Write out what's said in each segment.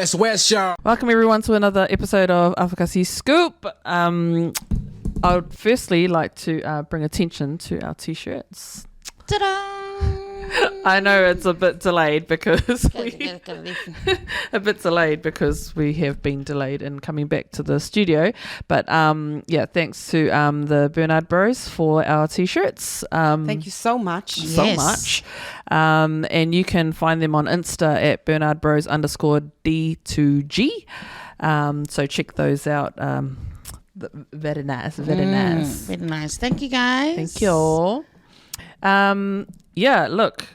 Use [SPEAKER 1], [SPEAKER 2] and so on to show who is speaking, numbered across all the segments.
[SPEAKER 1] WesWes Show.
[SPEAKER 2] Welcome everyone to another episode of Afakasi Scoop. I would firstly like to bring attention to our t-shirts.
[SPEAKER 3] Ta-da!
[SPEAKER 2] I know it's a bit delayed because we have been delayed in coming back to the studio. But thanks to the Bernard Bros for our t-shirts.
[SPEAKER 4] Thank you so much.
[SPEAKER 2] And you can find them on Insta at BernardBros_D2G. So check those out. Very nice.
[SPEAKER 3] Very nice. Thank you, guys.
[SPEAKER 2] Thank you. Look,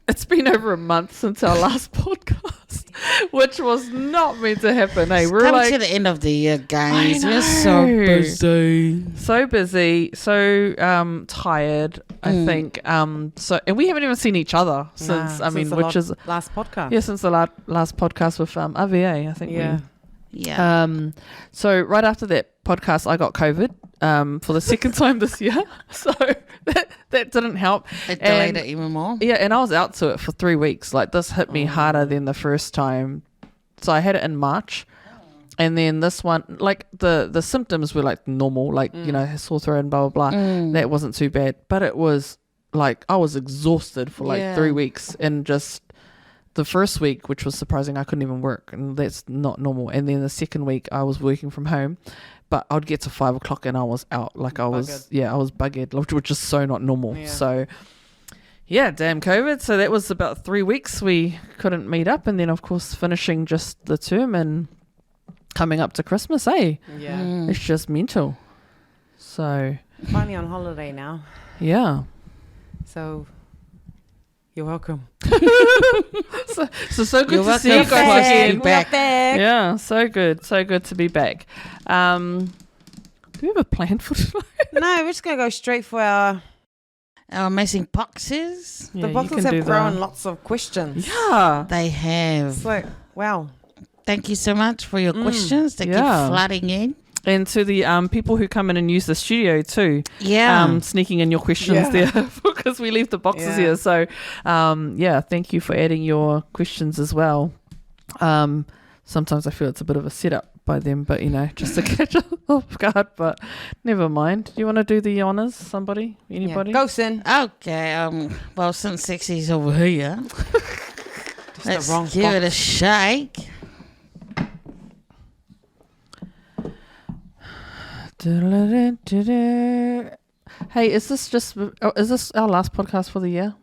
[SPEAKER 2] it's been over a month since our last podcast, which was not meant to happen. Hey, we're
[SPEAKER 3] coming to the end of the year, guys. We're so busy, so tired. I think and we haven't even seen each other since. Since the last podcast. Yeah, since the last podcast with AVA. I think. Yeah.
[SPEAKER 2] So right after that podcast, I got COVID for the second time this year. So that didn't help.
[SPEAKER 3] It delayed it even more.
[SPEAKER 2] Yeah, and I was out to it for 3 weeks. Like this hit me harder than the first time. So I had it in March. And then this one, like the symptoms were like normal, like, sore throat and blah, blah, blah. That wasn't too bad. But it was like, I was exhausted for like 3 weeks, and just the first week, which was surprising, I couldn't even work, and that's not normal. And then the second week I was working from home, but I'd get to 5 o'clock and I was out. Like I was buggered, which is so not normal. Yeah. So damn COVID. So that was about 3 weeks we couldn't meet up. And then of course finishing just the term and coming up to Christmas, it's just mental. So
[SPEAKER 4] finally on holiday now.
[SPEAKER 2] Yeah.
[SPEAKER 4] So you're welcome.
[SPEAKER 2] so good to see you guys again.
[SPEAKER 4] Back.
[SPEAKER 2] Yeah, so good to be back. Do we have a plan for tonight?
[SPEAKER 4] No, we're just gonna go straight for our
[SPEAKER 3] amazing boxes.
[SPEAKER 4] The boxes have grown lots of questions.
[SPEAKER 2] Yeah,
[SPEAKER 3] they have.
[SPEAKER 4] It's like, wow.
[SPEAKER 3] Thank you so much for your questions. They keep flooding in.
[SPEAKER 2] And to the people who come in and use the studio too.
[SPEAKER 3] Yeah.
[SPEAKER 2] Sneaking in your questions there because we leave the boxes here. So, thank you for adding your questions as well. Sometimes I feel it's a bit of a setup by them, but, just to catch off guard. But never mind. Do you want to do the honours, somebody? Anybody?
[SPEAKER 4] Yeah. Go, Sin.
[SPEAKER 3] Okay. Well, since Sexy's over here, let's give it a shake.
[SPEAKER 2] Hey, is this our last podcast for the year?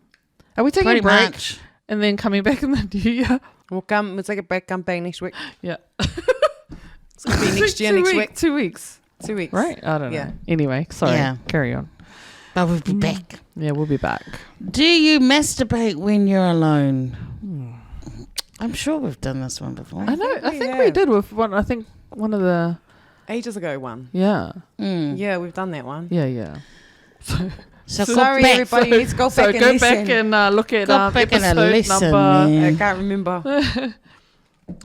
[SPEAKER 2] Are we taking a break
[SPEAKER 3] much.
[SPEAKER 2] And then coming back in the new year?
[SPEAKER 4] We'll take a break, come back next week.
[SPEAKER 2] Yeah.
[SPEAKER 4] It's going to be next year, next week.
[SPEAKER 2] 2 weeks.
[SPEAKER 4] 2 weeks.
[SPEAKER 2] Right? I don't know. Anyway, sorry. Yeah. Carry on.
[SPEAKER 3] But we'll be back.
[SPEAKER 2] Yeah, we'll be back.
[SPEAKER 3] Do you masturbate when you're alone? I'm sure we've done this one before.
[SPEAKER 2] I know. I think we did with one. I think one of the...
[SPEAKER 4] ages ago one.
[SPEAKER 2] Yeah.
[SPEAKER 4] Yeah, we've done that one.
[SPEAKER 2] Yeah.
[SPEAKER 3] So
[SPEAKER 4] sorry, everybody. Let's go back and listen.
[SPEAKER 2] So go back and look at episode
[SPEAKER 3] listen,
[SPEAKER 2] number.
[SPEAKER 3] Man.
[SPEAKER 4] I can't remember.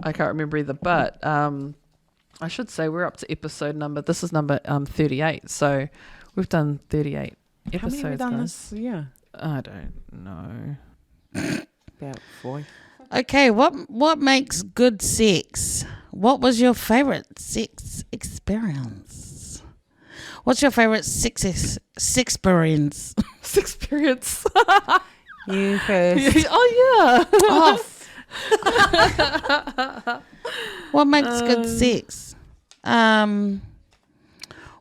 [SPEAKER 2] I can't remember either, but I should say we're up to episode number. This is number 38. So we've done 38 episodes.
[SPEAKER 4] How many have we done this year?
[SPEAKER 2] I don't know.
[SPEAKER 4] About 4.
[SPEAKER 3] Okay, what makes good sex? What was your favorite sex experience? What's your favorite sex experience?
[SPEAKER 2] Experience.
[SPEAKER 4] You first.
[SPEAKER 2] Oh,
[SPEAKER 3] yeah. What makes good sex? Well,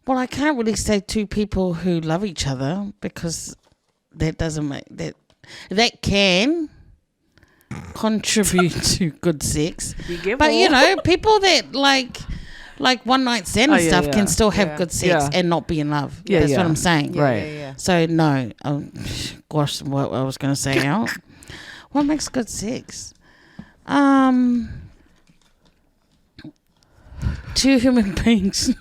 [SPEAKER 3] I can't really say two people who love each other, because that doesn't make that can contribute to good sex. But people that like one night stand and stuff can still have good sex and not be in love. That's what I'm saying.
[SPEAKER 2] Right.
[SPEAKER 3] So no, gosh, what I was going to say now. What makes good sex? Two human beings.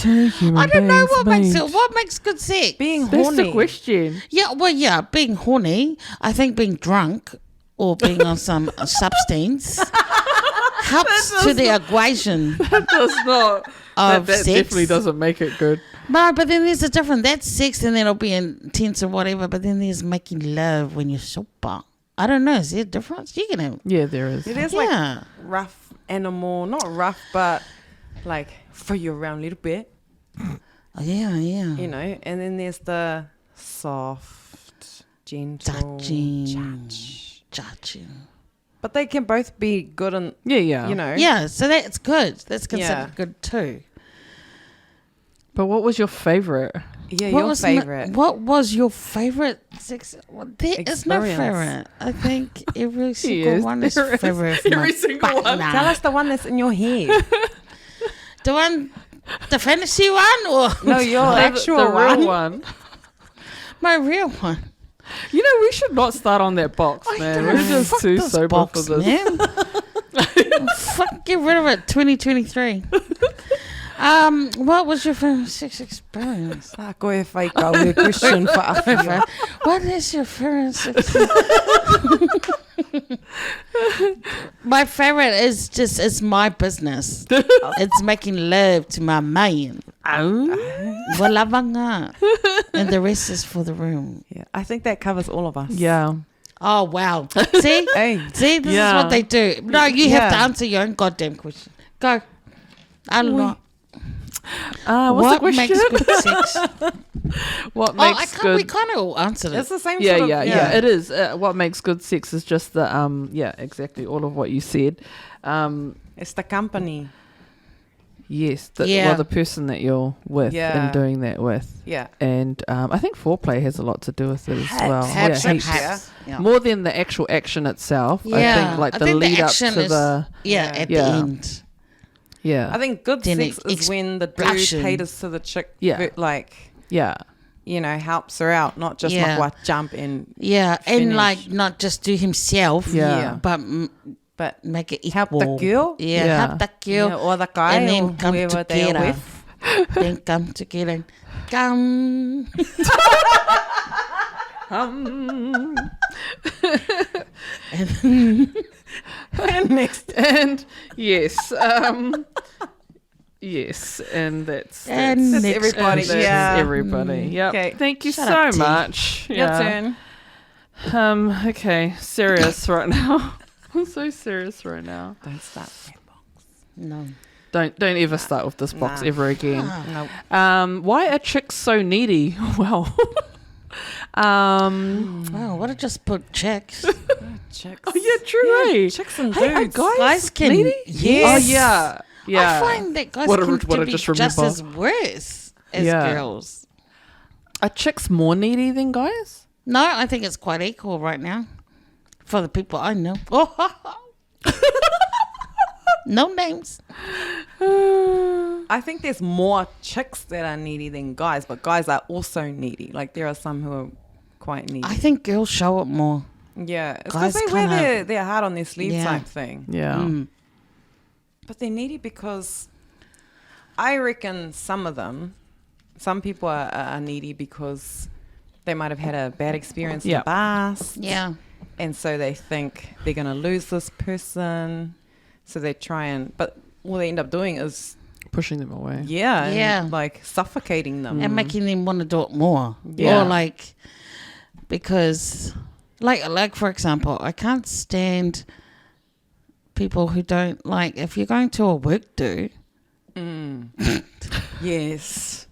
[SPEAKER 3] I don't know what makes good sex.
[SPEAKER 4] Being horny.
[SPEAKER 2] That's the question.
[SPEAKER 3] Yeah, well, being horny. I think being drunk or being on some substance helps to the equation.
[SPEAKER 2] That does not.
[SPEAKER 3] Of
[SPEAKER 2] that
[SPEAKER 3] sex.
[SPEAKER 2] Definitely doesn't make it good.
[SPEAKER 3] No, but then there's a different. That's sex, and then it'll be intense or whatever. But then there's making love when you're sober. I don't know. Is there a difference? You can have.
[SPEAKER 2] Yeah, there is.
[SPEAKER 4] There's
[SPEAKER 3] Yeah.
[SPEAKER 4] like rough animal, not rough, but like throw you around a little bit,
[SPEAKER 3] Oh, yeah.
[SPEAKER 4] you know. And then there's the soft, gentle,
[SPEAKER 3] Judging.
[SPEAKER 4] but they can both be good and
[SPEAKER 2] Yeah.
[SPEAKER 4] you know.
[SPEAKER 3] Yeah, so that's good. That's considered
[SPEAKER 4] Yeah.
[SPEAKER 3] good too.
[SPEAKER 2] But what was your favorite?
[SPEAKER 4] Yeah,
[SPEAKER 3] What
[SPEAKER 4] your
[SPEAKER 3] was
[SPEAKER 4] favorite.
[SPEAKER 3] what was your favorite sex? Well, there is no
[SPEAKER 4] Experience.
[SPEAKER 3] favorite. I think every single
[SPEAKER 2] Yes,
[SPEAKER 3] one is
[SPEAKER 2] there is.
[SPEAKER 3] favorite. of
[SPEAKER 2] Every
[SPEAKER 3] my
[SPEAKER 2] single one.
[SPEAKER 3] partner.
[SPEAKER 4] Tell us the one that's in your head.
[SPEAKER 3] The fantasy one, or
[SPEAKER 4] No, your actual
[SPEAKER 2] the
[SPEAKER 4] one.
[SPEAKER 2] real one.
[SPEAKER 3] my real one?
[SPEAKER 2] You know, we should not start on that box, man. We're just
[SPEAKER 3] Fuck
[SPEAKER 2] too
[SPEAKER 3] this
[SPEAKER 2] sober
[SPEAKER 3] box,
[SPEAKER 2] for this.
[SPEAKER 3] man. Fuck, get rid of it. 2023. What was your favorite sex experience?
[SPEAKER 4] Ah, go ahead, fake a question for Afia.
[SPEAKER 3] What is your favorite sex? My favorite is just it's my business. It's making love to my man. Walavanga. And the rest is for the room.
[SPEAKER 4] Yeah, I think that covers all of us.
[SPEAKER 2] Yeah.
[SPEAKER 3] Oh wow. See?
[SPEAKER 4] Hey,
[SPEAKER 3] See, this is
[SPEAKER 2] Yeah.
[SPEAKER 3] what they do. No, you have to
[SPEAKER 4] Yeah.
[SPEAKER 3] answer your own goddamn question. Go. I'm not.
[SPEAKER 2] What's the question?
[SPEAKER 3] makes good sex?
[SPEAKER 2] What
[SPEAKER 3] Oh, I
[SPEAKER 2] makes
[SPEAKER 3] can't. We
[SPEAKER 2] good?
[SPEAKER 3] kind of all answered
[SPEAKER 4] it's
[SPEAKER 3] it.
[SPEAKER 4] the same
[SPEAKER 2] Yeah,
[SPEAKER 4] sort of...
[SPEAKER 2] yeah. It is. What makes good sex is just the yeah, exactly all of what you said.
[SPEAKER 4] It's the company.
[SPEAKER 2] Yes,
[SPEAKER 3] Yeah.
[SPEAKER 2] the person that you're with
[SPEAKER 4] Yeah.
[SPEAKER 2] and doing that with,
[SPEAKER 4] Yeah.
[SPEAKER 2] and I think foreplay has a lot to do with it as well.
[SPEAKER 3] Perhaps,
[SPEAKER 2] Yeah, heaps.
[SPEAKER 3] perhaps. Yeah.
[SPEAKER 2] More than the actual action itself. I
[SPEAKER 3] Yeah.
[SPEAKER 2] think like
[SPEAKER 3] I
[SPEAKER 2] the
[SPEAKER 3] think the
[SPEAKER 2] lead up
[SPEAKER 3] action
[SPEAKER 2] to
[SPEAKER 3] is-
[SPEAKER 2] the
[SPEAKER 3] Yeah, at the
[SPEAKER 2] Yeah.
[SPEAKER 3] end.
[SPEAKER 2] yeah,
[SPEAKER 4] I think good
[SPEAKER 3] Then
[SPEAKER 4] sex
[SPEAKER 3] it
[SPEAKER 4] is when the dude
[SPEAKER 3] explosion.
[SPEAKER 4] caters to the chick.
[SPEAKER 2] Yeah.
[SPEAKER 4] Like,
[SPEAKER 2] yeah.
[SPEAKER 4] you know, helps her out, not just
[SPEAKER 3] Yeah.
[SPEAKER 4] like what jump in,
[SPEAKER 3] Yeah, and
[SPEAKER 4] Finish.
[SPEAKER 3] like not just do himself.
[SPEAKER 2] Yeah.
[SPEAKER 3] but
[SPEAKER 4] but
[SPEAKER 3] make it
[SPEAKER 4] help
[SPEAKER 3] equal.
[SPEAKER 4] the girl.
[SPEAKER 3] Yeah,
[SPEAKER 2] Yeah.
[SPEAKER 3] help the girl.
[SPEAKER 4] Yeah, or the guy,
[SPEAKER 3] and
[SPEAKER 4] or
[SPEAKER 3] then come
[SPEAKER 4] whoever they are
[SPEAKER 3] together.
[SPEAKER 4] with.
[SPEAKER 3] Then come together. And come.
[SPEAKER 4] And next,
[SPEAKER 2] And yes, yes, and that's
[SPEAKER 3] And
[SPEAKER 4] that's
[SPEAKER 3] next
[SPEAKER 4] everybody.
[SPEAKER 2] and that's
[SPEAKER 4] Yeah.
[SPEAKER 2] everybody. Yep.
[SPEAKER 4] Okay.
[SPEAKER 2] Thank you
[SPEAKER 3] Shut up,
[SPEAKER 2] so
[SPEAKER 3] T.
[SPEAKER 2] much.
[SPEAKER 4] Your
[SPEAKER 2] Yeah.
[SPEAKER 4] turn.
[SPEAKER 2] Okay, serious right now. I'm so serious right now.
[SPEAKER 4] Don't start that box.
[SPEAKER 3] No.
[SPEAKER 2] Don't ever start with this box
[SPEAKER 4] Nah.
[SPEAKER 2] ever again.
[SPEAKER 4] No.
[SPEAKER 2] Why are chicks so needy? Well,
[SPEAKER 3] Wow, what a just put checks.
[SPEAKER 4] Chicks.
[SPEAKER 2] oh yeah, true. eh?
[SPEAKER 4] Chicks and
[SPEAKER 2] Hey, are
[SPEAKER 4] dudes.
[SPEAKER 2] guys
[SPEAKER 3] can.
[SPEAKER 2] needy?
[SPEAKER 3] Yes.
[SPEAKER 2] Oh yeah, yeah.
[SPEAKER 3] I find that guys
[SPEAKER 2] What I-
[SPEAKER 3] can
[SPEAKER 2] what I
[SPEAKER 3] be
[SPEAKER 2] just
[SPEAKER 3] just
[SPEAKER 2] remember.
[SPEAKER 3] as worse as
[SPEAKER 2] Yeah.
[SPEAKER 3] girls.
[SPEAKER 2] Are chicks more needy than guys?
[SPEAKER 3] No, I think it's quite equal right now. For the people I know. No names.
[SPEAKER 4] I think there's more chicks that are needy than guys, but guys are also needy. Like there are some who are quite needy.
[SPEAKER 3] I think girls show it more.
[SPEAKER 4] Yeah, it's
[SPEAKER 3] Guys
[SPEAKER 4] because they wear
[SPEAKER 3] kinda-
[SPEAKER 4] their heart on their sleeve
[SPEAKER 3] Yeah.
[SPEAKER 4] type thing.
[SPEAKER 2] Yeah.
[SPEAKER 3] Mm.
[SPEAKER 4] But they're needy because I reckon some people are needy because they might have had a bad experience
[SPEAKER 2] Yeah.
[SPEAKER 4] in the past.
[SPEAKER 3] Yeah.
[SPEAKER 4] And so they think they're going to lose this person. So they try but all they end up doing is,
[SPEAKER 2] Pushing them away.
[SPEAKER 4] and,
[SPEAKER 3] Yeah.
[SPEAKER 4] like suffocating them.
[SPEAKER 3] And making them want to do it more.
[SPEAKER 2] Yeah.
[SPEAKER 3] Or like, because, like for example, I can't stand people who don't, like, if you're going to a work do,
[SPEAKER 4] Yes.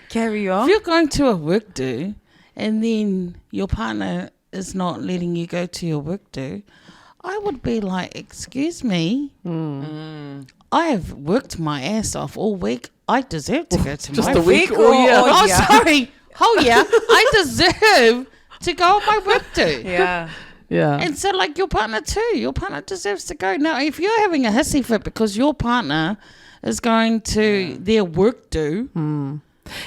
[SPEAKER 4] Carry
[SPEAKER 3] if
[SPEAKER 4] on.
[SPEAKER 3] you're going to a work do and then your partner is not letting you go to your work do, I would be like, excuse me, I have worked my ass off all week. I deserve to go to
[SPEAKER 2] Just
[SPEAKER 3] my
[SPEAKER 2] a
[SPEAKER 3] work.
[SPEAKER 2] week
[SPEAKER 4] Week
[SPEAKER 2] or
[SPEAKER 4] or-
[SPEAKER 2] yeah.
[SPEAKER 4] or-
[SPEAKER 3] Oh,
[SPEAKER 4] yeah.
[SPEAKER 3] sorry. Oh, yeah. I deserve to go on my work do.
[SPEAKER 4] Yeah.
[SPEAKER 2] Yeah.
[SPEAKER 3] And so, like, your partner too. Your partner deserves to go. Now, if you're having a hissy fit because your partner is going to their work do,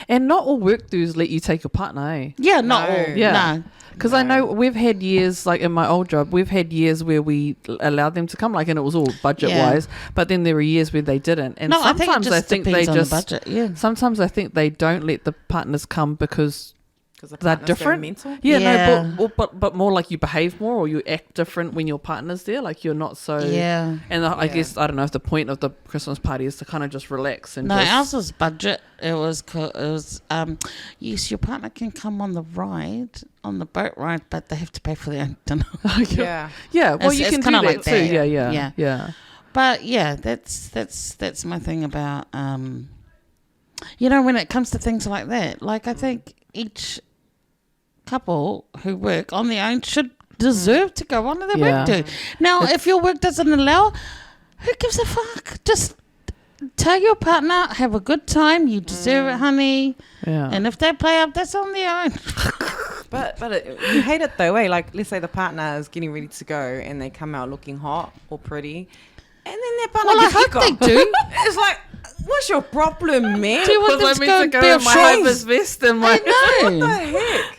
[SPEAKER 2] And not all work do's let you take your partner, eh?
[SPEAKER 3] yeah, not
[SPEAKER 4] No.
[SPEAKER 3] all.
[SPEAKER 2] Yeah.
[SPEAKER 3] No.
[SPEAKER 2] Because I know we've had years, like in my old job, we've had years where we allowed them to come, like, and it was all budget wise. But then there were years where they didn't. And
[SPEAKER 3] No, I think it
[SPEAKER 2] sometimes
[SPEAKER 3] just
[SPEAKER 2] I think they
[SPEAKER 3] depends on
[SPEAKER 2] just,
[SPEAKER 3] the budget. Yeah.
[SPEAKER 2] sometimes I think they don't let the partners come because
[SPEAKER 4] Because the
[SPEAKER 2] they're
[SPEAKER 4] partner's going
[SPEAKER 2] different.
[SPEAKER 4] mental.
[SPEAKER 2] Yeah,
[SPEAKER 3] Yeah.
[SPEAKER 2] no, but more like you behave more or you act different when your partner's there. Like you're not so.
[SPEAKER 3] Yeah.
[SPEAKER 2] And I
[SPEAKER 4] Yeah.
[SPEAKER 2] guess I don't know if the point of the Christmas party is to kind of just relax and
[SPEAKER 3] No,
[SPEAKER 2] just.
[SPEAKER 3] ours was budget. It was yes, your partner can come on the boat ride, but they have to pay for their own dinner.
[SPEAKER 4] Yeah.
[SPEAKER 2] Yeah, well,
[SPEAKER 3] It's-
[SPEAKER 2] you
[SPEAKER 3] it's
[SPEAKER 2] can do
[SPEAKER 3] kinda
[SPEAKER 2] that
[SPEAKER 3] like
[SPEAKER 2] too.
[SPEAKER 3] that.
[SPEAKER 2] Yeah.
[SPEAKER 3] Yeah. But yeah, that's my thing about when it comes to things like that. Like I think each couple who work on their own should deserve to go on to their
[SPEAKER 2] Yeah.
[SPEAKER 3] work too. Now, if your work doesn't allow, who gives a fuck? Just tell your partner, have a good time. You deserve it, honey.
[SPEAKER 2] Yeah.
[SPEAKER 3] And if they play up, that's on their own.
[SPEAKER 4] But you hate it though, eh? Like, let's say the partner is getting ready to go and they come out looking hot or pretty, and then their partner
[SPEAKER 3] Well, I
[SPEAKER 4] gets
[SPEAKER 3] hope
[SPEAKER 4] kicked
[SPEAKER 3] they
[SPEAKER 4] off.
[SPEAKER 3] do.
[SPEAKER 4] It's like, what's your problem, man?
[SPEAKER 3] Do you want them
[SPEAKER 2] I
[SPEAKER 3] to
[SPEAKER 2] meant
[SPEAKER 3] go
[SPEAKER 2] to
[SPEAKER 3] and
[SPEAKER 2] go
[SPEAKER 3] be
[SPEAKER 2] in
[SPEAKER 3] of
[SPEAKER 2] my
[SPEAKER 3] shoes?
[SPEAKER 2] high-vis vest and my.
[SPEAKER 3] I know.
[SPEAKER 4] What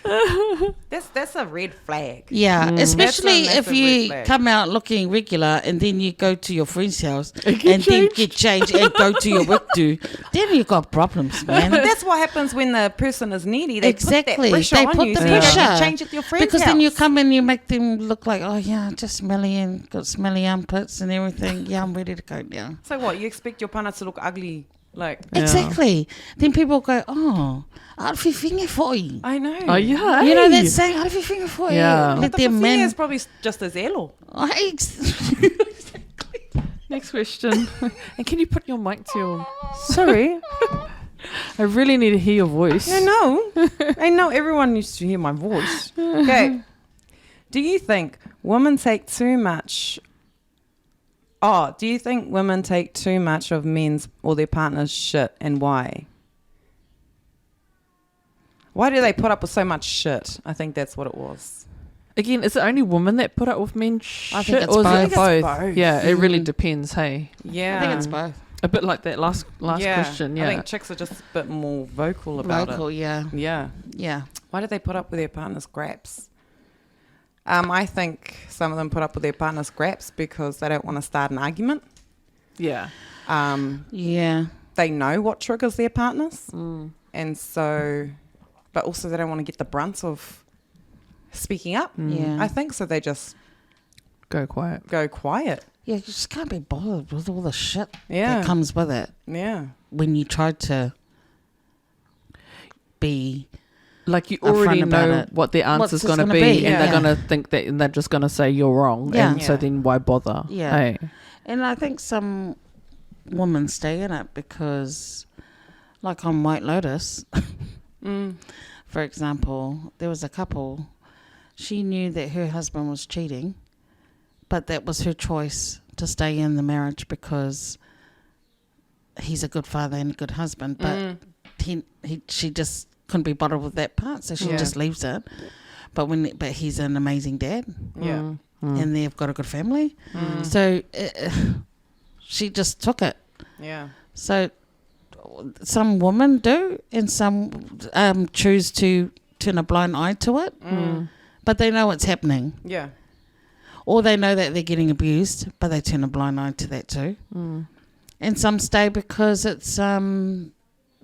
[SPEAKER 4] the heck? That's a red flag.
[SPEAKER 3] Yeah, especially
[SPEAKER 4] That's a
[SPEAKER 3] if
[SPEAKER 4] massive red
[SPEAKER 3] you
[SPEAKER 4] flag.
[SPEAKER 3] come out looking regular and then you go to your friend's house and,
[SPEAKER 2] get
[SPEAKER 3] then
[SPEAKER 2] changed.
[SPEAKER 3] get changed and go to your work do, then you got problems, man.
[SPEAKER 4] But that's what happens when the person is needy. They
[SPEAKER 3] Exactly.
[SPEAKER 4] put that pressure
[SPEAKER 3] They
[SPEAKER 4] on
[SPEAKER 3] put
[SPEAKER 4] you.
[SPEAKER 3] the
[SPEAKER 4] So you go
[SPEAKER 3] pressure.
[SPEAKER 4] and change at your friend's
[SPEAKER 3] Because
[SPEAKER 4] house.
[SPEAKER 3] then you come and you make them look like, oh yeah, just smelly and got smelly armpits and everything. Yeah, I'm ready to go now.
[SPEAKER 4] So what? You expect your partner to look ugly? Like,
[SPEAKER 2] Yeah.
[SPEAKER 3] Exactly. Then people go, oh, I'll finger for you.
[SPEAKER 4] I know.
[SPEAKER 2] Oh yeah.
[SPEAKER 3] You know
[SPEAKER 2] hey.
[SPEAKER 3] that saying, I'll finger for
[SPEAKER 2] Yeah.
[SPEAKER 3] you. Let
[SPEAKER 4] The
[SPEAKER 3] their
[SPEAKER 4] thing
[SPEAKER 3] men.
[SPEAKER 4] is probably just as elo.
[SPEAKER 3] Oh,
[SPEAKER 2] Next question. And can you put your mic to your?
[SPEAKER 4] Sorry.
[SPEAKER 2] I really need to hear your voice.
[SPEAKER 4] I know everyone used to hear my voice. Okay. Do you think women take too much? Oh, do you think women take too much of men's or their partner's shit, and why? Why do they put up with so much shit? I think that's what it was.
[SPEAKER 2] Again, is it only women that put up with men's shit?
[SPEAKER 3] I think it's
[SPEAKER 2] or is
[SPEAKER 3] both.
[SPEAKER 2] it
[SPEAKER 3] I think
[SPEAKER 4] it's
[SPEAKER 2] both?
[SPEAKER 4] both.
[SPEAKER 2] Yeah, it really
[SPEAKER 3] Mm.
[SPEAKER 2] depends. Hey,
[SPEAKER 4] Yeah.
[SPEAKER 3] I think it's both.
[SPEAKER 2] a bit like that last question. Yeah.
[SPEAKER 4] I think chicks are just a bit more vocal about
[SPEAKER 3] Local, yeah.
[SPEAKER 4] it. Yeah.
[SPEAKER 3] Yeah.
[SPEAKER 4] Why do they put up with their partner's graps? I think some of them put up with their partner's graps because they don't want to start an argument.
[SPEAKER 2] yeah.
[SPEAKER 3] Yeah.
[SPEAKER 4] They know what triggers their partners.
[SPEAKER 2] Mm.
[SPEAKER 4] And so, but also they don't want to get the brunt of speaking up.
[SPEAKER 3] Yeah.
[SPEAKER 4] I think so. They just
[SPEAKER 2] Go quiet.
[SPEAKER 4] go quiet.
[SPEAKER 3] Yeah, you just can't be bothered with all the shit
[SPEAKER 4] Yeah.
[SPEAKER 3] that comes with it
[SPEAKER 4] Yeah.
[SPEAKER 3] when you try to be.
[SPEAKER 2] Like you
[SPEAKER 3] Upfront
[SPEAKER 2] already
[SPEAKER 3] about
[SPEAKER 2] know
[SPEAKER 3] it.
[SPEAKER 2] what their
[SPEAKER 3] What's
[SPEAKER 2] answer's
[SPEAKER 3] this
[SPEAKER 2] going to
[SPEAKER 3] gonna
[SPEAKER 2] be,
[SPEAKER 3] be?
[SPEAKER 2] and they're
[SPEAKER 3] Yeah.
[SPEAKER 2] going to think that, and they're just going to say you're wrong.
[SPEAKER 3] Yeah.
[SPEAKER 2] And so
[SPEAKER 4] Yeah.
[SPEAKER 2] then why bother?
[SPEAKER 3] Yeah.
[SPEAKER 2] Hey.
[SPEAKER 3] And I think some women stay in it because, like on White Lotus, for example, there was a couple. She knew that her husband was cheating, but that was her choice to stay in the marriage because he's a good father and a good husband. But she just couldn't be bothered with that part, so she
[SPEAKER 4] Yeah.
[SPEAKER 3] just leaves it. But he's an amazing dad,
[SPEAKER 4] Yeah.
[SPEAKER 3] and they've got a good family. So she just took it.
[SPEAKER 4] Yeah.
[SPEAKER 3] So some women do, and some choose to turn a blind eye to it. But they know it's happening,
[SPEAKER 4] Yeah.
[SPEAKER 3] or they know that they're getting abused, but they turn a blind eye to that too. And some stay because it's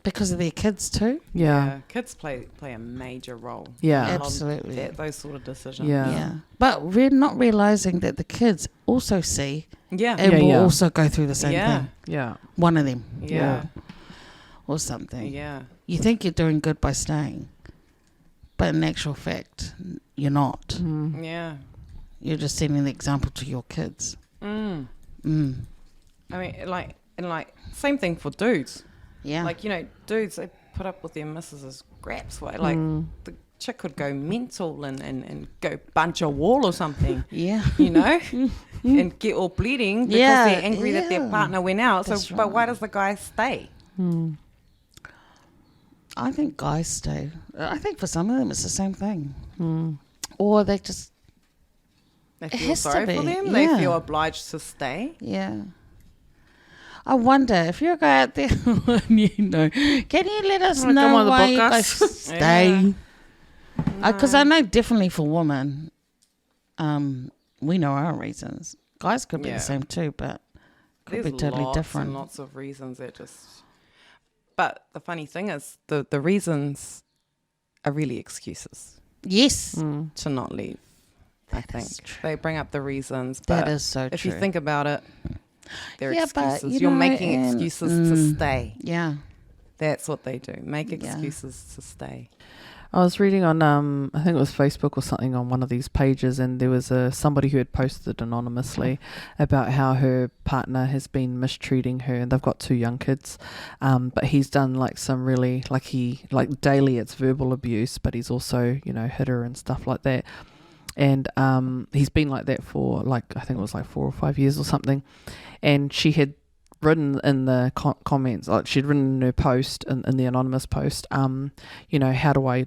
[SPEAKER 3] because of their kids too.
[SPEAKER 2] Yeah.
[SPEAKER 4] Kids play a major role.
[SPEAKER 2] Yeah.
[SPEAKER 4] on
[SPEAKER 3] Absolutely.
[SPEAKER 4] those sort of decisions.
[SPEAKER 2] Yeah.
[SPEAKER 3] Yeah, but we're not realizing that the kids also see
[SPEAKER 4] Yeah.
[SPEAKER 3] and
[SPEAKER 2] Yeah,
[SPEAKER 3] will
[SPEAKER 2] yeah.
[SPEAKER 3] also go through the same
[SPEAKER 4] Yeah.
[SPEAKER 3] thing.
[SPEAKER 2] Yeah.
[SPEAKER 3] One of them,
[SPEAKER 4] Yeah.
[SPEAKER 3] or something.
[SPEAKER 4] Yeah.
[SPEAKER 3] You think you're doing good by staying, but in actual fact, you're not.
[SPEAKER 4] Yeah.
[SPEAKER 3] You're just setting the example to your kids.
[SPEAKER 4] Mm.
[SPEAKER 3] Mm.
[SPEAKER 4] I mean, same thing for dudes.
[SPEAKER 3] Yeah.
[SPEAKER 4] Like, dudes, they put up with their missus's graps. Like, the chick could go mental and go bunch a wall or something,
[SPEAKER 3] yeah.
[SPEAKER 4] and get all bleeding because
[SPEAKER 3] Yeah,
[SPEAKER 4] they're angry that their
[SPEAKER 3] yeah.
[SPEAKER 4] partner went out.
[SPEAKER 3] That's
[SPEAKER 4] But why
[SPEAKER 3] right.
[SPEAKER 4] does the guy stay?
[SPEAKER 3] I think guys stay. I think for some of them it's the same thing. Or they just,
[SPEAKER 4] They
[SPEAKER 3] It
[SPEAKER 4] feel
[SPEAKER 3] has to
[SPEAKER 4] sorry for
[SPEAKER 3] be,
[SPEAKER 4] them. They
[SPEAKER 3] yeah.
[SPEAKER 4] feel obliged to stay.
[SPEAKER 3] yeah. I wonder if you're a guy out there, can you let us
[SPEAKER 2] Wanna come
[SPEAKER 3] know
[SPEAKER 2] on the
[SPEAKER 3] why you
[SPEAKER 2] podcast?
[SPEAKER 3] guys stay? Because I know definitely for women, we know our reasons. Guys could be
[SPEAKER 4] Yeah.
[SPEAKER 3] the same too, but could
[SPEAKER 4] There's
[SPEAKER 3] be totally
[SPEAKER 4] lots
[SPEAKER 3] different.
[SPEAKER 4] and lots of reasons that just. But the funny thing is, the reasons are really excuses
[SPEAKER 3] Yes.
[SPEAKER 4] to not leave. I think
[SPEAKER 3] is true.
[SPEAKER 4] they bring up the reasons.
[SPEAKER 3] That
[SPEAKER 4] But
[SPEAKER 3] is so
[SPEAKER 4] if
[SPEAKER 3] true.
[SPEAKER 4] you think about it, they're
[SPEAKER 3] Yeah, but,
[SPEAKER 4] excuses.
[SPEAKER 3] you
[SPEAKER 4] You're
[SPEAKER 3] know,
[SPEAKER 4] making
[SPEAKER 3] and-
[SPEAKER 4] excuses to stay.
[SPEAKER 3] Yeah.
[SPEAKER 4] That's what they do. Make
[SPEAKER 3] Yeah.
[SPEAKER 4] excuses to stay.
[SPEAKER 2] I was reading on I think it was Facebook or something on one of these pages, and there was somebody who had posted anonymously about how her partner has been mistreating her, and they've got 2 young kids, but he's done like some really like daily it's verbal abuse, but he's also hit her and stuff like that, and he's been like that for like I think it was like 4 or 5 years or something, and she had written in the comments, like she'd written in her post, in the anonymous post, how do I,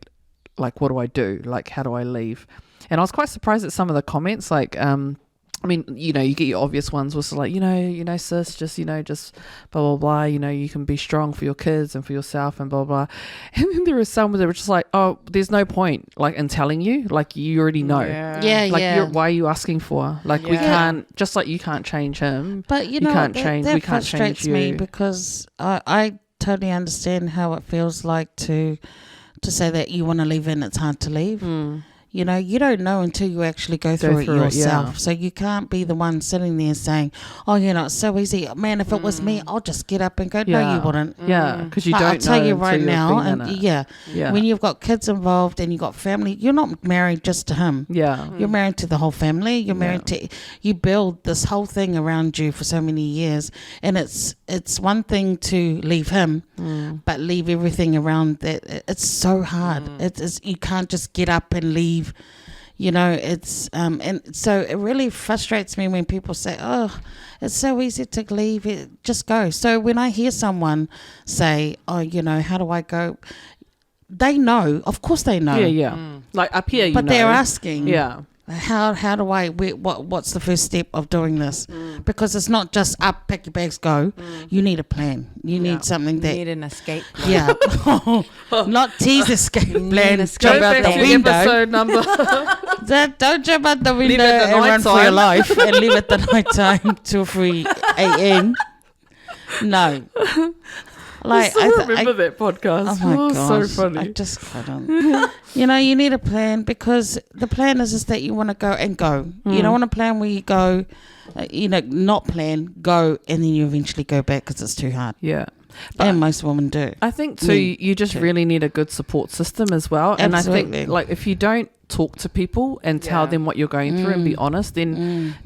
[SPEAKER 2] like, what do I do? Like, how do I leave? And I was quite surprised at some of the comments, like, I mean, you get your obvious ones, was like, sis, just blah, blah, blah, you can be strong for your kids and for yourself and blah, blah. And then there were some that were just like, oh, there's no point, like, in telling you, like, you already know.
[SPEAKER 3] Yeah,
[SPEAKER 2] Like, why are you asking for? Like, we can't, just like you can't change him.
[SPEAKER 3] But
[SPEAKER 2] you can't change,
[SPEAKER 3] that
[SPEAKER 2] we can't change
[SPEAKER 3] frustrates me
[SPEAKER 2] you.
[SPEAKER 3] because I totally understand how it feels like to say that you want to leave and it's hard to leave. You don't know until you actually go through it yourself.
[SPEAKER 2] yeah.
[SPEAKER 3] So you can't be the one sitting there saying, oh, it's so easy. Man, if it was me, I'll just get up and go. No, you wouldn't.
[SPEAKER 2] Yeah, because you
[SPEAKER 3] But
[SPEAKER 2] don't
[SPEAKER 3] I'll tell
[SPEAKER 2] know
[SPEAKER 3] you
[SPEAKER 2] until
[SPEAKER 3] right
[SPEAKER 2] you've
[SPEAKER 3] now,
[SPEAKER 2] been in
[SPEAKER 3] and
[SPEAKER 2] it.
[SPEAKER 3] when you've got kids involved and you've got family, you're not married just to him.
[SPEAKER 2] Yeah.
[SPEAKER 3] You're married to the whole family. You're married to, you build this whole thing around you for so many years. And it's one thing to leave him, but leave everything around that. It's so hard. It's you can't just get up and leave. It's and so it really frustrates me when people say, oh, it's so easy to leave it, just go. So when I hear someone say, oh, how do I go? They know, of course they know.
[SPEAKER 2] Like up here,
[SPEAKER 3] But they're asking,
[SPEAKER 2] Yeah.
[SPEAKER 3] how do I, what's the first step of doing this? Because it's not just up, pack your bags, go. You need a plan. You need something that,
[SPEAKER 4] Need an escape plan.
[SPEAKER 3] not tease escape plan.
[SPEAKER 4] an
[SPEAKER 3] Jump
[SPEAKER 2] Go
[SPEAKER 3] out
[SPEAKER 2] back
[SPEAKER 3] the
[SPEAKER 2] to
[SPEAKER 3] window.
[SPEAKER 2] episode number.
[SPEAKER 3] Don't jump out the window
[SPEAKER 2] at the
[SPEAKER 3] and run
[SPEAKER 2] night
[SPEAKER 3] for your
[SPEAKER 2] time.
[SPEAKER 3] life and leave at the night time till 3 a.m. No.
[SPEAKER 2] I still remember that podcast.
[SPEAKER 3] Oh my
[SPEAKER 2] it was
[SPEAKER 3] gosh,
[SPEAKER 2] so funny.
[SPEAKER 3] I just couldn't. You need a plan because the plan is that you want to go and go. You don't want a plan where you go, not plan, go, and then you eventually go back because it's too hard.
[SPEAKER 2] Yeah.
[SPEAKER 3] And most women do.
[SPEAKER 2] I think too, you just really need a good support system as well. And I
[SPEAKER 3] Absolutely.
[SPEAKER 2] think like if you don't talk to people and tell them what you're going through and be honest, then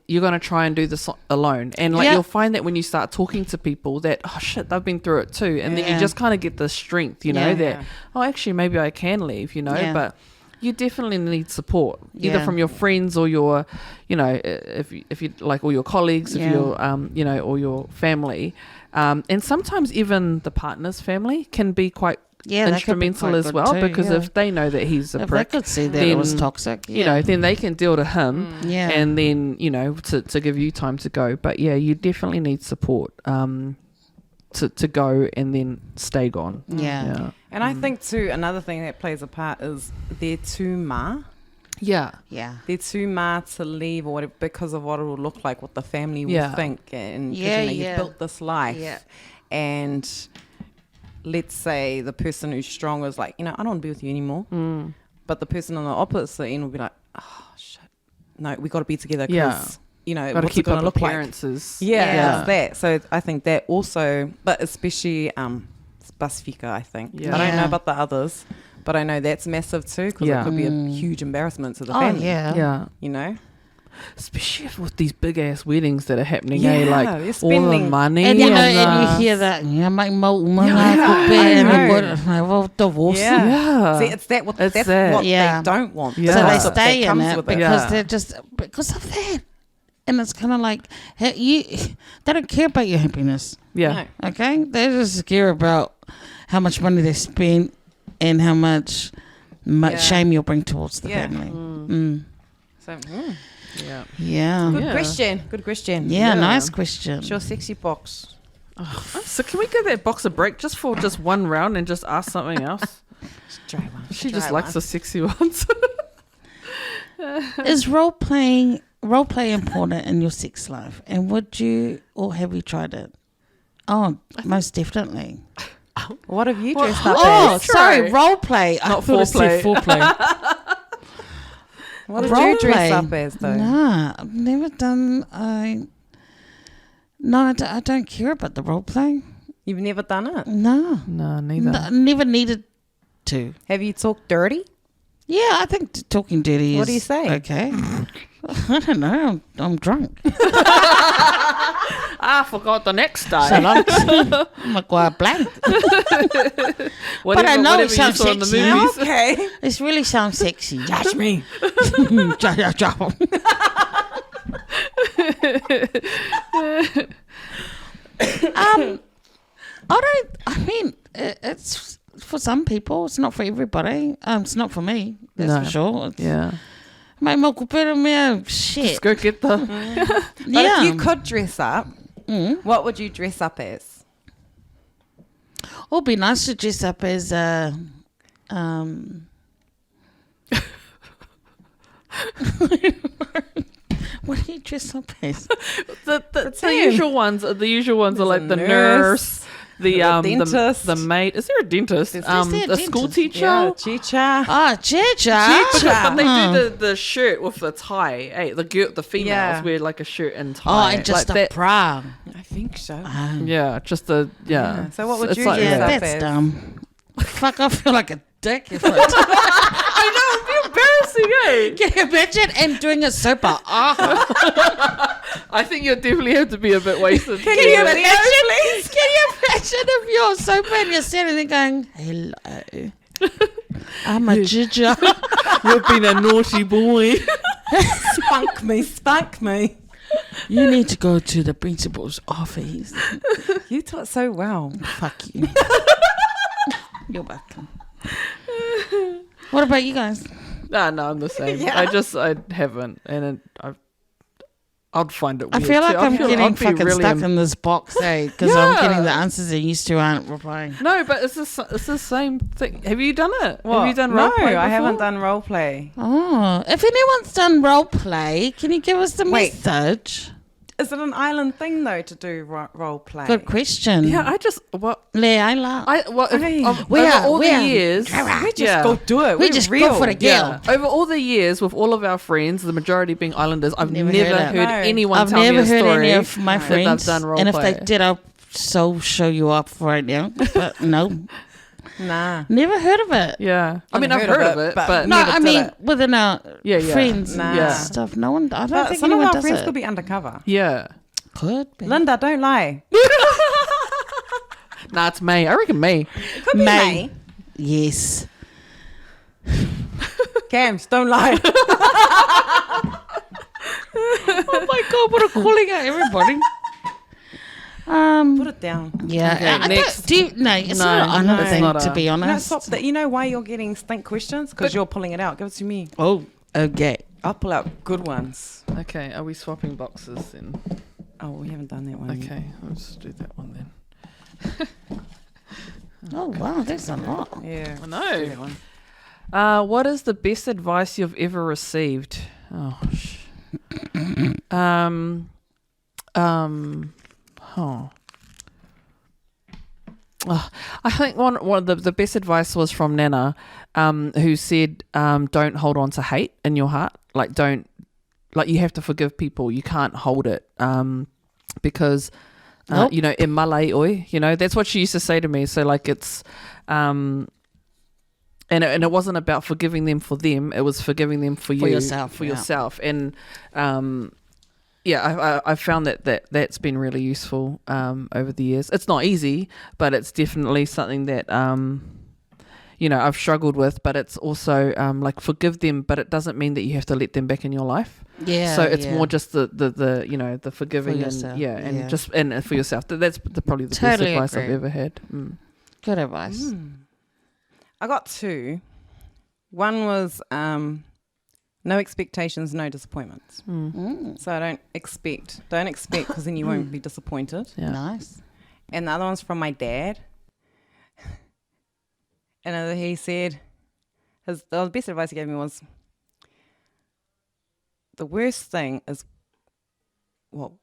[SPEAKER 2] you're going to try and do this alone. And like you'll find that when you start talking to people that, oh shit, they've been through it too. And then you just kind of get the strength, that, oh, actually maybe I can leave, but you definitely need support either from your friends or your, if you like, or your colleagues, if you're, or your family. And sometimes even the partner's family can be quite instrumental as well, because if they know that he's a prick,
[SPEAKER 3] they could see that it was toxic,
[SPEAKER 2] then they can deal to him,
[SPEAKER 3] and
[SPEAKER 2] then to give you time to go. But you definitely need support to go and then stay gone.
[SPEAKER 3] Yeah.
[SPEAKER 4] And I think too, another thing that plays a part is they're too
[SPEAKER 3] Yeah.
[SPEAKER 4] They're too to leave or whatever because of what it will look like, what the family will think, and you've built this life, and let's say the person who's strong is like, I don't want to be with you anymore, but the person on the opposite end will be like, oh shit, no, we got to be together because
[SPEAKER 2] got to
[SPEAKER 4] what's
[SPEAKER 2] keep
[SPEAKER 4] it gonna
[SPEAKER 2] up
[SPEAKER 4] look like?
[SPEAKER 2] appearances.
[SPEAKER 4] It's that. So I think that also, but especially Pasifika, I think. I don't know about the others, but I know that's massive too, because it could be a huge embarrassment to the family.
[SPEAKER 2] Especially with these big ass weddings that are happening,
[SPEAKER 4] they're
[SPEAKER 2] like all the
[SPEAKER 4] spending
[SPEAKER 2] money,
[SPEAKER 3] and you hear that, make divorce.
[SPEAKER 4] See, it's that. What
[SPEAKER 2] It's
[SPEAKER 4] that's
[SPEAKER 2] that.
[SPEAKER 4] what they don't want.
[SPEAKER 3] So
[SPEAKER 2] Yeah.
[SPEAKER 3] they
[SPEAKER 4] That's what
[SPEAKER 3] stay in
[SPEAKER 4] comes
[SPEAKER 3] it
[SPEAKER 4] with
[SPEAKER 3] because they're just because of that, and it's kind of like they don't care about your happiness.
[SPEAKER 2] Yeah.
[SPEAKER 4] No.
[SPEAKER 3] Okay, they just care about how much money they spend and how much shame you'll bring towards the family.
[SPEAKER 4] So,
[SPEAKER 3] Yeah.
[SPEAKER 4] Good question.
[SPEAKER 3] Yeah, nice question.
[SPEAKER 4] Sure, sexy box.
[SPEAKER 2] So can we give that box a break just for just one round and just ask something else?
[SPEAKER 4] Try one.
[SPEAKER 2] She just likes the sexy ones.
[SPEAKER 3] Is role play important in your sex life? And would you or have you tried it? Oh, most definitely.
[SPEAKER 4] What have you dressed up
[SPEAKER 3] Oh,
[SPEAKER 4] as?
[SPEAKER 3] sorry, role play. I
[SPEAKER 2] Not
[SPEAKER 3] thought it said
[SPEAKER 2] foreplay.
[SPEAKER 3] foreplay.
[SPEAKER 4] What did
[SPEAKER 3] Role
[SPEAKER 4] you dress
[SPEAKER 3] play.
[SPEAKER 4] up as, though?
[SPEAKER 3] Nah, I've never done. No, I don't care about the role play.
[SPEAKER 4] You've never done it?
[SPEAKER 3] No,
[SPEAKER 2] No, neither.
[SPEAKER 3] never needed to.
[SPEAKER 4] Have you talked dirty?
[SPEAKER 3] Yeah, I think talking dirty is.
[SPEAKER 4] What do you say?
[SPEAKER 3] Okay. I don't know. I'm drunk.
[SPEAKER 2] I forgot the next day.
[SPEAKER 3] So I'm like, well, blank.
[SPEAKER 2] Whatever,
[SPEAKER 3] I know
[SPEAKER 2] whatever
[SPEAKER 3] it sounds
[SPEAKER 2] you saw in the
[SPEAKER 3] sexy.
[SPEAKER 2] movies.
[SPEAKER 4] Okay.
[SPEAKER 3] It's really sounds sexy.
[SPEAKER 4] Judge me.
[SPEAKER 3] I mean, it's for some people. It's not for everybody. It's not for me. That's
[SPEAKER 2] No.
[SPEAKER 3] for sure. It's,
[SPEAKER 2] Yeah.
[SPEAKER 3] Mai moku pera mea, shit.
[SPEAKER 2] Let's go get the.
[SPEAKER 4] But
[SPEAKER 3] Yeah.
[SPEAKER 4] if you could dress up,
[SPEAKER 3] Mm.
[SPEAKER 4] what would you dress up as?
[SPEAKER 3] Oh, it'd be nice to dress up as what do you dress up as?
[SPEAKER 2] The usual ones. The usual ones are
[SPEAKER 4] There's
[SPEAKER 2] like
[SPEAKER 4] a
[SPEAKER 2] the
[SPEAKER 4] nurse,
[SPEAKER 2] nurse, the
[SPEAKER 4] dentist.
[SPEAKER 2] the maid. Is there a dentist?
[SPEAKER 4] There's-
[SPEAKER 3] there a
[SPEAKER 2] The school
[SPEAKER 3] dentist?
[SPEAKER 2] teacher.
[SPEAKER 4] Yeah, chicha.
[SPEAKER 3] Ah, Chicha.
[SPEAKER 2] But they
[SPEAKER 3] Oh.
[SPEAKER 2] do the shirt with the tie. Hey, the females
[SPEAKER 4] Yeah.
[SPEAKER 2] wear like a shirt and
[SPEAKER 3] Oh,
[SPEAKER 2] tie.
[SPEAKER 3] and just
[SPEAKER 2] like
[SPEAKER 3] a
[SPEAKER 2] that.
[SPEAKER 3] bra.
[SPEAKER 4] I think so.
[SPEAKER 2] Yeah, just the yeah.
[SPEAKER 4] So what would
[SPEAKER 2] It's
[SPEAKER 4] you
[SPEAKER 2] like
[SPEAKER 4] dress
[SPEAKER 3] Yeah,
[SPEAKER 4] up
[SPEAKER 2] that.
[SPEAKER 3] that's
[SPEAKER 4] as?
[SPEAKER 3] dumb. Fuck, I feel like a dick. If I
[SPEAKER 2] I know it'd be embarrassing, eh?
[SPEAKER 3] can you imagine? And doing a sopa.
[SPEAKER 2] I think you'll definitely have to be a bit wasted.
[SPEAKER 3] Can you imagine? Can you imagine if you're sopa and you're standing there going, "Hello, I'm a ginger."
[SPEAKER 2] You've been a naughty boy.
[SPEAKER 4] Spunk me, spunk me.
[SPEAKER 3] You need to go to the principal's office.
[SPEAKER 4] You taught so well.
[SPEAKER 3] Fuck you. You're welcome. What about you guys?
[SPEAKER 2] No, I'm the same.
[SPEAKER 4] Yeah.
[SPEAKER 2] I haven't, and I'd find it
[SPEAKER 3] I
[SPEAKER 2] weird
[SPEAKER 3] feel like
[SPEAKER 2] too.
[SPEAKER 3] I'm
[SPEAKER 2] I'd
[SPEAKER 3] getting
[SPEAKER 2] be
[SPEAKER 3] fucking
[SPEAKER 2] really
[SPEAKER 3] stuck in this box, eh? Because I'm getting the
[SPEAKER 2] Yeah.
[SPEAKER 3] answers that used to aren't replying.
[SPEAKER 2] No, but it's the same thing. Have you done it?
[SPEAKER 4] What?
[SPEAKER 2] Have you done
[SPEAKER 4] No,
[SPEAKER 2] role play
[SPEAKER 4] I haven't
[SPEAKER 2] before?
[SPEAKER 4] done role play.
[SPEAKER 3] Oh, if anyone's done role play, can you give us the
[SPEAKER 4] Wait.
[SPEAKER 3] message?
[SPEAKER 4] Is it an island thing though to do role play?
[SPEAKER 3] Good question.
[SPEAKER 2] Yeah, I just what
[SPEAKER 3] Leila.
[SPEAKER 4] Hey,
[SPEAKER 3] we
[SPEAKER 2] over
[SPEAKER 3] are-
[SPEAKER 2] all
[SPEAKER 3] we
[SPEAKER 2] the
[SPEAKER 3] are-
[SPEAKER 2] years.
[SPEAKER 4] We just
[SPEAKER 2] yeah.
[SPEAKER 4] go do it.
[SPEAKER 3] We
[SPEAKER 4] We're
[SPEAKER 3] just
[SPEAKER 4] real.
[SPEAKER 3] go for the
[SPEAKER 2] Yeah,
[SPEAKER 3] girl.
[SPEAKER 2] over all the years with all of our friends, the majority being islanders, I've
[SPEAKER 3] Never
[SPEAKER 2] never
[SPEAKER 3] heard
[SPEAKER 2] heard,
[SPEAKER 3] it.
[SPEAKER 4] No.
[SPEAKER 2] anyone
[SPEAKER 3] I've
[SPEAKER 2] tell me
[SPEAKER 3] never
[SPEAKER 2] a
[SPEAKER 3] heard
[SPEAKER 2] story
[SPEAKER 3] any of my
[SPEAKER 2] that they've
[SPEAKER 3] friends.
[SPEAKER 2] done role
[SPEAKER 3] And if
[SPEAKER 2] play.
[SPEAKER 3] they did, I'll so show you up right now. But no,
[SPEAKER 4] Nah.
[SPEAKER 3] never heard of it.
[SPEAKER 2] Yeah, I mean I've heard of it, but
[SPEAKER 3] No,
[SPEAKER 4] Never
[SPEAKER 3] I
[SPEAKER 4] did
[SPEAKER 3] mean
[SPEAKER 4] it.
[SPEAKER 3] within our
[SPEAKER 2] Yeah, yeah.
[SPEAKER 3] friends
[SPEAKER 4] Nah.
[SPEAKER 3] and
[SPEAKER 2] Yeah.
[SPEAKER 3] stuff. No one. I don't
[SPEAKER 4] But
[SPEAKER 3] think
[SPEAKER 4] some of
[SPEAKER 3] anyone
[SPEAKER 4] our
[SPEAKER 3] does
[SPEAKER 4] friends
[SPEAKER 3] it.
[SPEAKER 4] could be undercover.
[SPEAKER 2] yeah.
[SPEAKER 3] Could be.
[SPEAKER 4] Linda, don't lie.
[SPEAKER 2] Nah, it's May. I reckon May.
[SPEAKER 4] Could be
[SPEAKER 3] May.
[SPEAKER 4] May.
[SPEAKER 3] Yes.
[SPEAKER 4] Cams, don't lie.
[SPEAKER 3] Oh my god, what a calling out everybody.
[SPEAKER 4] Put it down.
[SPEAKER 3] Yeah.
[SPEAKER 2] Okay,
[SPEAKER 3] I don't-
[SPEAKER 2] next.
[SPEAKER 3] do you, no, it's
[SPEAKER 2] No,
[SPEAKER 3] not an
[SPEAKER 2] no,
[SPEAKER 3] honor
[SPEAKER 2] it's
[SPEAKER 3] thing,
[SPEAKER 2] not
[SPEAKER 3] to
[SPEAKER 2] a-
[SPEAKER 3] be
[SPEAKER 4] No,
[SPEAKER 3] honest.
[SPEAKER 4] stop that. You know why you're getting stink questions? Because you're pulling it out. Give it to me.
[SPEAKER 3] Oh, okay.
[SPEAKER 4] I'll pull out good ones.
[SPEAKER 2] Okay, are we swapping boxes then?
[SPEAKER 4] Oh, we haven't done that one. yet.
[SPEAKER 2] Okay, let's do that one then.
[SPEAKER 3] Oh wow, that's a lot.
[SPEAKER 4] Yeah.
[SPEAKER 2] I
[SPEAKER 4] do
[SPEAKER 2] know.
[SPEAKER 4] that one.
[SPEAKER 2] What is the best advice you've ever received? Oh, Oh, I think one of the best advice was from Nana, who said, "Don't hold on to hate in your heart. Like you have to forgive people. You can't hold it, because."
[SPEAKER 3] Nope.
[SPEAKER 2] You know, in Malay oi, you know, that's what she used to say to me. So like it's, and it wasn't about forgiving them for them. It was forgiving them for you,
[SPEAKER 3] yourself,
[SPEAKER 2] for
[SPEAKER 3] yeah.
[SPEAKER 2] yourself. And, yeah, I found that's been really useful, over the years. It's not easy, but it's definitely something that, you know, I've struggled with, but it's also, like forgive them, but it doesn't mean that you have to let them back in your life.
[SPEAKER 3] Yeah.
[SPEAKER 2] So it's
[SPEAKER 3] yeah.
[SPEAKER 2] more just the you know, the forgiving
[SPEAKER 3] yourself,
[SPEAKER 2] and and
[SPEAKER 3] yeah.
[SPEAKER 2] just and for yourself. That's probably the
[SPEAKER 3] Totally
[SPEAKER 2] best advice I've
[SPEAKER 3] agree.
[SPEAKER 2] ever had. Mm.
[SPEAKER 3] Good advice.
[SPEAKER 4] I got two. One was no expectations, no disappointments.
[SPEAKER 3] Mm.
[SPEAKER 4] So don't expect because then you won't be disappointed.
[SPEAKER 2] Yeah.
[SPEAKER 3] Nice.
[SPEAKER 4] And the other one's from my dad. And he said, the best advice he gave me was, the worst thing is, well,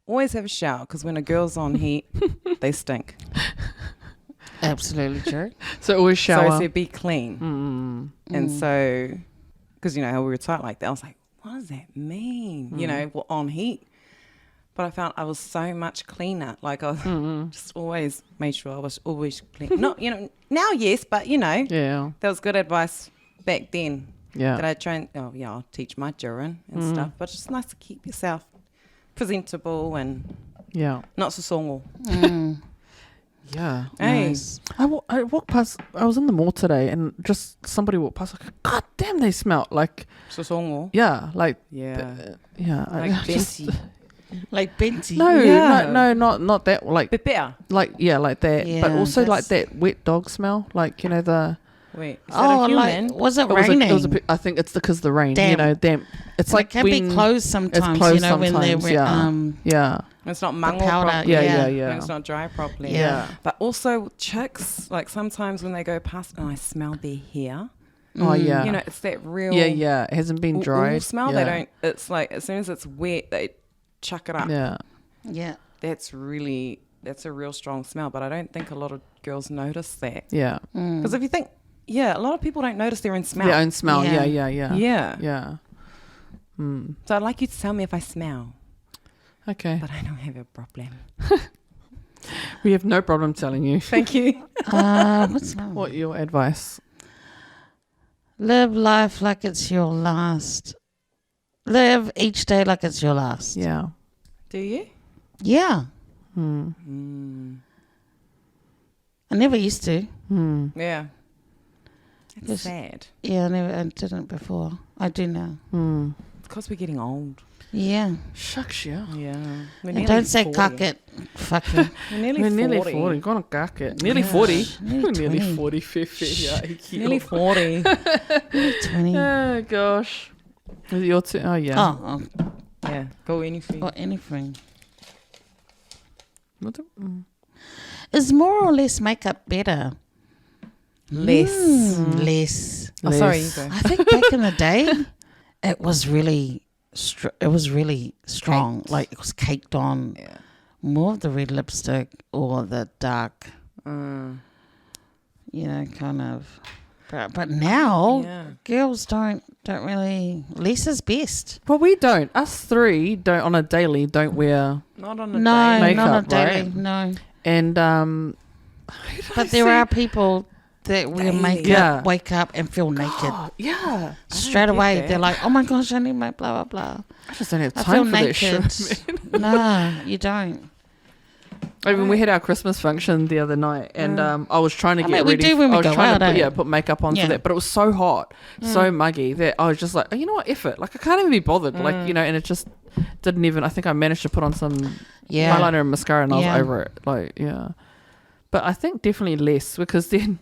[SPEAKER 4] always have a shower because when a girl's on heat, they stink.
[SPEAKER 3] Absolutely true.
[SPEAKER 2] So always
[SPEAKER 4] So I
[SPEAKER 2] shower.
[SPEAKER 4] said, be clean. And so, because, how we were taught like that, I was like, what does that mean? Well, on heat. But I found I was so much cleaner. Like, I just always made sure I was always clean. Not, now, yes, but,
[SPEAKER 2] Yeah.
[SPEAKER 4] that was good advice back then.
[SPEAKER 2] Yeah.
[SPEAKER 4] That I try and, I'll teach my children and stuff. But it's just nice to keep yourself presentable and
[SPEAKER 2] Yeah.
[SPEAKER 4] not so songo.
[SPEAKER 2] Yeah.
[SPEAKER 4] Hey.
[SPEAKER 3] Nice.
[SPEAKER 2] I walked past. I was in the mall today, and just somebody walked past. Like, God damn, they smell like.
[SPEAKER 4] So songo.
[SPEAKER 2] Yeah, like.
[SPEAKER 4] Yeah.
[SPEAKER 2] Yeah.
[SPEAKER 4] Like Benty.
[SPEAKER 3] Like Benty.
[SPEAKER 2] No,
[SPEAKER 4] Yeah.
[SPEAKER 2] no, not that. Like
[SPEAKER 4] Pepper.
[SPEAKER 2] like that.
[SPEAKER 3] Yeah,
[SPEAKER 2] but also like
[SPEAKER 3] that's-
[SPEAKER 2] that wet dog smell. Like the.
[SPEAKER 4] Wait, is that
[SPEAKER 3] Oh,
[SPEAKER 4] a human?
[SPEAKER 3] like, was it
[SPEAKER 2] It was
[SPEAKER 3] raining?
[SPEAKER 2] I think it's because the rain.
[SPEAKER 3] Damp.
[SPEAKER 2] Damp. It's
[SPEAKER 3] And
[SPEAKER 2] like
[SPEAKER 3] it can
[SPEAKER 2] when,
[SPEAKER 3] be closed sometimes,
[SPEAKER 2] closed
[SPEAKER 3] when they're
[SPEAKER 2] sometimes, yeah. Yeah.
[SPEAKER 4] It's not
[SPEAKER 3] the
[SPEAKER 4] mango
[SPEAKER 3] powder.
[SPEAKER 4] properly.
[SPEAKER 2] Yeah.
[SPEAKER 4] When it's not dry properly.
[SPEAKER 3] Yeah.
[SPEAKER 4] But also chicks, like sometimes when they go past and I smell their hair,
[SPEAKER 2] Oh yeah.
[SPEAKER 4] it's that real
[SPEAKER 2] Yeah. It hasn't been
[SPEAKER 4] ooh,
[SPEAKER 2] dried.
[SPEAKER 4] smell.
[SPEAKER 2] Yeah.
[SPEAKER 4] They don't. It's like as soon as it's wet, they chuck it up.
[SPEAKER 2] Yeah.
[SPEAKER 3] Yeah.
[SPEAKER 4] That's a real strong smell. But I don't think a lot of girls notice that.
[SPEAKER 2] Yeah.
[SPEAKER 4] Because if you think, a lot of people don't notice their own smell.
[SPEAKER 2] Their own smell.
[SPEAKER 3] Yeah.
[SPEAKER 2] Yeah.
[SPEAKER 4] Yeah.
[SPEAKER 2] Yeah.
[SPEAKER 4] So I'd like you to tell me if I smell,
[SPEAKER 2] Okay.
[SPEAKER 4] but I don't have a problem.
[SPEAKER 2] We have no problem telling you.
[SPEAKER 4] Thank you.
[SPEAKER 3] What's
[SPEAKER 2] What your advice?
[SPEAKER 3] Live life like it's your last. Live each day like it's your last.
[SPEAKER 2] Yeah.
[SPEAKER 4] Do you?
[SPEAKER 3] Yeah.
[SPEAKER 2] Hmm.
[SPEAKER 3] I never used to.
[SPEAKER 4] Yeah. It's
[SPEAKER 3] Yes.
[SPEAKER 4] sad.
[SPEAKER 3] Yeah, I didn't before. I do now.
[SPEAKER 4] Because we're getting old.
[SPEAKER 3] Yeah.
[SPEAKER 2] Shucks, yeah.
[SPEAKER 4] Yeah. We're
[SPEAKER 3] And don't say
[SPEAKER 4] 40.
[SPEAKER 3] cuck it. Fuck you.
[SPEAKER 4] We're nearly 40.
[SPEAKER 2] Gonna gack it. Nearly
[SPEAKER 3] Yeah.
[SPEAKER 2] 40.
[SPEAKER 3] Nearly 20.
[SPEAKER 2] 40, 50. Yeah.
[SPEAKER 4] Nearly 40.
[SPEAKER 3] 20.
[SPEAKER 2] Oh, gosh. Is it your turn? Oh, yeah.
[SPEAKER 3] Oh,
[SPEAKER 4] Yeah. Go anything.
[SPEAKER 3] or anything.
[SPEAKER 2] What the-
[SPEAKER 3] Is more or less makeup better?
[SPEAKER 4] Less.
[SPEAKER 3] Less.
[SPEAKER 4] Oh, sorry. You
[SPEAKER 2] Less.
[SPEAKER 4] go.
[SPEAKER 3] I think back in the day, it was really strong.
[SPEAKER 4] Caked.
[SPEAKER 3] Like it was caked on.
[SPEAKER 4] Yeah.
[SPEAKER 3] More of the red lipstick or the dark,
[SPEAKER 4] Mm.
[SPEAKER 3] kind of. But now,
[SPEAKER 4] Yeah.
[SPEAKER 3] girls don't really. Less is best.
[SPEAKER 2] Well, we don't. Us three don't on a daily don't wear.
[SPEAKER 4] Not on a
[SPEAKER 3] No,
[SPEAKER 4] day.
[SPEAKER 2] Makeup,
[SPEAKER 3] not a daily.
[SPEAKER 2] right?
[SPEAKER 3] No.
[SPEAKER 2] And
[SPEAKER 3] But there are people that wear
[SPEAKER 4] Daily.
[SPEAKER 3] makeup,
[SPEAKER 2] Yeah.
[SPEAKER 3] wake up and feel naked.
[SPEAKER 2] oh, yeah,
[SPEAKER 3] Straight
[SPEAKER 4] get
[SPEAKER 3] away,
[SPEAKER 4] that.
[SPEAKER 3] they're like, "Oh my gosh, I need my blah blah blah."
[SPEAKER 2] I just don't have
[SPEAKER 3] I feel
[SPEAKER 2] time for that
[SPEAKER 3] naked.
[SPEAKER 2] shit.
[SPEAKER 3] No, you don't.
[SPEAKER 2] Even we had our Christmas function the other night, and I was trying to
[SPEAKER 3] I
[SPEAKER 2] get
[SPEAKER 3] mean, we
[SPEAKER 2] ready.
[SPEAKER 3] do when we
[SPEAKER 2] I was
[SPEAKER 3] go
[SPEAKER 2] trying
[SPEAKER 3] out,
[SPEAKER 2] to
[SPEAKER 3] eh?
[SPEAKER 2] put makeup on
[SPEAKER 3] Yeah.
[SPEAKER 2] for that, but it was so hot, so muggy that I was just like, oh, you know what, F it. Like I can't even be bothered. Like and it just didn't even. I think I managed to put on some
[SPEAKER 3] Yeah.
[SPEAKER 2] eyeliner and mascara, and I was
[SPEAKER 3] Yeah.
[SPEAKER 2] over it. Like but I think definitely less because then.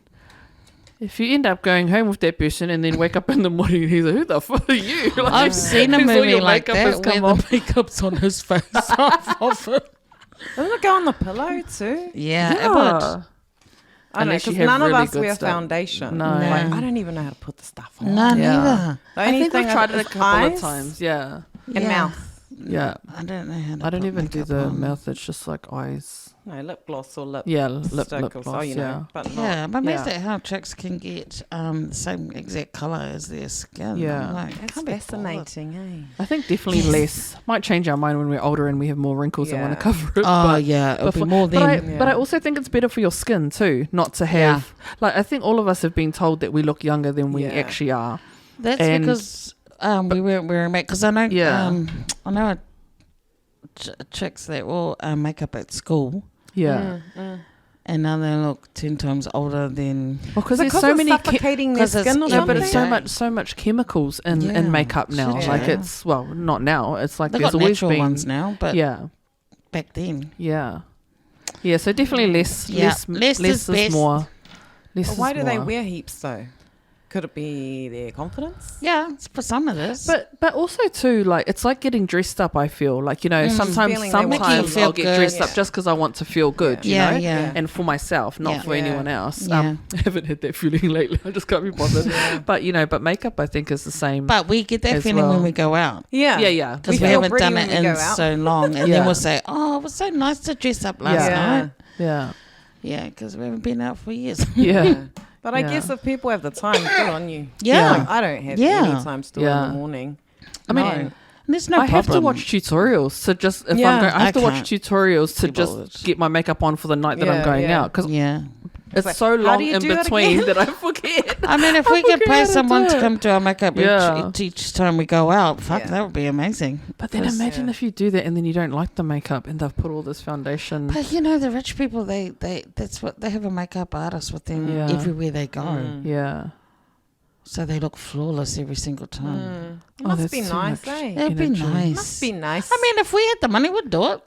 [SPEAKER 2] If you end up going home with that person and then wake up in the morning and he's like, who the fuck are you? Like,
[SPEAKER 3] I've seen a
[SPEAKER 2] all
[SPEAKER 3] movie
[SPEAKER 2] your
[SPEAKER 3] like
[SPEAKER 2] makeup has
[SPEAKER 3] that where
[SPEAKER 2] come
[SPEAKER 3] the
[SPEAKER 2] off.
[SPEAKER 3] makeup's on his face half of it.
[SPEAKER 4] Doesn't it go on the pillow too?
[SPEAKER 3] Yeah, it would.
[SPEAKER 4] I don't know,
[SPEAKER 2] Unless you
[SPEAKER 4] because
[SPEAKER 2] have
[SPEAKER 4] none of
[SPEAKER 2] really
[SPEAKER 4] us
[SPEAKER 2] good
[SPEAKER 4] wear
[SPEAKER 2] stuff.
[SPEAKER 4] foundation.
[SPEAKER 2] No.
[SPEAKER 3] No.
[SPEAKER 4] Like, I don't even know how to put the stuff on.
[SPEAKER 3] No,
[SPEAKER 2] Yeah.
[SPEAKER 3] neither.
[SPEAKER 4] The
[SPEAKER 2] I
[SPEAKER 4] only
[SPEAKER 2] think
[SPEAKER 4] thing
[SPEAKER 2] I've tried it a
[SPEAKER 4] is
[SPEAKER 2] couple of
[SPEAKER 4] eyes
[SPEAKER 2] times. Yeah.
[SPEAKER 4] and
[SPEAKER 3] Yeah.
[SPEAKER 4] mouth.
[SPEAKER 2] Yeah.
[SPEAKER 3] I don't know how to
[SPEAKER 2] I don't
[SPEAKER 3] put
[SPEAKER 2] even do
[SPEAKER 3] makeup
[SPEAKER 2] the
[SPEAKER 3] on.
[SPEAKER 2] mouth. It's just like eyes.
[SPEAKER 4] No, lip gloss or lip
[SPEAKER 2] Yeah, lip
[SPEAKER 4] stick or
[SPEAKER 2] gloss.
[SPEAKER 4] so,
[SPEAKER 2] Yeah.
[SPEAKER 4] but not.
[SPEAKER 3] Yeah, but
[SPEAKER 2] Yeah.
[SPEAKER 3] amazed at how chicks can get the same exact colour as their skin.
[SPEAKER 2] Yeah.
[SPEAKER 3] I'm like,
[SPEAKER 4] That's
[SPEAKER 3] can't be bothered.
[SPEAKER 4] fascinating,
[SPEAKER 2] I think definitely
[SPEAKER 3] Yes.
[SPEAKER 2] less. Might change our mind when we're older and we have more wrinkles and want
[SPEAKER 4] Yeah.
[SPEAKER 2] to cover it.
[SPEAKER 3] Oh
[SPEAKER 2] but
[SPEAKER 3] yeah, it'll be
[SPEAKER 2] before-
[SPEAKER 3] more
[SPEAKER 2] But I,
[SPEAKER 3] than
[SPEAKER 2] but I also think it's better for your skin too, not to have. Like I think all of us have been told that we look younger than we
[SPEAKER 4] Yeah.
[SPEAKER 2] actually are.
[SPEAKER 3] that's
[SPEAKER 2] and-
[SPEAKER 3] because we weren't wearing makeup. Because I know
[SPEAKER 2] Yeah.
[SPEAKER 3] I know chicks that will make up at school,
[SPEAKER 2] Yeah.
[SPEAKER 3] and now they look 10 times older than.
[SPEAKER 2] Well, because
[SPEAKER 4] Is it
[SPEAKER 2] there's
[SPEAKER 4] 'cause
[SPEAKER 2] so
[SPEAKER 4] it's
[SPEAKER 2] many.
[SPEAKER 4] suffocating their
[SPEAKER 3] 'cause it's
[SPEAKER 4] skin or
[SPEAKER 2] No,
[SPEAKER 4] something?
[SPEAKER 2] but it's so
[SPEAKER 3] everything.
[SPEAKER 2] so much chemicals in
[SPEAKER 3] Yeah.
[SPEAKER 2] makeup now.
[SPEAKER 3] Shit,
[SPEAKER 2] Like
[SPEAKER 3] yeah.
[SPEAKER 2] it's not now. It's like
[SPEAKER 3] They've
[SPEAKER 2] there's
[SPEAKER 3] got
[SPEAKER 2] always
[SPEAKER 3] natural
[SPEAKER 2] been
[SPEAKER 3] ones now, but
[SPEAKER 2] yeah.
[SPEAKER 3] back then.
[SPEAKER 2] Yeah. Yeah, so definitely less.
[SPEAKER 3] Yeah,
[SPEAKER 2] Less
[SPEAKER 3] less is best.
[SPEAKER 2] more. Less
[SPEAKER 4] But why
[SPEAKER 2] is
[SPEAKER 4] do they
[SPEAKER 2] more.
[SPEAKER 4] wear heaps though? Could it be their confidence?
[SPEAKER 3] Yeah, it's for some of this.
[SPEAKER 2] But also too, like it's like getting dressed up. I feel like sometimes
[SPEAKER 4] Feeling they want
[SPEAKER 3] to feel
[SPEAKER 2] I'll get
[SPEAKER 3] good.
[SPEAKER 2] dressed up
[SPEAKER 4] Yeah.
[SPEAKER 2] just because I want to feel good.
[SPEAKER 3] Yeah,
[SPEAKER 2] you know?
[SPEAKER 3] yeah.
[SPEAKER 2] And for myself, not
[SPEAKER 3] Yeah.
[SPEAKER 2] for
[SPEAKER 4] Yeah.
[SPEAKER 2] anyone else.
[SPEAKER 3] Yeah.
[SPEAKER 2] I haven't had that feeling lately. I just can't be bothered. But but makeup I think is the same.
[SPEAKER 3] But we get that
[SPEAKER 2] as
[SPEAKER 3] feeling
[SPEAKER 2] well.
[SPEAKER 3] when we go out.
[SPEAKER 4] Yeah.
[SPEAKER 2] yeah.
[SPEAKER 3] Because
[SPEAKER 4] We
[SPEAKER 3] we
[SPEAKER 4] feel
[SPEAKER 3] haven't
[SPEAKER 4] pretty
[SPEAKER 3] done
[SPEAKER 4] when
[SPEAKER 3] it
[SPEAKER 4] we
[SPEAKER 3] in
[SPEAKER 4] go out.
[SPEAKER 3] so long. And
[SPEAKER 2] Yeah.
[SPEAKER 3] then we'll say, oh, it was so nice to dress up last
[SPEAKER 4] Yeah.
[SPEAKER 3] night.
[SPEAKER 2] Yeah.
[SPEAKER 3] Yeah, because we haven't been out for years.
[SPEAKER 2] Yeah.
[SPEAKER 4] But I
[SPEAKER 2] Yeah.
[SPEAKER 4] guess if people have the time, good on you.
[SPEAKER 3] Yeah.
[SPEAKER 4] Like, I don't have
[SPEAKER 3] Yeah.
[SPEAKER 4] any time to do it in
[SPEAKER 2] Yeah.
[SPEAKER 4] the morning.
[SPEAKER 2] I mean,
[SPEAKER 4] No.
[SPEAKER 3] There's no
[SPEAKER 2] I have to
[SPEAKER 3] problem.
[SPEAKER 2] watch tutorials to just if
[SPEAKER 4] Yeah,
[SPEAKER 2] I'm going, I have
[SPEAKER 3] I
[SPEAKER 2] to watch
[SPEAKER 3] can't
[SPEAKER 2] tutorials to
[SPEAKER 3] be
[SPEAKER 2] just
[SPEAKER 3] bothered.
[SPEAKER 2] get my makeup on for the night that I'm
[SPEAKER 4] Yeah,
[SPEAKER 2] going
[SPEAKER 4] yeah.
[SPEAKER 2] out because
[SPEAKER 3] Yeah.
[SPEAKER 2] it's
[SPEAKER 4] like,
[SPEAKER 2] so
[SPEAKER 4] how
[SPEAKER 2] long
[SPEAKER 4] do you
[SPEAKER 2] in
[SPEAKER 4] do it
[SPEAKER 2] between
[SPEAKER 4] again?
[SPEAKER 2] that I forget.
[SPEAKER 3] I mean, if we
[SPEAKER 2] forget
[SPEAKER 3] could pay
[SPEAKER 2] how to
[SPEAKER 3] someone
[SPEAKER 2] do
[SPEAKER 3] to
[SPEAKER 2] it.
[SPEAKER 3] come do our makeup
[SPEAKER 2] Yeah.
[SPEAKER 3] each time we go out, fuck,
[SPEAKER 4] Yeah.
[SPEAKER 3] that would be amazing.
[SPEAKER 2] But then imagine if you do that and then you don't like the makeup and they've put all this foundation.
[SPEAKER 3] But you know, the rich people, they that's what they have a makeup artist with them
[SPEAKER 2] Yeah.
[SPEAKER 3] everywhere they go,
[SPEAKER 2] Yeah.
[SPEAKER 3] so they look flawless every single time.
[SPEAKER 4] It
[SPEAKER 2] Oh,
[SPEAKER 4] must
[SPEAKER 2] that's
[SPEAKER 4] be
[SPEAKER 2] too
[SPEAKER 4] nice,
[SPEAKER 2] much.
[SPEAKER 4] eh?
[SPEAKER 3] It'd be
[SPEAKER 2] energy.
[SPEAKER 3] nice.
[SPEAKER 4] Must be nice.
[SPEAKER 3] I mean, if we had the money, we'd do it.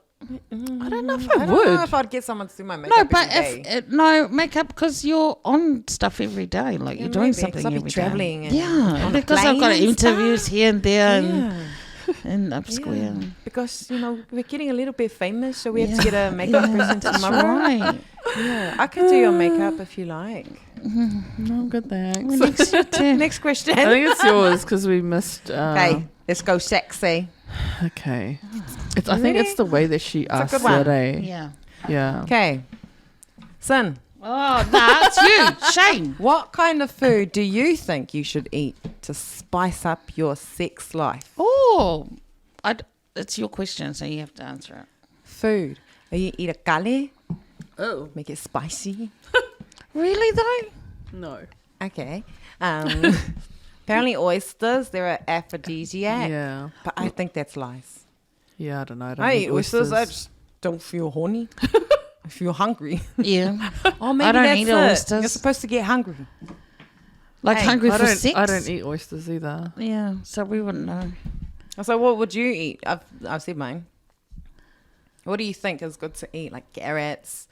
[SPEAKER 2] I don't know if
[SPEAKER 4] I
[SPEAKER 2] I
[SPEAKER 4] don't know
[SPEAKER 2] would.
[SPEAKER 4] if I'd get someone to do my makeup
[SPEAKER 3] No, but
[SPEAKER 4] every day.
[SPEAKER 3] if no makeup because you're on stuff every day, like you're doing
[SPEAKER 4] maybe,
[SPEAKER 3] something
[SPEAKER 4] 'cause I'll be
[SPEAKER 3] every day.
[SPEAKER 4] travelling and
[SPEAKER 3] Yeah,
[SPEAKER 4] on a
[SPEAKER 3] because I've got
[SPEAKER 4] plane and
[SPEAKER 3] interviews
[SPEAKER 4] stuff.
[SPEAKER 3] here and there
[SPEAKER 4] Yeah.
[SPEAKER 3] and up square.
[SPEAKER 4] Because, we're getting a little bit famous, so we have
[SPEAKER 3] Yeah.
[SPEAKER 4] to get a makeup person
[SPEAKER 3] That's
[SPEAKER 4] tomorrow.
[SPEAKER 3] right.
[SPEAKER 4] Yeah, I can do your makeup if you like.
[SPEAKER 2] No, good thanks.
[SPEAKER 3] Next your turn.
[SPEAKER 4] Next question.
[SPEAKER 2] I think it's yours because we missed.
[SPEAKER 4] Okay, let's go sexy.
[SPEAKER 2] Okay. It's. I
[SPEAKER 4] You
[SPEAKER 2] think
[SPEAKER 4] ready?
[SPEAKER 2] it's the way that she
[SPEAKER 4] a
[SPEAKER 2] asked
[SPEAKER 4] good one.
[SPEAKER 2] it. Eh?
[SPEAKER 3] Yeah.
[SPEAKER 2] Yeah.
[SPEAKER 4] Okay. Son,
[SPEAKER 3] Oh, that's you, Shane.
[SPEAKER 4] what kind of food do you think you should eat to spice up your sex life?
[SPEAKER 3] Oh, it's your question, so you have to answer it.
[SPEAKER 4] Food. Are you eat a kale?
[SPEAKER 2] Oh
[SPEAKER 4] Make it spicy.
[SPEAKER 3] Really though?
[SPEAKER 2] no.
[SPEAKER 4] Okay. Apparently oysters, they're an aphrodisiac.
[SPEAKER 2] Yeah.
[SPEAKER 4] But I think that's lies.
[SPEAKER 2] Yeah. I don't know. I don't
[SPEAKER 4] I
[SPEAKER 2] eat
[SPEAKER 4] eat oysters. I just don't feel horny. I feel hungry.
[SPEAKER 3] Yeah.
[SPEAKER 4] Oh, maybe
[SPEAKER 3] I don't
[SPEAKER 4] that's
[SPEAKER 3] eat
[SPEAKER 4] it.
[SPEAKER 3] oysters.
[SPEAKER 4] You're supposed to get hungry.
[SPEAKER 3] Like
[SPEAKER 4] Hey,
[SPEAKER 3] hungry
[SPEAKER 2] I
[SPEAKER 3] for
[SPEAKER 2] don't.
[SPEAKER 3] sex?
[SPEAKER 2] I don't eat oysters either.
[SPEAKER 3] Yeah, so we wouldn't know.
[SPEAKER 4] So what would you eat? I've said mine. What do you think is good to eat? Like carrots,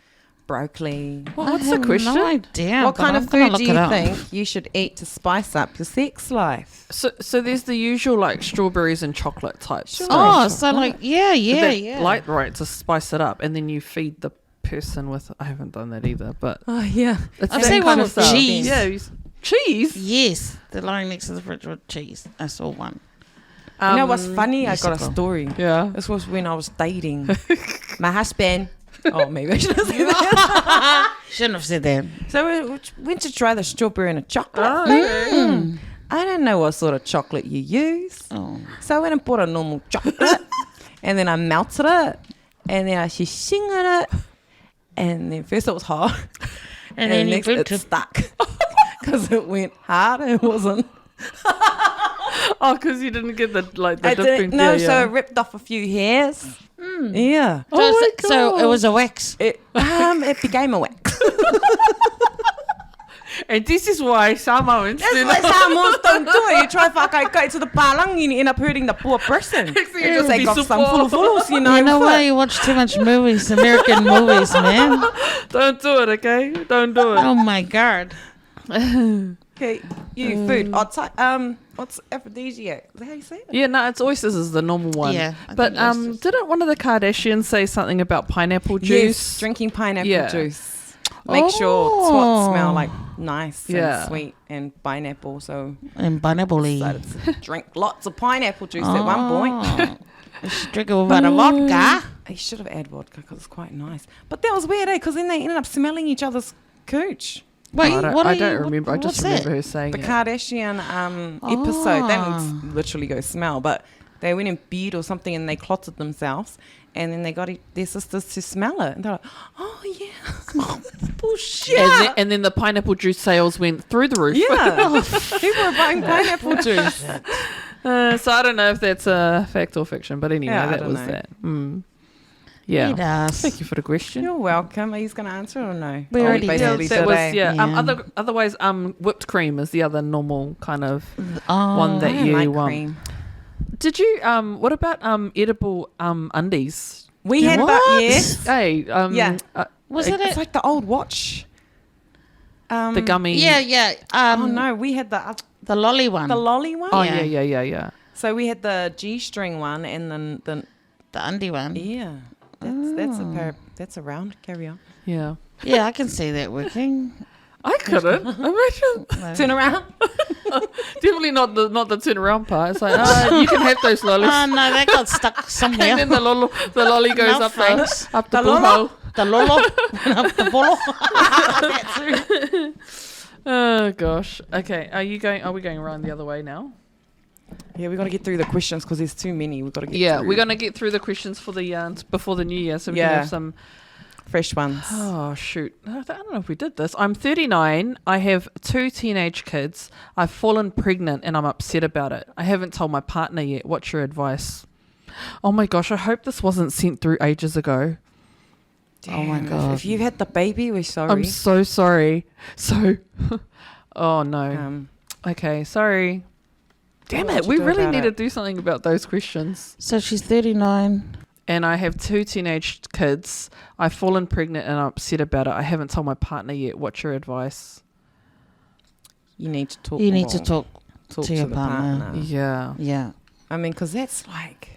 [SPEAKER 4] broccoli.
[SPEAKER 2] What's
[SPEAKER 3] I
[SPEAKER 2] the
[SPEAKER 3] have
[SPEAKER 2] question?
[SPEAKER 3] No idea.
[SPEAKER 4] What
[SPEAKER 3] but
[SPEAKER 4] kind
[SPEAKER 3] I'm
[SPEAKER 4] of
[SPEAKER 3] gonna
[SPEAKER 4] food
[SPEAKER 3] look
[SPEAKER 4] do
[SPEAKER 3] it
[SPEAKER 4] you
[SPEAKER 3] up.
[SPEAKER 4] think you should eat to spice up your sex life?
[SPEAKER 2] So there's the usual like strawberries and chocolate type.
[SPEAKER 4] Sure.
[SPEAKER 3] Oh,
[SPEAKER 2] stuff.
[SPEAKER 3] so like yeah,
[SPEAKER 2] That
[SPEAKER 3] yeah.
[SPEAKER 2] light right to spice it up, and then you feed the person with. I haven't done that either, but
[SPEAKER 4] Oh yeah.
[SPEAKER 2] it's
[SPEAKER 3] I've
[SPEAKER 2] that
[SPEAKER 3] seen
[SPEAKER 2] kind
[SPEAKER 3] one
[SPEAKER 2] of
[SPEAKER 3] with
[SPEAKER 2] stuff.
[SPEAKER 3] cheese.
[SPEAKER 2] Yeah, cheese.
[SPEAKER 3] Yes, they're lying next to the fridge with cheese. I saw one.
[SPEAKER 4] You know what's funny?
[SPEAKER 3] yes,
[SPEAKER 4] I got a
[SPEAKER 3] Nicole.
[SPEAKER 4] story.
[SPEAKER 2] Yeah.
[SPEAKER 4] This was when I was dating my husband. Oh, maybe I should have said that.
[SPEAKER 3] Shouldn't have said that.
[SPEAKER 4] So we went to try the strawberry and a chocolate.
[SPEAKER 2] Oh,
[SPEAKER 4] thing. I don't know what sort of chocolate you use.
[SPEAKER 3] Oh,
[SPEAKER 4] So I went and bought a normal chocolate. And then I melted it. And then I shingered it. And then first it was hard.
[SPEAKER 3] and then you
[SPEAKER 4] next it
[SPEAKER 3] put
[SPEAKER 4] stuck. Because it went hard. It wasn't.
[SPEAKER 2] Oh, because you didn't get the
[SPEAKER 4] I
[SPEAKER 2] dipping.
[SPEAKER 4] didn't know,
[SPEAKER 2] yeah,
[SPEAKER 4] so
[SPEAKER 2] yeah.
[SPEAKER 4] it ripped off a few hairs. Yeah.
[SPEAKER 2] Oh my
[SPEAKER 3] so it
[SPEAKER 2] God.
[SPEAKER 3] was a wax.
[SPEAKER 4] It became a wax.
[SPEAKER 2] And this is why Samoans
[SPEAKER 4] That's
[SPEAKER 2] do
[SPEAKER 4] why
[SPEAKER 2] not.
[SPEAKER 4] Samoans don't do it. You try to the palang, you end up hurting the poor person.
[SPEAKER 2] You
[SPEAKER 4] Because
[SPEAKER 2] just
[SPEAKER 4] they
[SPEAKER 2] be
[SPEAKER 4] got
[SPEAKER 2] so
[SPEAKER 4] some
[SPEAKER 2] poor.
[SPEAKER 4] fulos, you know.
[SPEAKER 3] You know why you watch too much movies, American movies, man?
[SPEAKER 2] Don't do it, okay? Don't do it.
[SPEAKER 3] Oh my god.
[SPEAKER 4] Okay, you food. What's aphrodisiac? Is that how you say it?
[SPEAKER 2] Yeah, no, it's oysters is the normal one.
[SPEAKER 3] Yeah, I
[SPEAKER 2] But
[SPEAKER 3] think oysters.
[SPEAKER 2] didn't one of the Kardashians say something about pineapple
[SPEAKER 4] Yes,
[SPEAKER 2] juice?
[SPEAKER 4] drinking pineapple
[SPEAKER 2] Yeah.
[SPEAKER 4] juice. Make sure
[SPEAKER 3] Oh.
[SPEAKER 4] twats smell like nice
[SPEAKER 2] Yeah.
[SPEAKER 4] and sweet and pineapple. So
[SPEAKER 3] And pineapple.
[SPEAKER 4] decided to drink lots of pineapple juice at one point.
[SPEAKER 3] You should drink it without a vodka.
[SPEAKER 4] I should have added vodka because it's quite nice. But that was weird, Because then they ended up smelling each other's cooch.
[SPEAKER 3] Wait,
[SPEAKER 2] I don't,
[SPEAKER 3] what
[SPEAKER 2] I
[SPEAKER 3] are
[SPEAKER 2] don't
[SPEAKER 3] you,
[SPEAKER 2] remember. I just
[SPEAKER 3] what's
[SPEAKER 2] remember
[SPEAKER 3] that?
[SPEAKER 2] her saying
[SPEAKER 4] The
[SPEAKER 2] it.
[SPEAKER 4] Kardashian episode, that
[SPEAKER 3] Ah.
[SPEAKER 4] one's literally go smell, but they went in bed or something and they clotted themselves and then they got their sisters to smell it. And they're like, oh, yeah. Bullshit.
[SPEAKER 2] And then the pineapple juice sales went through the roof.
[SPEAKER 4] Yeah. People are buying pineapple juice.
[SPEAKER 2] So I don't know if that's a fact or fiction, but anyway,
[SPEAKER 4] Yeah, I
[SPEAKER 2] that
[SPEAKER 4] don't
[SPEAKER 2] was
[SPEAKER 4] know.
[SPEAKER 2] that. Yeah.
[SPEAKER 3] Eat us.
[SPEAKER 2] Thank you for the question.
[SPEAKER 4] You're welcome. Are you going to answer or no?
[SPEAKER 3] We already did.
[SPEAKER 4] basically
[SPEAKER 2] that was
[SPEAKER 4] today.
[SPEAKER 2] yeah.
[SPEAKER 3] Yeah.
[SPEAKER 2] Otherwise, whipped cream is the other normal kind of
[SPEAKER 3] Oh,
[SPEAKER 2] one that
[SPEAKER 4] I don't
[SPEAKER 2] you
[SPEAKER 4] like
[SPEAKER 2] want.
[SPEAKER 4] cream.
[SPEAKER 2] Did you what about edible undies?
[SPEAKER 4] We had
[SPEAKER 3] What?
[SPEAKER 4] that, yes.
[SPEAKER 2] Hey,
[SPEAKER 4] Yeah.
[SPEAKER 3] was it?
[SPEAKER 4] It's like the old watch.
[SPEAKER 2] the gummy?
[SPEAKER 3] Yeah, yeah.
[SPEAKER 4] Oh, no. We had
[SPEAKER 3] The lolly one.
[SPEAKER 4] the lolly one.
[SPEAKER 2] Oh
[SPEAKER 3] Yeah.
[SPEAKER 2] yeah.
[SPEAKER 4] So we had the G-string one and then
[SPEAKER 3] the undie one.
[SPEAKER 4] yeah. That's a round. Carry on.
[SPEAKER 2] Yeah.
[SPEAKER 3] Yeah, I can see that working.
[SPEAKER 2] I couldn't imagine.
[SPEAKER 4] Turn around.
[SPEAKER 2] Definitely not the turn around part. It's like you can have those lollies.
[SPEAKER 3] Oh no, that got stuck
[SPEAKER 2] And
[SPEAKER 3] somewhere.
[SPEAKER 2] then the lolly goes
[SPEAKER 3] No
[SPEAKER 2] up
[SPEAKER 3] thanks.
[SPEAKER 2] the
[SPEAKER 4] The
[SPEAKER 2] bull
[SPEAKER 4] lolo?
[SPEAKER 2] hole.
[SPEAKER 3] The lolo. The bolo.
[SPEAKER 2] Oh gosh. Okay. Are we going around the other way now?
[SPEAKER 4] Yeah, we got to get through the questions because there's too many. We've got to get
[SPEAKER 2] Yeah,
[SPEAKER 4] through.
[SPEAKER 2] we're gonna get through the questions for the before the new year, so we can
[SPEAKER 4] Yeah.
[SPEAKER 2] have some.
[SPEAKER 4] fresh ones.
[SPEAKER 2] Oh shoot! I don't know if we did this. I'm 39. I have 2 teenage kids. I've fallen pregnant and I'm upset about it. I haven't told my partner yet. What's your advice? Oh my gosh! I hope this wasn't sent through ages ago.
[SPEAKER 3] Oh my
[SPEAKER 4] Damn,
[SPEAKER 3] God.
[SPEAKER 4] If you've had the baby, we're sorry.
[SPEAKER 2] I'm so sorry. So, oh no. Okay, sorry. Damn
[SPEAKER 4] What
[SPEAKER 2] it!
[SPEAKER 4] would
[SPEAKER 2] We
[SPEAKER 4] you do
[SPEAKER 2] really
[SPEAKER 4] about
[SPEAKER 2] need to
[SPEAKER 4] it?
[SPEAKER 2] do something about those questions.
[SPEAKER 3] So she's 39.
[SPEAKER 2] And I have 2 teenage kids. I've fallen pregnant and I'm upset about it. I haven't told my partner yet. What's your advice?
[SPEAKER 4] You need to talk.
[SPEAKER 3] You need to
[SPEAKER 4] more.
[SPEAKER 3] talk to your
[SPEAKER 4] the
[SPEAKER 3] partner.
[SPEAKER 2] Yeah.
[SPEAKER 3] Yeah.
[SPEAKER 4] I mean, because that's like,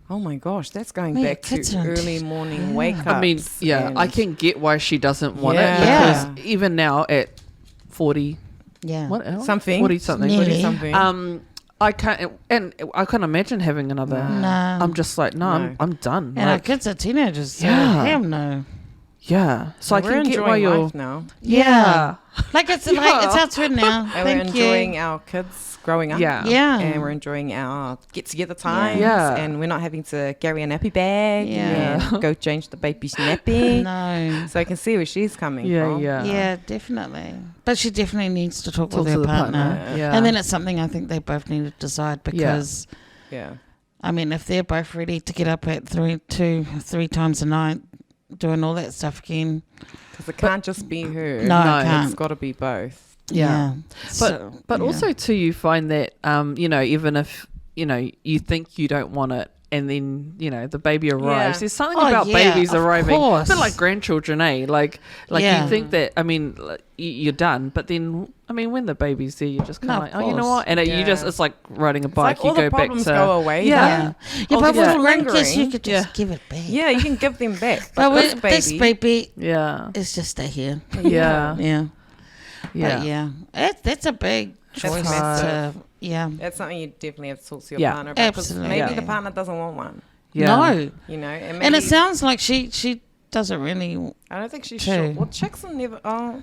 [SPEAKER 4] oh my gosh, that's going
[SPEAKER 3] Well, your
[SPEAKER 4] back to
[SPEAKER 3] kids are
[SPEAKER 4] early morning wake ups.
[SPEAKER 2] I mean, yeah, I can get why she doesn't want it
[SPEAKER 4] Yeah.
[SPEAKER 2] because even now at 40,
[SPEAKER 3] Yeah.
[SPEAKER 2] what else?
[SPEAKER 4] Something.
[SPEAKER 2] 40 something.
[SPEAKER 3] Nearly.
[SPEAKER 4] Something.
[SPEAKER 2] I can't, and I can't imagine having another.
[SPEAKER 3] No.
[SPEAKER 2] I'm just like, no.
[SPEAKER 4] No.
[SPEAKER 2] I'm done.
[SPEAKER 3] And our
[SPEAKER 2] Like,
[SPEAKER 3] kids are teenagers. So
[SPEAKER 2] Yeah.
[SPEAKER 3] damn no.
[SPEAKER 2] yeah. So I
[SPEAKER 4] we're
[SPEAKER 2] can get why
[SPEAKER 4] enjoying
[SPEAKER 2] you're.
[SPEAKER 4] life now.
[SPEAKER 3] Yeah. Like it's
[SPEAKER 2] Yeah.
[SPEAKER 3] like it's our turn now.
[SPEAKER 4] And we're
[SPEAKER 3] Thank
[SPEAKER 4] enjoying
[SPEAKER 3] you.
[SPEAKER 4] our kids growing up.
[SPEAKER 2] Yeah.
[SPEAKER 3] Yeah.
[SPEAKER 4] And we're enjoying our get together times.
[SPEAKER 2] Yeah.
[SPEAKER 4] And we're not having to carry a nappy bag.
[SPEAKER 3] Yeah.
[SPEAKER 4] And go change the baby's nappy.
[SPEAKER 3] No.
[SPEAKER 4] So I can see where she's coming
[SPEAKER 2] Yeah,
[SPEAKER 4] from.
[SPEAKER 2] yeah.
[SPEAKER 3] Yeah, definitely. But she definitely needs to talk
[SPEAKER 2] Talk
[SPEAKER 3] with
[SPEAKER 2] to
[SPEAKER 3] her
[SPEAKER 2] the
[SPEAKER 3] partner.
[SPEAKER 2] partner. Yeah.
[SPEAKER 3] And then it's something I think they both need to decide because,
[SPEAKER 4] Yeah.
[SPEAKER 3] I mean, if they're both ready to get up at 3 times a night doing all that stuff again.
[SPEAKER 4] Because it can't just be her.
[SPEAKER 3] No,
[SPEAKER 2] No,
[SPEAKER 3] it can't.
[SPEAKER 4] It's got to be both.
[SPEAKER 2] Yeah.
[SPEAKER 3] So,
[SPEAKER 2] But
[SPEAKER 3] yeah.
[SPEAKER 2] also too, you find that even if you think you don't want it, and then the baby arrives.
[SPEAKER 4] Yeah.
[SPEAKER 2] There's something
[SPEAKER 3] Oh,
[SPEAKER 2] about
[SPEAKER 3] yeah,
[SPEAKER 2] babies
[SPEAKER 3] of
[SPEAKER 2] arriving.
[SPEAKER 3] course.
[SPEAKER 2] A bit like grandchildren, eh? Like
[SPEAKER 3] Yeah.
[SPEAKER 2] you think that. I mean, you're done, but then when the baby's there, you're just kind
[SPEAKER 3] No,
[SPEAKER 2] of
[SPEAKER 3] of
[SPEAKER 2] like, oh, you know
[SPEAKER 3] course.
[SPEAKER 2] what? And you just
[SPEAKER 4] Yeah.
[SPEAKER 2] it's like riding a
[SPEAKER 4] It's
[SPEAKER 2] bike.
[SPEAKER 4] like
[SPEAKER 2] You
[SPEAKER 4] all
[SPEAKER 2] go
[SPEAKER 4] the
[SPEAKER 2] back
[SPEAKER 4] problems
[SPEAKER 2] to
[SPEAKER 4] go away.
[SPEAKER 2] Yeah.
[SPEAKER 3] Yeah,
[SPEAKER 2] Oh,
[SPEAKER 3] but
[SPEAKER 2] yeah.
[SPEAKER 3] with grandkids, you
[SPEAKER 4] Lingering.
[SPEAKER 3] could just give it back.
[SPEAKER 4] Yeah, you can give them back.
[SPEAKER 3] But
[SPEAKER 4] But
[SPEAKER 3] with this baby,
[SPEAKER 2] yeah,
[SPEAKER 3] it's just stay here.
[SPEAKER 2] yeah,
[SPEAKER 3] Yeah.
[SPEAKER 2] yeah.
[SPEAKER 3] But yeah, that's a big choice.
[SPEAKER 4] massive.
[SPEAKER 3] Yeah.
[SPEAKER 4] That's something you definitely have to talk to your
[SPEAKER 2] Yeah.
[SPEAKER 4] partner about. 'Cause
[SPEAKER 3] Absolutely.
[SPEAKER 4] maybe
[SPEAKER 2] Yeah.
[SPEAKER 4] the partner doesn't want one.
[SPEAKER 2] Yeah.
[SPEAKER 3] No.
[SPEAKER 4] And maybe,
[SPEAKER 3] And it sounds like she doesn't really.
[SPEAKER 4] I don't think she's
[SPEAKER 3] True.
[SPEAKER 4] sure. Well, chicks are never. Oh,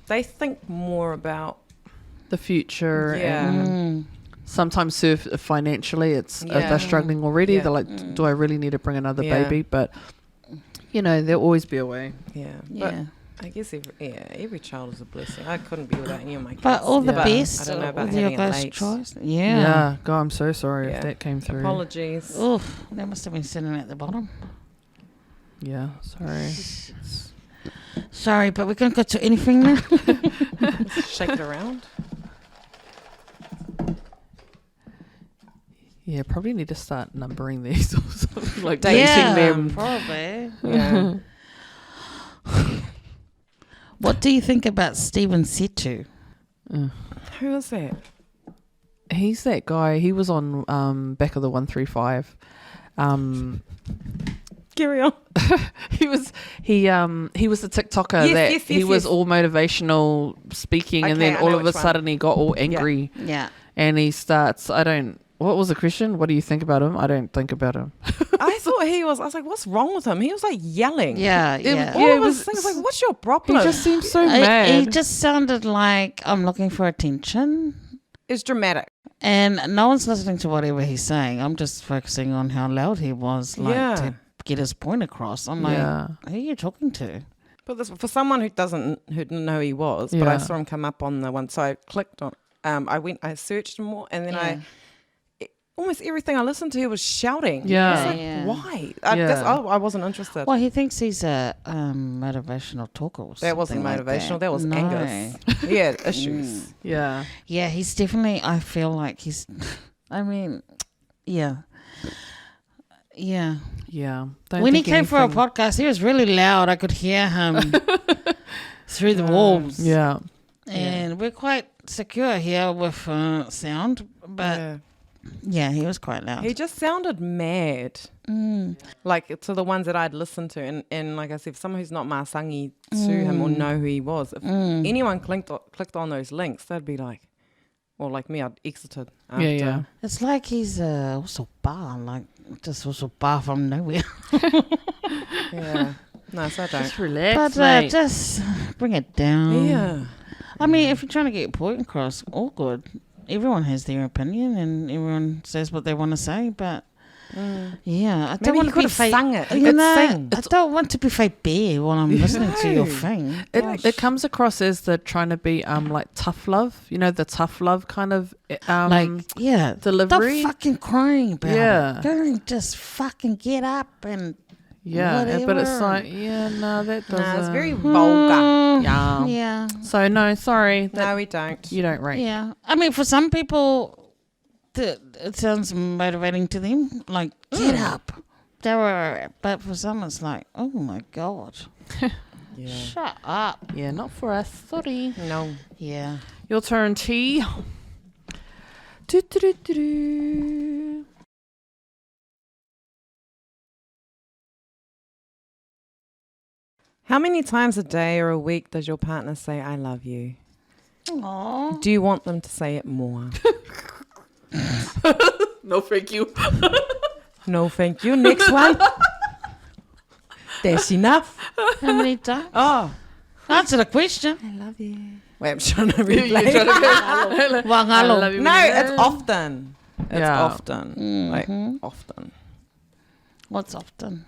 [SPEAKER 4] they think more about.
[SPEAKER 2] The future.
[SPEAKER 4] Yeah.
[SPEAKER 2] And sometimes financially, it's if
[SPEAKER 4] Yeah.
[SPEAKER 2] they're struggling already.
[SPEAKER 4] Yeah.
[SPEAKER 2] They're like, do I really need to bring another
[SPEAKER 4] Yeah.
[SPEAKER 2] baby? But there'll always be a way.
[SPEAKER 4] Yeah.
[SPEAKER 3] Yeah.
[SPEAKER 4] But I guess every child is a blessing. I couldn't be without any of my kids.
[SPEAKER 3] But all the
[SPEAKER 2] Yeah.
[SPEAKER 3] best.
[SPEAKER 4] I don't know about
[SPEAKER 3] with your
[SPEAKER 4] having a
[SPEAKER 3] guys'
[SPEAKER 4] late.
[SPEAKER 3] choice.
[SPEAKER 2] Yeah.
[SPEAKER 3] Yeah.
[SPEAKER 2] God, I'm so sorry
[SPEAKER 4] Yeah.
[SPEAKER 2] if that came through.
[SPEAKER 4] Apologies.
[SPEAKER 3] Oof, that must have been sitting at the bottom.
[SPEAKER 2] Yeah, sorry.
[SPEAKER 3] Sorry, but we're going to go to anything now.
[SPEAKER 4] Shake it around.
[SPEAKER 2] Yeah, probably need to start numbering these or something, like
[SPEAKER 3] Yeah,
[SPEAKER 2] dating them.
[SPEAKER 3] probably.
[SPEAKER 4] Yeah.
[SPEAKER 3] What do you think about Stephen Setu?
[SPEAKER 4] Who is that?
[SPEAKER 2] He's that guy. He was on Back of the 135.
[SPEAKER 4] Carry on.
[SPEAKER 2] He was the TikToker
[SPEAKER 4] Yes,
[SPEAKER 2] that
[SPEAKER 4] yes,
[SPEAKER 2] he
[SPEAKER 4] yes,
[SPEAKER 2] was
[SPEAKER 4] yes.
[SPEAKER 2] all motivational speaking, and
[SPEAKER 4] Okay,
[SPEAKER 2] then
[SPEAKER 4] I
[SPEAKER 2] all
[SPEAKER 4] know
[SPEAKER 2] of a
[SPEAKER 4] which one.
[SPEAKER 2] sudden he got all angry,
[SPEAKER 3] Yeah.
[SPEAKER 2] and he starts. What was the question? What do you think about him? I don't think about him.
[SPEAKER 4] I thought I was like, what's wrong with him? He was like yelling.
[SPEAKER 3] Yeah,
[SPEAKER 2] It-
[SPEAKER 3] yeah.
[SPEAKER 4] All
[SPEAKER 2] Yeah,
[SPEAKER 4] of
[SPEAKER 2] it
[SPEAKER 4] his
[SPEAKER 2] was-
[SPEAKER 4] things like, what's your
[SPEAKER 2] He
[SPEAKER 4] problem?
[SPEAKER 2] just seems so
[SPEAKER 3] He
[SPEAKER 2] mad.
[SPEAKER 3] just sounded like I'm looking for attention.
[SPEAKER 4] It's dramatic.
[SPEAKER 3] And no one's listening to whatever he's saying. I'm just focusing on how loud he was, like
[SPEAKER 4] Yeah.
[SPEAKER 3] to get his point across. I'm like,
[SPEAKER 2] Yeah.
[SPEAKER 3] who are you talking to?
[SPEAKER 4] But this, for someone who didn't know who he was, but I
[SPEAKER 2] Yeah.
[SPEAKER 4] saw him come up on the one, so I clicked on. I searched him more, and then
[SPEAKER 3] Yeah.
[SPEAKER 4] almost everything I listened to, he was shouting.
[SPEAKER 2] Yeah.
[SPEAKER 4] I was like,
[SPEAKER 3] Yeah.
[SPEAKER 4] why?
[SPEAKER 2] Yeah.
[SPEAKER 4] I wasn't interested.
[SPEAKER 3] Well, he thinks he's a motivational talker or
[SPEAKER 4] That wasn't
[SPEAKER 3] something like
[SPEAKER 4] motivational. That was
[SPEAKER 3] No.
[SPEAKER 4] Angus. He had issues.
[SPEAKER 2] Yeah.
[SPEAKER 3] Yeah, he's definitely, I feel like he's, I mean, yeah. Yeah.
[SPEAKER 2] Yeah. Don't
[SPEAKER 3] When he
[SPEAKER 2] think
[SPEAKER 3] came for a
[SPEAKER 2] anything-
[SPEAKER 3] podcast, he was really loud. I could hear him through the walls.
[SPEAKER 2] Yeah.
[SPEAKER 3] And we're quite secure here with sound, but yeah, he was quite loud.
[SPEAKER 4] He just sounded mad. Like to the ones that I'd listened to, and like I said, someone who's not Masangi to him or know who he was, if anyone clicked on those links, they'd be like, well, like me, I'd exited. After.
[SPEAKER 2] Yeah.
[SPEAKER 3] It's like he's also bar, like just also bar from nowhere.
[SPEAKER 4] Yeah. No, so I don't.
[SPEAKER 2] Just relax,
[SPEAKER 3] But
[SPEAKER 2] mate.
[SPEAKER 3] just bring it down.
[SPEAKER 4] Yeah.
[SPEAKER 3] I mean, if you're trying to get your point across, all good. Everyone has their opinion and everyone says what they want to say, but yeah, I don't
[SPEAKER 4] Maybe
[SPEAKER 3] want
[SPEAKER 4] you
[SPEAKER 3] to be
[SPEAKER 4] could have
[SPEAKER 3] fake.
[SPEAKER 4] sung it. You
[SPEAKER 3] You
[SPEAKER 4] could
[SPEAKER 3] know,
[SPEAKER 4] sing.
[SPEAKER 3] I don't want to be fake bear while I'm listening to your thing.
[SPEAKER 2] It comes across as the trying to be like tough love, you know, the tough love kind of delivery.
[SPEAKER 3] Stop fucking crying about
[SPEAKER 2] Yeah.
[SPEAKER 3] it. Go and just fucking get up and
[SPEAKER 2] but it's
[SPEAKER 3] whatever.
[SPEAKER 2] like no, that doesn't.
[SPEAKER 4] No, it's very vulgar.
[SPEAKER 2] Yeah.
[SPEAKER 3] Yeah.
[SPEAKER 2] So no, sorry,
[SPEAKER 4] No, we don't.
[SPEAKER 2] you don't rate.
[SPEAKER 3] Yeah. I mean, for some people, it sounds motivating to them. Like, get up. But for some, it's like, oh my God.
[SPEAKER 4] Yeah.
[SPEAKER 3] Shut up.
[SPEAKER 2] Yeah, not for us. Sorry.
[SPEAKER 4] No.
[SPEAKER 3] Yeah.
[SPEAKER 2] Your turn, T. Do-do-do-do-do.
[SPEAKER 4] How many times a day or a week does your partner say, I love you?
[SPEAKER 3] Aww.
[SPEAKER 4] Do you want them to say it more?
[SPEAKER 2] No, thank you.
[SPEAKER 4] No, thank you. Next one. That's enough.
[SPEAKER 3] How many times?
[SPEAKER 4] Oh,
[SPEAKER 3] Answer the question.
[SPEAKER 4] I love you. Wait, I'm trying to
[SPEAKER 2] You're
[SPEAKER 4] replay.
[SPEAKER 2] trying to go. I love you
[SPEAKER 4] No,
[SPEAKER 2] when you
[SPEAKER 4] it's
[SPEAKER 2] know.
[SPEAKER 4] often. It's
[SPEAKER 2] Yeah.
[SPEAKER 4] often. Like, often.
[SPEAKER 3] What's often?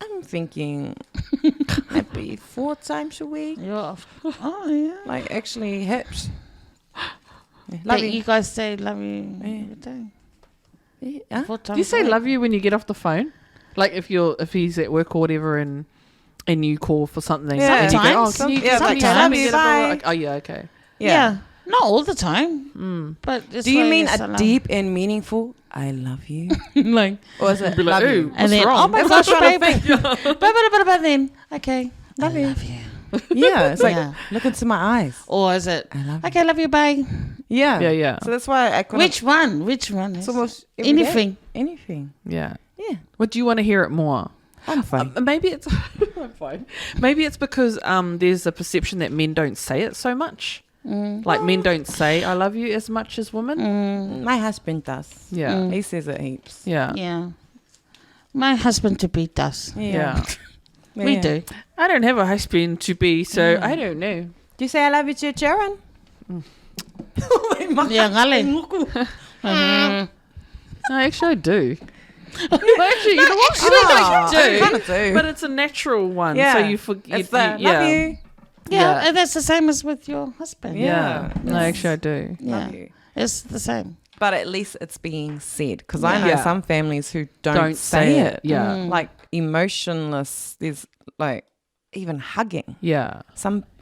[SPEAKER 4] I'm thinking maybe 4 times a week.
[SPEAKER 3] You're off. Oh, yeah.
[SPEAKER 4] Like, actually hit. Love
[SPEAKER 3] That
[SPEAKER 4] you.
[SPEAKER 3] you guys say love you
[SPEAKER 4] Yeah.
[SPEAKER 3] every day.
[SPEAKER 4] Huh?
[SPEAKER 3] 4 times
[SPEAKER 2] Do you say
[SPEAKER 3] a week.
[SPEAKER 2] love you when you get off the phone? Like if he's at work or whatever and you call for something.
[SPEAKER 4] Yeah.
[SPEAKER 2] and you go,
[SPEAKER 3] Sometimes.
[SPEAKER 2] can you,
[SPEAKER 4] Yeah,
[SPEAKER 2] can
[SPEAKER 4] like,
[SPEAKER 2] you help
[SPEAKER 3] sometimes.
[SPEAKER 2] me get
[SPEAKER 4] Bye.
[SPEAKER 2] up? Like, oh yeah, okay.
[SPEAKER 3] Yeah. Not all the time. But it's
[SPEAKER 4] Do you
[SPEAKER 3] like
[SPEAKER 4] mean
[SPEAKER 3] it's
[SPEAKER 4] a deep and meaningful, I love you?
[SPEAKER 3] like,
[SPEAKER 4] Or is it
[SPEAKER 2] Be like,
[SPEAKER 4] love
[SPEAKER 2] ooh,
[SPEAKER 4] you?
[SPEAKER 2] what's
[SPEAKER 3] and then,
[SPEAKER 2] wrong?
[SPEAKER 3] oh my
[SPEAKER 4] That's
[SPEAKER 3] gosh,
[SPEAKER 4] what I'm
[SPEAKER 3] babe.
[SPEAKER 4] trying to
[SPEAKER 3] but then, okay,
[SPEAKER 4] Love
[SPEAKER 3] I
[SPEAKER 4] you.
[SPEAKER 3] love you.
[SPEAKER 4] Yeah, it's like,
[SPEAKER 3] Yeah.
[SPEAKER 4] look into my eyes.
[SPEAKER 3] Or is it,
[SPEAKER 4] I love
[SPEAKER 3] okay, love you, bye.
[SPEAKER 4] Yeah.
[SPEAKER 2] Yeah.
[SPEAKER 4] So that's why I couldn't.
[SPEAKER 3] Which one? Which one?
[SPEAKER 4] It's
[SPEAKER 3] Is
[SPEAKER 4] almost every day.
[SPEAKER 3] anything.
[SPEAKER 4] Anything.
[SPEAKER 2] Yeah.
[SPEAKER 4] Yeah.
[SPEAKER 2] What do you want to hear it more?
[SPEAKER 4] I'm fine.
[SPEAKER 2] Maybe it's I'm fine. Maybe it's because there's a perception that men don't say it so much. Like men don't say I love you as much as women.
[SPEAKER 4] My husband does.
[SPEAKER 2] Yeah.
[SPEAKER 4] He says it heaps.
[SPEAKER 2] Yeah.
[SPEAKER 3] Yeah. My husband to be does.
[SPEAKER 2] Yeah.
[SPEAKER 3] We do.
[SPEAKER 2] I don't have a husband to be, so I don't know.
[SPEAKER 4] Do you say I love you to your children?
[SPEAKER 3] Yeah, ngale.
[SPEAKER 2] No, actually I do. Actually, you know what?
[SPEAKER 4] I
[SPEAKER 2] do.
[SPEAKER 4] kind of do.
[SPEAKER 2] But it's a natural one,
[SPEAKER 4] Yeah.
[SPEAKER 2] so you forget.
[SPEAKER 4] It's the love you.
[SPEAKER 3] Yeah,
[SPEAKER 2] Yeah.
[SPEAKER 3] and that's the same as with your husband.
[SPEAKER 2] Yeah. No,
[SPEAKER 4] Yes.
[SPEAKER 2] actually I do.
[SPEAKER 3] Yeah.
[SPEAKER 4] Love you.
[SPEAKER 3] It's the same.
[SPEAKER 4] But at least it's being said. Because I know
[SPEAKER 2] Yeah.
[SPEAKER 4] some families who don't,
[SPEAKER 2] Don't say it. Yeah.
[SPEAKER 4] Like emotionless. There's like even hugging.
[SPEAKER 2] Yeah.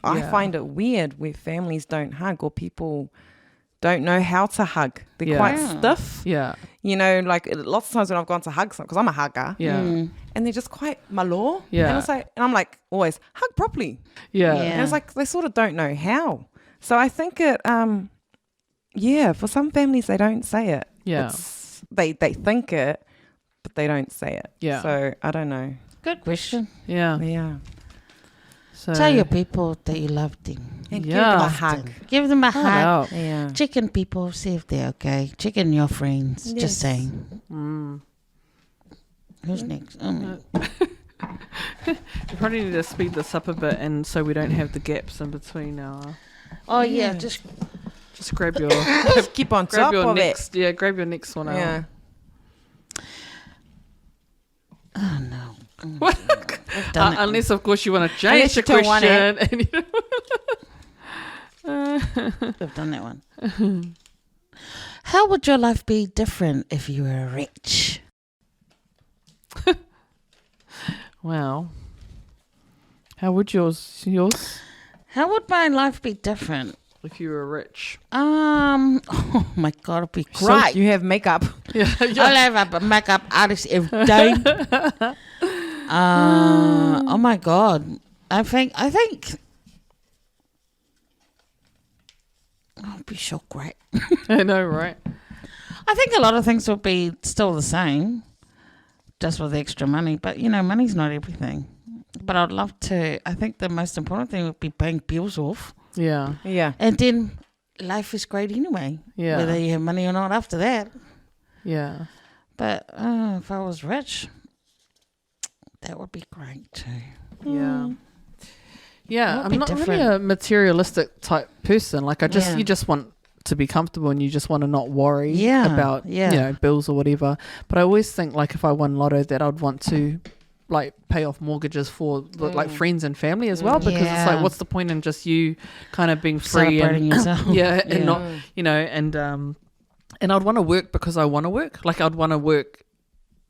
[SPEAKER 4] I
[SPEAKER 2] Yeah.
[SPEAKER 4] find it weird where families don't hug or people don't know how to hug. They're
[SPEAKER 2] Yeah.
[SPEAKER 4] quite
[SPEAKER 3] Yeah.
[SPEAKER 4] stiff.
[SPEAKER 2] Yeah.
[SPEAKER 4] You know, like lots of times when I've gone to hug someone, because I'm a hugger,
[SPEAKER 2] Yeah.
[SPEAKER 4] and they're just quite malo.
[SPEAKER 2] Yeah.
[SPEAKER 4] And it's like, and I'm like, always hug properly.
[SPEAKER 2] Yeah.
[SPEAKER 3] Yeah.
[SPEAKER 4] And it's like they sort of don't know how. So I think it, for some families they don't say it.
[SPEAKER 2] Yeah.
[SPEAKER 4] It's, they think it, but they don't say it.
[SPEAKER 2] Yeah.
[SPEAKER 4] So I don't know.
[SPEAKER 3] Good question.
[SPEAKER 2] Yeah.
[SPEAKER 4] Yeah.
[SPEAKER 2] So
[SPEAKER 3] Tell your people that you love them.
[SPEAKER 4] And
[SPEAKER 2] Yeah.
[SPEAKER 4] give them a hug.
[SPEAKER 3] Give them a
[SPEAKER 2] Shout
[SPEAKER 3] hug.
[SPEAKER 2] out.
[SPEAKER 4] Yeah.
[SPEAKER 3] Check in people, see if they're okay. Check in your friends.
[SPEAKER 4] Yes.
[SPEAKER 3] Just saying.
[SPEAKER 2] Mm.
[SPEAKER 3] Who's next? Oh,
[SPEAKER 2] We probably need to speed this up a bit, and so we don't have the gaps in between our.
[SPEAKER 3] oh yeah,
[SPEAKER 4] Yeah.
[SPEAKER 3] just
[SPEAKER 2] Just grab your
[SPEAKER 4] Just keep on
[SPEAKER 2] grab
[SPEAKER 4] top
[SPEAKER 2] your
[SPEAKER 4] of it.
[SPEAKER 2] next. Yeah, grab your next one out.
[SPEAKER 4] Yeah.
[SPEAKER 3] oh no. We've done it.
[SPEAKER 2] Unless, of course, you want to
[SPEAKER 4] Unless
[SPEAKER 2] change
[SPEAKER 4] you
[SPEAKER 2] the
[SPEAKER 4] don't want
[SPEAKER 2] question. And
[SPEAKER 3] We've done that one. How would your life be different if you were rich?
[SPEAKER 2] wow. How would yours
[SPEAKER 3] How would my life be different?
[SPEAKER 2] if you were rich?
[SPEAKER 3] Oh my god, it'd be
[SPEAKER 4] So
[SPEAKER 3] great.
[SPEAKER 4] you have makeup.
[SPEAKER 2] Yeah.
[SPEAKER 3] I'll have a makeup artist every day. Oh my god. I think it'd be so great.
[SPEAKER 2] I know, right?
[SPEAKER 3] I think a lot of things would be still the same, just with extra money. But you know, money's not everything. But I'd love to. I think the most important thing would be paying bills off,
[SPEAKER 2] Yeah.
[SPEAKER 4] Yeah.
[SPEAKER 3] and then life is great anyway.
[SPEAKER 2] Yeah.
[SPEAKER 3] Whether you have money or not after that.
[SPEAKER 2] Yeah.
[SPEAKER 3] But if I was rich, That would be great too.
[SPEAKER 2] Yeah. Yeah,
[SPEAKER 3] That'd
[SPEAKER 2] I'm
[SPEAKER 3] be
[SPEAKER 2] not really
[SPEAKER 3] different.
[SPEAKER 2] a materialistic type person. Like
[SPEAKER 3] Yeah.
[SPEAKER 2] you just want to be comfortable and you just want to not worry
[SPEAKER 3] Yeah,
[SPEAKER 2] about,
[SPEAKER 3] yeah.
[SPEAKER 2] bills or whatever. But I always think like if I won lotto that I'd want to like pay off mortgages for like friends and family as well, because it's like,
[SPEAKER 3] Yeah.
[SPEAKER 2] what's the point in just you kind of being free
[SPEAKER 3] Celebrating
[SPEAKER 2] and
[SPEAKER 3] yourself.
[SPEAKER 2] and not, and I'd want to work because I want to work. Like I'd want to work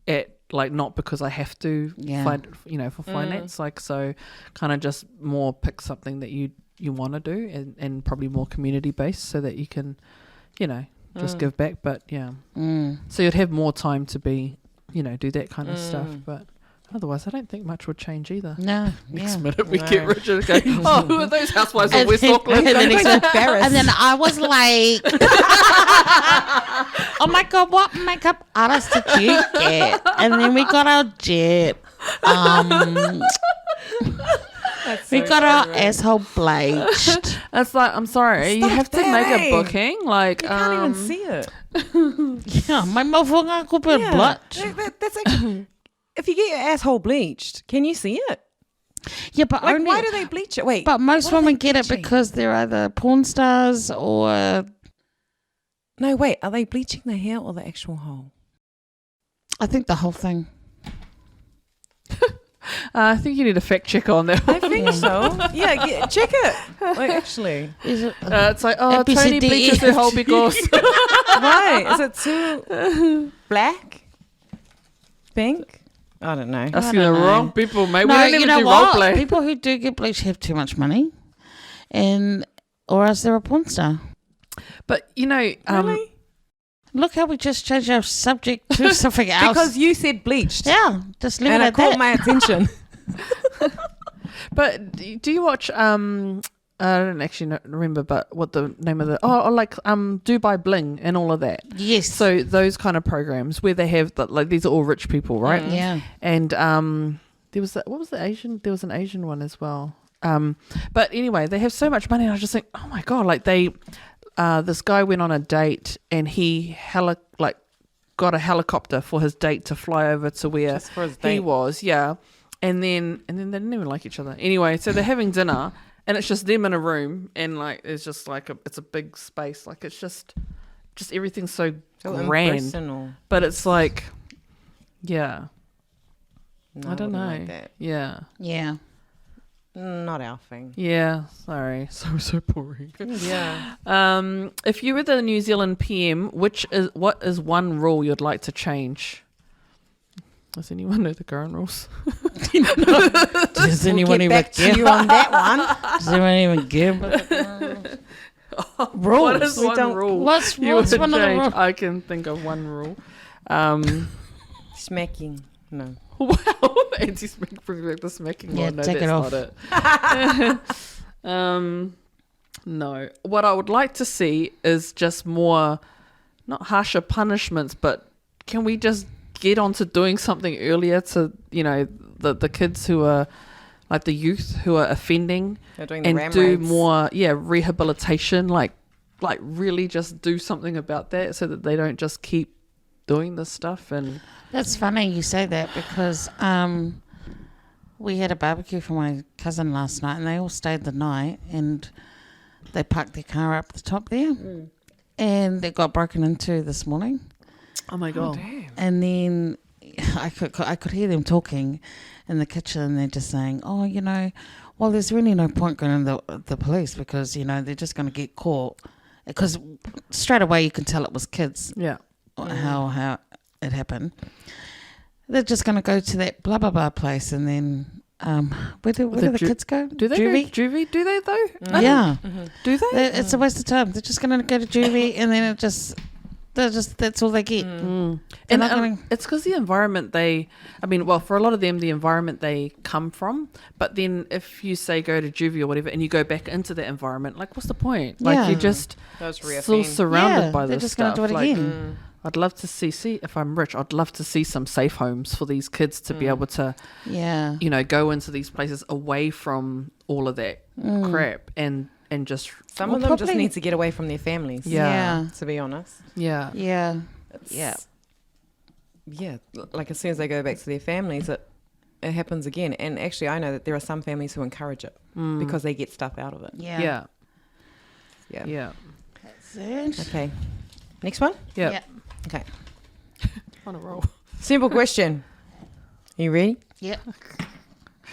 [SPEAKER 2] at like not because I have to
[SPEAKER 3] Yeah.
[SPEAKER 2] find for finance, like, so kind of just more pick something that you want to do and probably more community based so that you can just give back. But so you'd have more time to be do that kind of stuff, but otherwise I don't think much would change either.
[SPEAKER 3] No.
[SPEAKER 2] Next
[SPEAKER 3] Yeah.
[SPEAKER 2] minute we get Richard going, oh, who are those housewives of West Auckland?
[SPEAKER 3] And then I was like, oh my God, what makeup artist did you get? And then we got our jet. We got our asshole bleached.
[SPEAKER 2] It's like, I'm sorry, you
[SPEAKER 4] Stop
[SPEAKER 2] have to
[SPEAKER 4] that,
[SPEAKER 2] make a
[SPEAKER 4] eh?
[SPEAKER 2] booking. Like,
[SPEAKER 4] You can't even see it.
[SPEAKER 3] Yeah, my motherfucker could be bleached.
[SPEAKER 4] That's actually, if you get your asshole bleached, can you see it?
[SPEAKER 3] Yeah, but
[SPEAKER 4] Like,
[SPEAKER 3] only,
[SPEAKER 4] why do they bleach it? Wait,
[SPEAKER 3] but most
[SPEAKER 4] what are
[SPEAKER 3] women
[SPEAKER 4] they
[SPEAKER 3] get it
[SPEAKER 4] bleaching?
[SPEAKER 3] because they're either porn stars or
[SPEAKER 4] No, wait, are they bleaching the hair or the actual hole?
[SPEAKER 3] I think the whole thing.
[SPEAKER 2] I think you need a fact check on that.
[SPEAKER 4] I think so. Yeah, check it. Like, actually.
[SPEAKER 3] Is it?
[SPEAKER 2] It's like, oh,
[SPEAKER 3] ABCDE.
[SPEAKER 2] Tony bleaches her whole because
[SPEAKER 4] Why? Is it too black? Pink? I don't know.
[SPEAKER 2] asking the
[SPEAKER 3] don't know.
[SPEAKER 2] wrong people, mate.
[SPEAKER 3] No,
[SPEAKER 2] we don't
[SPEAKER 3] you
[SPEAKER 2] even
[SPEAKER 3] know
[SPEAKER 2] do
[SPEAKER 3] what?
[SPEAKER 2] role play.
[SPEAKER 3] People who do get bleached have too much money, or else they're a porn star.
[SPEAKER 2] But
[SPEAKER 4] Really?
[SPEAKER 3] Look how we just changed our subject to something else.
[SPEAKER 4] Because you said bleached.
[SPEAKER 3] yeah, just leave
[SPEAKER 4] And
[SPEAKER 3] it
[SPEAKER 4] it
[SPEAKER 3] at
[SPEAKER 4] caught
[SPEAKER 3] that.
[SPEAKER 4] my attention.
[SPEAKER 2] But do you watch? I don't actually remember, but what the name of the Dubai Bling and all of that.
[SPEAKER 3] Yes.
[SPEAKER 2] So those kind of programs where they have these are all rich people, right?
[SPEAKER 3] yeah.
[SPEAKER 2] And there was what was the Asian? There was an Asian one as well. But anyway, they have so much money, and I just think, oh my God, like they. This guy went on a date and he got a helicopter for his date to fly over to where
[SPEAKER 4] Just for his
[SPEAKER 2] he
[SPEAKER 4] date.
[SPEAKER 2] was, and then they didn't even like each other. Anyway, so they're having dinner and it's just them in a room and like it's just like it's a big space, like it's just everything's so grand,
[SPEAKER 4] Impersonal.
[SPEAKER 2] but it's like, yeah,
[SPEAKER 4] No,
[SPEAKER 2] I don't know,
[SPEAKER 4] wouldn't like that.
[SPEAKER 2] yeah.
[SPEAKER 4] Not our thing.
[SPEAKER 2] Yeah, sorry, so boring.
[SPEAKER 4] Yeah.
[SPEAKER 2] If you were the New Zealand PM, what is one rule you'd like to change? Does anyone know the current rules?
[SPEAKER 3] Does anyone
[SPEAKER 4] Get
[SPEAKER 3] even
[SPEAKER 4] back to
[SPEAKER 3] give?
[SPEAKER 4] you on that one.
[SPEAKER 3] Does anyone even give? Rules.
[SPEAKER 2] What is
[SPEAKER 4] We
[SPEAKER 2] one
[SPEAKER 4] don't-
[SPEAKER 2] rule
[SPEAKER 3] What's
[SPEAKER 2] you
[SPEAKER 3] one of
[SPEAKER 2] would
[SPEAKER 3] the
[SPEAKER 2] change?
[SPEAKER 3] rules?
[SPEAKER 2] I can think of one rule.
[SPEAKER 4] Smacking. No.
[SPEAKER 2] Wow, anti-smack brings back the smacking
[SPEAKER 3] Yeah,
[SPEAKER 2] one. No,
[SPEAKER 3] take it
[SPEAKER 2] that's
[SPEAKER 3] off.
[SPEAKER 2] not it. No. What I would like to see is just more, not harsher punishments, but can we just get on to doing something earlier to, the kids who are, like the youth who are offending,
[SPEAKER 4] They're doing the
[SPEAKER 2] and
[SPEAKER 4] ram
[SPEAKER 2] do
[SPEAKER 4] raids.
[SPEAKER 2] more, rehabilitation, like really just do something about that so that they don't just keep doing this stuff. And
[SPEAKER 3] That's funny you say that because we had a barbecue for my cousin last night and they all stayed the night and they parked their car up the top there and they got broken into this morning.
[SPEAKER 2] oh my God.
[SPEAKER 4] Damn.
[SPEAKER 3] And then I could hear them talking in the kitchen and they're just saying, oh, well, there's really no point going to the police because, they're just going to get caught. Because straight away you can tell it was kids.
[SPEAKER 2] Yeah.
[SPEAKER 3] How it happened. They're just going to go to that blah blah blah place, and then where do the kids go?
[SPEAKER 2] Do they
[SPEAKER 3] Juvie?
[SPEAKER 2] go juvie? Do they though?
[SPEAKER 3] Yeah,
[SPEAKER 2] Do they?
[SPEAKER 3] It's a waste of time. They're just going to go to juvie, and then that's all they get.
[SPEAKER 2] And
[SPEAKER 3] not gonna-
[SPEAKER 2] it's because the environment for a lot of them, the environment they come from. But then if you say go to juvie or whatever, and you go back into that environment, like what's the point? Like
[SPEAKER 3] Yeah.
[SPEAKER 2] you're just
[SPEAKER 4] Those
[SPEAKER 2] still surrounded by
[SPEAKER 3] they're
[SPEAKER 2] this
[SPEAKER 3] just
[SPEAKER 2] stuff.
[SPEAKER 3] going to do it
[SPEAKER 2] Like,
[SPEAKER 3] again.
[SPEAKER 2] I'd love to see if I'm rich, I'd love to see some safe homes for these kids to be able to,
[SPEAKER 3] Yeah,
[SPEAKER 2] go into these places away from all of that crap and just
[SPEAKER 4] Some
[SPEAKER 3] Well,
[SPEAKER 4] of them just
[SPEAKER 3] probably-
[SPEAKER 4] need to get away from their families.
[SPEAKER 2] Yeah.
[SPEAKER 4] To be honest.
[SPEAKER 2] yeah.
[SPEAKER 3] yeah.
[SPEAKER 4] Yeah. Like as soon as they go back to their families, it happens again. And actually, I know that there are some families who encourage it because they get stuff out of it.
[SPEAKER 3] Yeah.
[SPEAKER 2] Yeah.
[SPEAKER 3] That's it.
[SPEAKER 4] Okay. Next one?
[SPEAKER 2] Yeah.
[SPEAKER 4] Okay.
[SPEAKER 2] On a roll.
[SPEAKER 4] Simple question. Are you ready?
[SPEAKER 3] Yeah.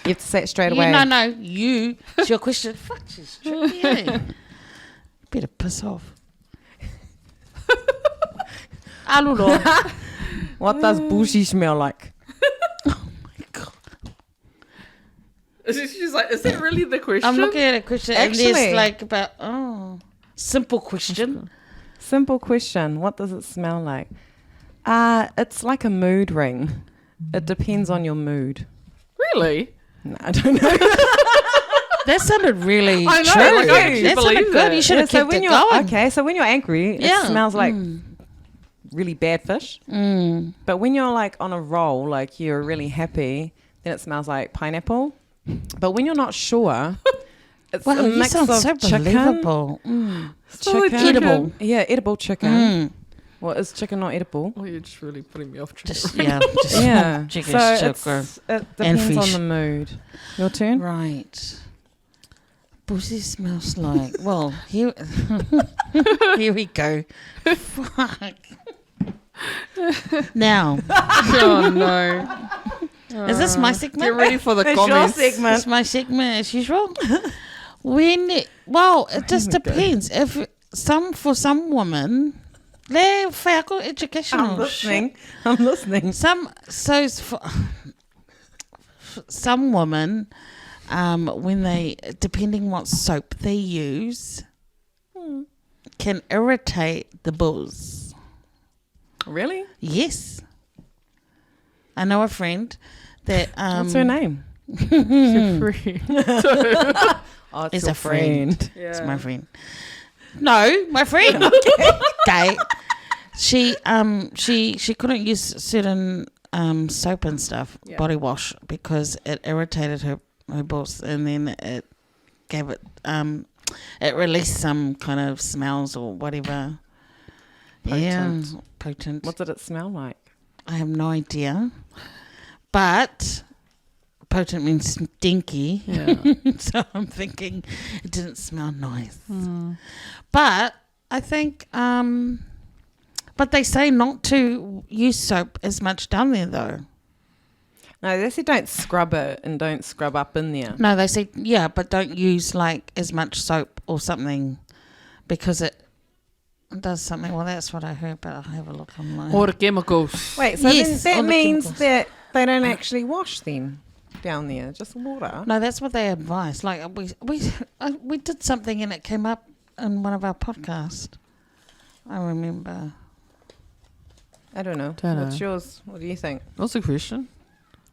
[SPEAKER 4] You have to say it straight away.
[SPEAKER 3] No. You. It's your question. Fuck, she's tricky, eh? Better piss off. Alulo.
[SPEAKER 4] What does bushi smell like?
[SPEAKER 3] Oh my God.
[SPEAKER 2] She's like, is that really the question?
[SPEAKER 3] I'm looking at a question
[SPEAKER 4] Actually-
[SPEAKER 3] and there's like about, simple question.
[SPEAKER 4] Simple question. What does it smell like? It's like a mood ring. It depends on your mood.
[SPEAKER 2] Really?
[SPEAKER 4] No, I don't know.
[SPEAKER 3] That sounded really
[SPEAKER 2] I know,
[SPEAKER 3] true.
[SPEAKER 2] like, I actually
[SPEAKER 3] that sounded
[SPEAKER 2] believe
[SPEAKER 3] good.
[SPEAKER 2] it.
[SPEAKER 3] You should have
[SPEAKER 4] so
[SPEAKER 3] kept
[SPEAKER 4] when
[SPEAKER 3] it
[SPEAKER 4] you're
[SPEAKER 3] going.
[SPEAKER 4] okay, so when you're angry,
[SPEAKER 3] Yeah.
[SPEAKER 4] it smells like really bad fish.
[SPEAKER 3] Mm.
[SPEAKER 4] But when you're like on a roll, like you're really happy, then it smells like pineapple. But when you're not sure, it's
[SPEAKER 3] Wow,
[SPEAKER 4] a
[SPEAKER 3] you
[SPEAKER 4] mix
[SPEAKER 3] sound
[SPEAKER 4] of
[SPEAKER 3] so
[SPEAKER 4] chicken,
[SPEAKER 3] believable. Mm.
[SPEAKER 2] Solid
[SPEAKER 4] chicken,
[SPEAKER 3] Edible.
[SPEAKER 4] Yeah, edible chicken.
[SPEAKER 3] Mm.
[SPEAKER 4] Well, is chicken not edible?
[SPEAKER 2] Oh, you're just really putting me off track.
[SPEAKER 3] Just just
[SPEAKER 4] Yeah.
[SPEAKER 3] chicken
[SPEAKER 4] So
[SPEAKER 3] sugar.
[SPEAKER 4] it depends on
[SPEAKER 3] fish.
[SPEAKER 4] the mood. Your turn.
[SPEAKER 3] Right. Pussy smells like. Well, here, here we go. Fuck. Now,
[SPEAKER 2] Oh, no.
[SPEAKER 3] is this my segment?
[SPEAKER 2] Get ready for the
[SPEAKER 4] It's your
[SPEAKER 2] comments.
[SPEAKER 4] segment.
[SPEAKER 3] It's my segment as usual. It just depends. If for some women, they're whāko educational.
[SPEAKER 4] I'm listening.
[SPEAKER 3] Some women, when depending what soap they use, can irritate the bulls.
[SPEAKER 4] Really?
[SPEAKER 3] Yes. I know a friend that
[SPEAKER 4] What's her name?
[SPEAKER 2] Free.
[SPEAKER 4] Oh,
[SPEAKER 3] Is
[SPEAKER 4] your
[SPEAKER 3] a friend.
[SPEAKER 2] Yeah.
[SPEAKER 3] It's my friend. No, my friend. Okay. She couldn't use certain soap and stuff,
[SPEAKER 2] Yeah.
[SPEAKER 3] body wash, because it irritated her balls, and then it gave it it released some kind of smells or whatever.
[SPEAKER 4] Potent.
[SPEAKER 3] Yeah, potent.
[SPEAKER 4] What did it smell like?
[SPEAKER 3] I have no idea, but potent means stinky.
[SPEAKER 2] Yeah.
[SPEAKER 3] So I'm thinking it didn't smell nice. But I think, but they say not to use soap as much down there though.
[SPEAKER 4] No, they said don't scrub it and don't scrub up in there.
[SPEAKER 3] No, they say, yeah, but don't use like as much soap or something because it does something. Well, that's what I heard, but I'll have a look online.
[SPEAKER 2] Or the chemicals.
[SPEAKER 4] Wait, so
[SPEAKER 3] Yes,
[SPEAKER 4] then
[SPEAKER 3] all
[SPEAKER 4] that
[SPEAKER 3] the
[SPEAKER 4] means
[SPEAKER 3] chemicals.
[SPEAKER 4] that they don't actually wash then down there, just water.
[SPEAKER 3] No, that's what they advise. Like we did something and it came up in one of our podcasts. I remember.
[SPEAKER 4] I don't know.
[SPEAKER 2] Don't
[SPEAKER 4] What's
[SPEAKER 2] know.
[SPEAKER 4] yours? What do you think?
[SPEAKER 2] What's the question?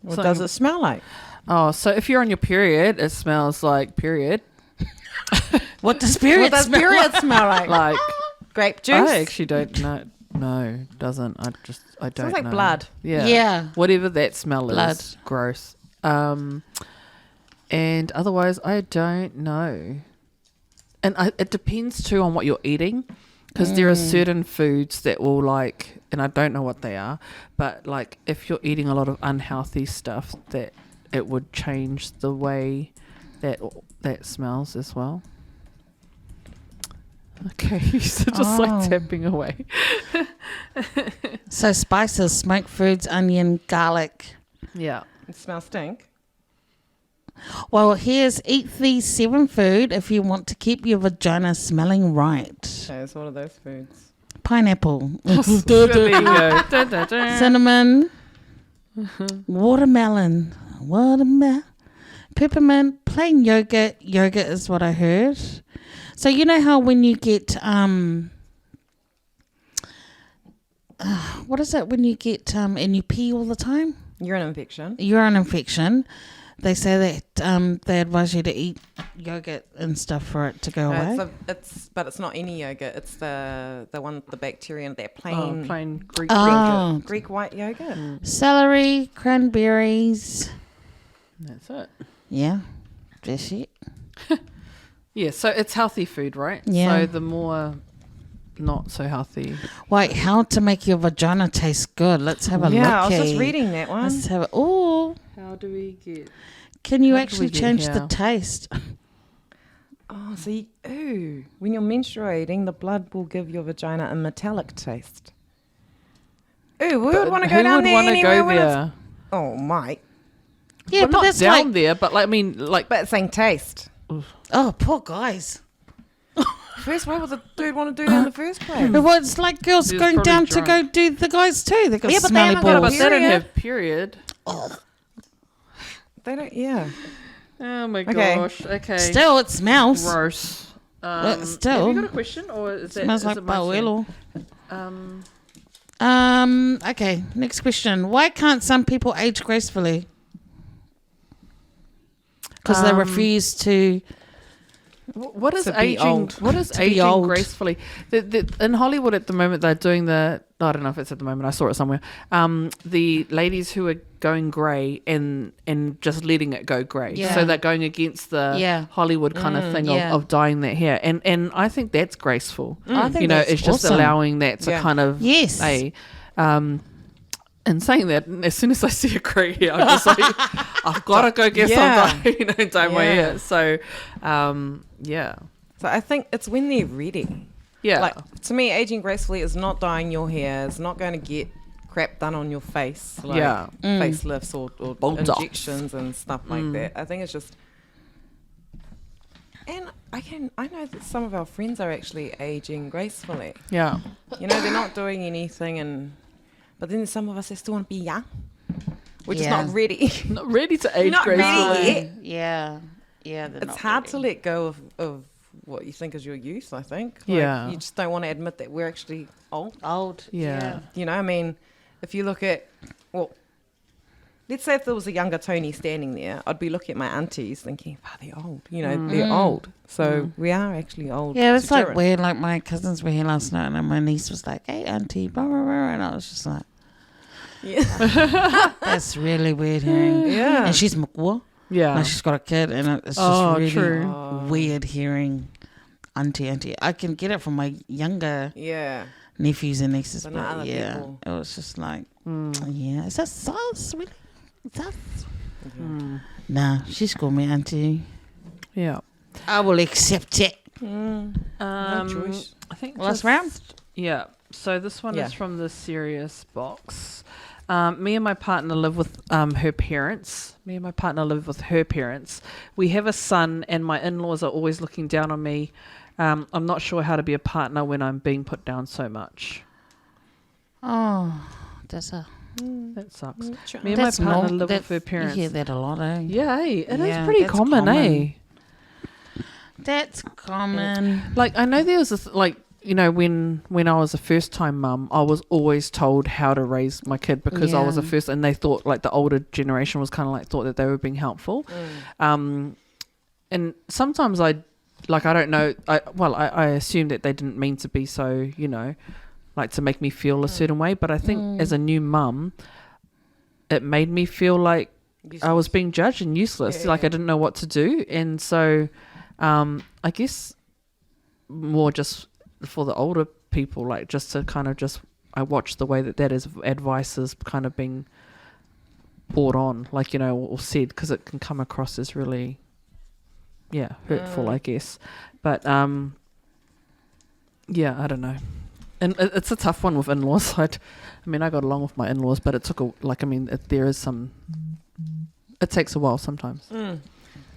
[SPEAKER 4] What does it smell like?
[SPEAKER 2] Oh, so if you're on your period, it smells like period.
[SPEAKER 3] What does period
[SPEAKER 4] What does
[SPEAKER 3] smell
[SPEAKER 4] period
[SPEAKER 3] like?
[SPEAKER 4] smell like?
[SPEAKER 2] Like,
[SPEAKER 4] Grape juice?
[SPEAKER 2] I actually don't know. No, doesn't. I don't
[SPEAKER 4] Sounds like
[SPEAKER 2] know.
[SPEAKER 4] blood.
[SPEAKER 2] Yeah.
[SPEAKER 3] Yeah.
[SPEAKER 2] Whatever that smell
[SPEAKER 3] Blood.
[SPEAKER 2] is. Gross. And otherwise, I don't know. And it depends too on what you're eating. Because there are certain foods that will like, and I don't know what they are, but like if you're eating a lot of unhealthy stuff, that it would change the way that smells as well. Okay, so just like tapping away.
[SPEAKER 3] So spices, smoked foods, onion, garlic.
[SPEAKER 2] Yeah.
[SPEAKER 4] It smells stink.
[SPEAKER 3] Well, here's eat these 7 food if you want to keep your vagina smelling right.
[SPEAKER 4] Okay, so what are those foods?
[SPEAKER 3] Pineapple,
[SPEAKER 2] There you go. Dun, dun, dun.
[SPEAKER 3] cinnamon, watermelon, peppermint, plain yogurt. Yogurt is what I heard. So you know how when you get what is it when you get and you pee all the time?
[SPEAKER 4] Urine infection.
[SPEAKER 3] Urine infection. They say that they advise you to eat yogurt and stuff for it to go away.
[SPEAKER 4] But it's not any yogurt. It's the one with the bacteria in that
[SPEAKER 2] Plain Greek
[SPEAKER 3] Oh.
[SPEAKER 4] Greek white yogurt.
[SPEAKER 3] Celery, cranberries.
[SPEAKER 2] That's it.
[SPEAKER 3] Yeah, that's it.
[SPEAKER 2] Yeah, so it's healthy food, right?
[SPEAKER 3] Yeah.
[SPEAKER 2] So the more not so healthy.
[SPEAKER 3] Wait, how to make your vagina taste good? Let's have a look.
[SPEAKER 4] Yeah, I was just reading that one.
[SPEAKER 3] Let's have it. Oh,
[SPEAKER 2] How do we get?
[SPEAKER 3] Can you
[SPEAKER 2] How did
[SPEAKER 3] actually
[SPEAKER 2] we get
[SPEAKER 3] change the
[SPEAKER 2] here?
[SPEAKER 3] taste?
[SPEAKER 4] Oh, see, when you're menstruating, the blood will give your vagina a metallic taste. Ooh, we would want to go down there anywhere when it's... Oh, mate.
[SPEAKER 3] Yeah,
[SPEAKER 2] Well,
[SPEAKER 3] but
[SPEAKER 2] not
[SPEAKER 3] that's
[SPEAKER 2] down
[SPEAKER 3] like,
[SPEAKER 2] there, but like I mean, like
[SPEAKER 4] But saying taste.
[SPEAKER 3] oh, poor guys.
[SPEAKER 4] First, why would the dude want to do that in the first place?
[SPEAKER 3] Well, it's like girls
[SPEAKER 2] He was
[SPEAKER 3] going
[SPEAKER 2] probably
[SPEAKER 3] down
[SPEAKER 2] drunk.
[SPEAKER 3] to go do the guys too. They got
[SPEAKER 4] Yeah, but they
[SPEAKER 3] smelly
[SPEAKER 4] haven't got a
[SPEAKER 3] balls.
[SPEAKER 2] but they don't
[SPEAKER 4] Period.
[SPEAKER 2] have period.
[SPEAKER 4] They don't, yeah.
[SPEAKER 2] Oh my
[SPEAKER 4] Okay.
[SPEAKER 2] gosh. Okay.
[SPEAKER 3] Still, it smells.
[SPEAKER 2] Gross.
[SPEAKER 3] still.
[SPEAKER 2] Have you got a question, or is that
[SPEAKER 3] Smells
[SPEAKER 2] is
[SPEAKER 3] like
[SPEAKER 2] it my turn?
[SPEAKER 3] Bauelo. Okay, next question. Why can't some people age gracefully? Because they refuse to.
[SPEAKER 2] What is
[SPEAKER 4] To be
[SPEAKER 2] aging?
[SPEAKER 4] old.
[SPEAKER 2] What is
[SPEAKER 3] To be
[SPEAKER 2] aging
[SPEAKER 3] old.
[SPEAKER 2] gracefully? In Hollywood at the moment, they're doing the. I don't know if it's at the moment. I saw it somewhere. The ladies who are going grey and just letting it go grey.
[SPEAKER 3] Yeah.
[SPEAKER 2] So they're going against the
[SPEAKER 3] Yeah.
[SPEAKER 2] Hollywood kind of thing
[SPEAKER 3] yeah.
[SPEAKER 2] of dyeing that hair, and I think that's graceful.
[SPEAKER 3] I think
[SPEAKER 2] You know,
[SPEAKER 3] that's
[SPEAKER 2] it's just
[SPEAKER 3] awesome.
[SPEAKER 2] allowing that to
[SPEAKER 4] Yeah.
[SPEAKER 2] kind of
[SPEAKER 3] Yes.
[SPEAKER 2] And saying that, as soon as I see a grey hair, I'm just like, I've got to go get
[SPEAKER 4] Yeah.
[SPEAKER 2] some dye my
[SPEAKER 4] Yeah.
[SPEAKER 2] hair. So, yeah.
[SPEAKER 4] So I think it's when they're ready.
[SPEAKER 2] Yeah.
[SPEAKER 4] Like, to me, aging gracefully is not dyeing your hair. It's not going to get crap done on your face. Like
[SPEAKER 2] Yeah.
[SPEAKER 4] facelifts or
[SPEAKER 2] Botox.
[SPEAKER 4] injections and stuff like that. I think it's just... And I know that some of our friends are actually aging gracefully.
[SPEAKER 2] Yeah.
[SPEAKER 4] You know, they're not doing anything, but then some of us, they still want to be young. We're just
[SPEAKER 3] Yeah.
[SPEAKER 4] not ready.
[SPEAKER 2] Not ready to age
[SPEAKER 4] Not ready
[SPEAKER 2] gracefully.
[SPEAKER 4] yet.
[SPEAKER 3] Yeah. Yeah.
[SPEAKER 4] It's hard to let go of what you think is your youth, I think. Like,
[SPEAKER 2] Yeah.
[SPEAKER 4] You just don't want to admit that we're actually old.
[SPEAKER 3] Old.
[SPEAKER 2] Yeah.
[SPEAKER 4] You know, I mean, if you look at, well, let's say if there was a younger Tony standing there, I'd be looking at my aunties thinking, oh, they're old. You know, they're old. So we are actually old.
[SPEAKER 3] Yeah, it's
[SPEAKER 4] to
[SPEAKER 3] like
[SPEAKER 4] children.
[SPEAKER 3] weird. Like my cousins were here last night, and my niece was like, "Hey, auntie," blah blah blah, and I was just like,
[SPEAKER 4] Yeah.
[SPEAKER 3] "That's really weird hearing."
[SPEAKER 4] Yeah.
[SPEAKER 3] And she's Mukwa,
[SPEAKER 2] Yeah.
[SPEAKER 3] and she's got a kid, and it's just
[SPEAKER 2] Oh,
[SPEAKER 3] really
[SPEAKER 2] true.
[SPEAKER 3] weird hearing auntie. I can get it from my younger
[SPEAKER 4] Yeah.
[SPEAKER 3] nephews and nieces,
[SPEAKER 4] But
[SPEAKER 3] but
[SPEAKER 4] not other
[SPEAKER 3] yeah,
[SPEAKER 4] people.
[SPEAKER 3] it was just like, yeah, is that sus? Really? Is that? Nah, she's called me auntie.
[SPEAKER 2] Yeah.
[SPEAKER 3] I will accept it.
[SPEAKER 4] No choice.
[SPEAKER 2] I think
[SPEAKER 3] Last
[SPEAKER 2] just-
[SPEAKER 3] round?
[SPEAKER 2] Yeah. So this one
[SPEAKER 4] Yeah.
[SPEAKER 2] is from the serious box. Me and my partner live with her parents. Me and my partner live with her parents. We have a son, and my in-laws are always looking down on me. I'm not sure how to be a partner when I'm being put down so much.
[SPEAKER 3] Oh, that's a.
[SPEAKER 2] That sucks.
[SPEAKER 4] Sure.
[SPEAKER 2] Me and my
[SPEAKER 3] That's
[SPEAKER 2] partner
[SPEAKER 3] normal.
[SPEAKER 2] live with
[SPEAKER 3] That's-
[SPEAKER 2] her parents.
[SPEAKER 3] You hear that a lot, eh?
[SPEAKER 2] Yeah, it is
[SPEAKER 3] Yeah,
[SPEAKER 2] pretty
[SPEAKER 3] that's
[SPEAKER 2] common, eh?
[SPEAKER 3] That's common.
[SPEAKER 2] Like I know there was this, like, you know, when I was a first time mum, I was always told how to raise my kid because I was a
[SPEAKER 3] Yeah.
[SPEAKER 2] first, and they thought like the older generation was kind of like thought that they were being helpful. And sometimes I don't know. I assumed that they didn't mean to be so, you know, like to make me feel a certain way. But I think as a new mum, it made me feel like I was being judged and useless.
[SPEAKER 4] Yeah,
[SPEAKER 2] Like
[SPEAKER 4] yeah.
[SPEAKER 2] I didn't know what to do, and so I guess more just for the older people, like just to kind of I watch the way that is advice is kind of being brought on, like, you know, or said, because it can come across as really, hurtful, I guess. But yeah, I don't know. And it's a tough one with in-laws. I mean, I got along with my in-laws, but it took there is some. It takes a while sometimes.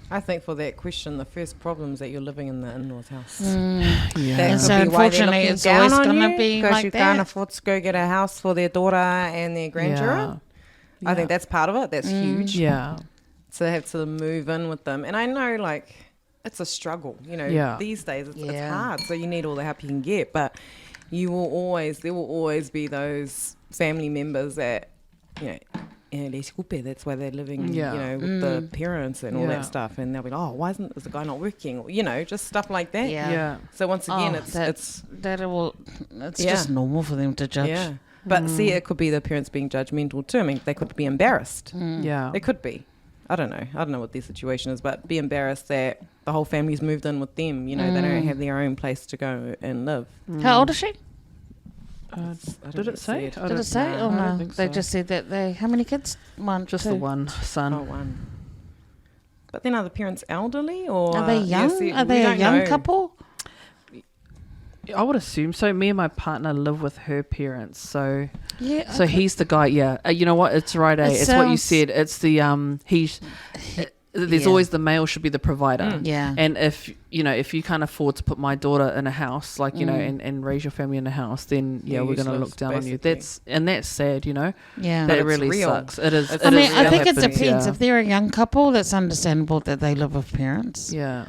[SPEAKER 4] I think for that question, the first problem is that you're living in the in-laws house.
[SPEAKER 2] Yeah.
[SPEAKER 4] That
[SPEAKER 3] And
[SPEAKER 4] could
[SPEAKER 3] so
[SPEAKER 4] be why they're
[SPEAKER 3] unfortunately,
[SPEAKER 4] looking
[SPEAKER 3] it's
[SPEAKER 4] down
[SPEAKER 3] always
[SPEAKER 4] on
[SPEAKER 3] gonna
[SPEAKER 4] you,
[SPEAKER 3] be
[SPEAKER 4] because
[SPEAKER 3] like
[SPEAKER 4] you can't
[SPEAKER 3] that.
[SPEAKER 4] afford to go get a house for their daughter and their grandchildren. I think that's part of it. That's huge.
[SPEAKER 2] Yeah.
[SPEAKER 4] So they have to move in with them. And I know, like, it's a struggle. You know,
[SPEAKER 2] Yeah.
[SPEAKER 4] these days it's
[SPEAKER 3] Yeah.
[SPEAKER 4] hard. So you need all the help you can get. But there will always be those family members that, you know, that's why they're living,
[SPEAKER 2] Yeah.
[SPEAKER 4] you know, with the parents and all
[SPEAKER 2] Yeah.
[SPEAKER 4] that stuff. And they'll be like, oh, is the guy not working? Or, you know, just stuff like that.
[SPEAKER 3] Yeah.
[SPEAKER 2] Yeah.
[SPEAKER 4] So once again,
[SPEAKER 3] Oh,
[SPEAKER 4] it's
[SPEAKER 3] it's
[SPEAKER 4] Yeah.
[SPEAKER 3] just normal for them to judge.
[SPEAKER 4] yeah. But see, it could be the parents being judgmental too. I mean, they could be embarrassed.
[SPEAKER 2] Yeah.
[SPEAKER 4] They could be. I don't know what their situation is, but be embarrassed that the whole family's moved in with them. You know, they don't have their own place to go and live.
[SPEAKER 3] How old is she?
[SPEAKER 2] Did it say?
[SPEAKER 4] said.
[SPEAKER 2] I
[SPEAKER 3] Did
[SPEAKER 2] don't
[SPEAKER 3] it say?
[SPEAKER 2] know.
[SPEAKER 3] Or
[SPEAKER 2] I
[SPEAKER 3] no?
[SPEAKER 2] don't think
[SPEAKER 3] They
[SPEAKER 2] so.
[SPEAKER 3] just said that they. How many kids? One,
[SPEAKER 2] Just
[SPEAKER 3] two.
[SPEAKER 2] the one son.
[SPEAKER 4] Oh, one. But then are the parents elderly or
[SPEAKER 3] Are they young?
[SPEAKER 4] see,
[SPEAKER 3] Are
[SPEAKER 4] we
[SPEAKER 3] they a
[SPEAKER 4] don't
[SPEAKER 3] young
[SPEAKER 4] know.
[SPEAKER 3] couple?
[SPEAKER 2] I would assume so. Me and my partner live with her parents, so
[SPEAKER 3] Yeah.
[SPEAKER 2] so he's the guy. Yeah, you know what? It's right.
[SPEAKER 3] It
[SPEAKER 2] It's what you
[SPEAKER 3] sounds-
[SPEAKER 2] said. It's the there's
[SPEAKER 3] Yeah.
[SPEAKER 2] always the male should be the provider.
[SPEAKER 3] Yeah.
[SPEAKER 2] And if you can't afford to put my daughter in a house, like and raise your family in a house, then
[SPEAKER 4] You're
[SPEAKER 2] we're gonna
[SPEAKER 4] useless,
[SPEAKER 2] look down on you.
[SPEAKER 4] basically.
[SPEAKER 2] That's sad.
[SPEAKER 3] Yeah.
[SPEAKER 4] But
[SPEAKER 2] That
[SPEAKER 4] it's
[SPEAKER 2] really
[SPEAKER 4] real.
[SPEAKER 2] sucks. It is.
[SPEAKER 4] It's-
[SPEAKER 3] I
[SPEAKER 2] it
[SPEAKER 3] mean,
[SPEAKER 2] is
[SPEAKER 3] I
[SPEAKER 2] real
[SPEAKER 3] think it
[SPEAKER 2] happens,
[SPEAKER 3] depends.
[SPEAKER 2] yeah.
[SPEAKER 3] If they're a young couple, that's understandable that they live with parents.
[SPEAKER 2] Yeah.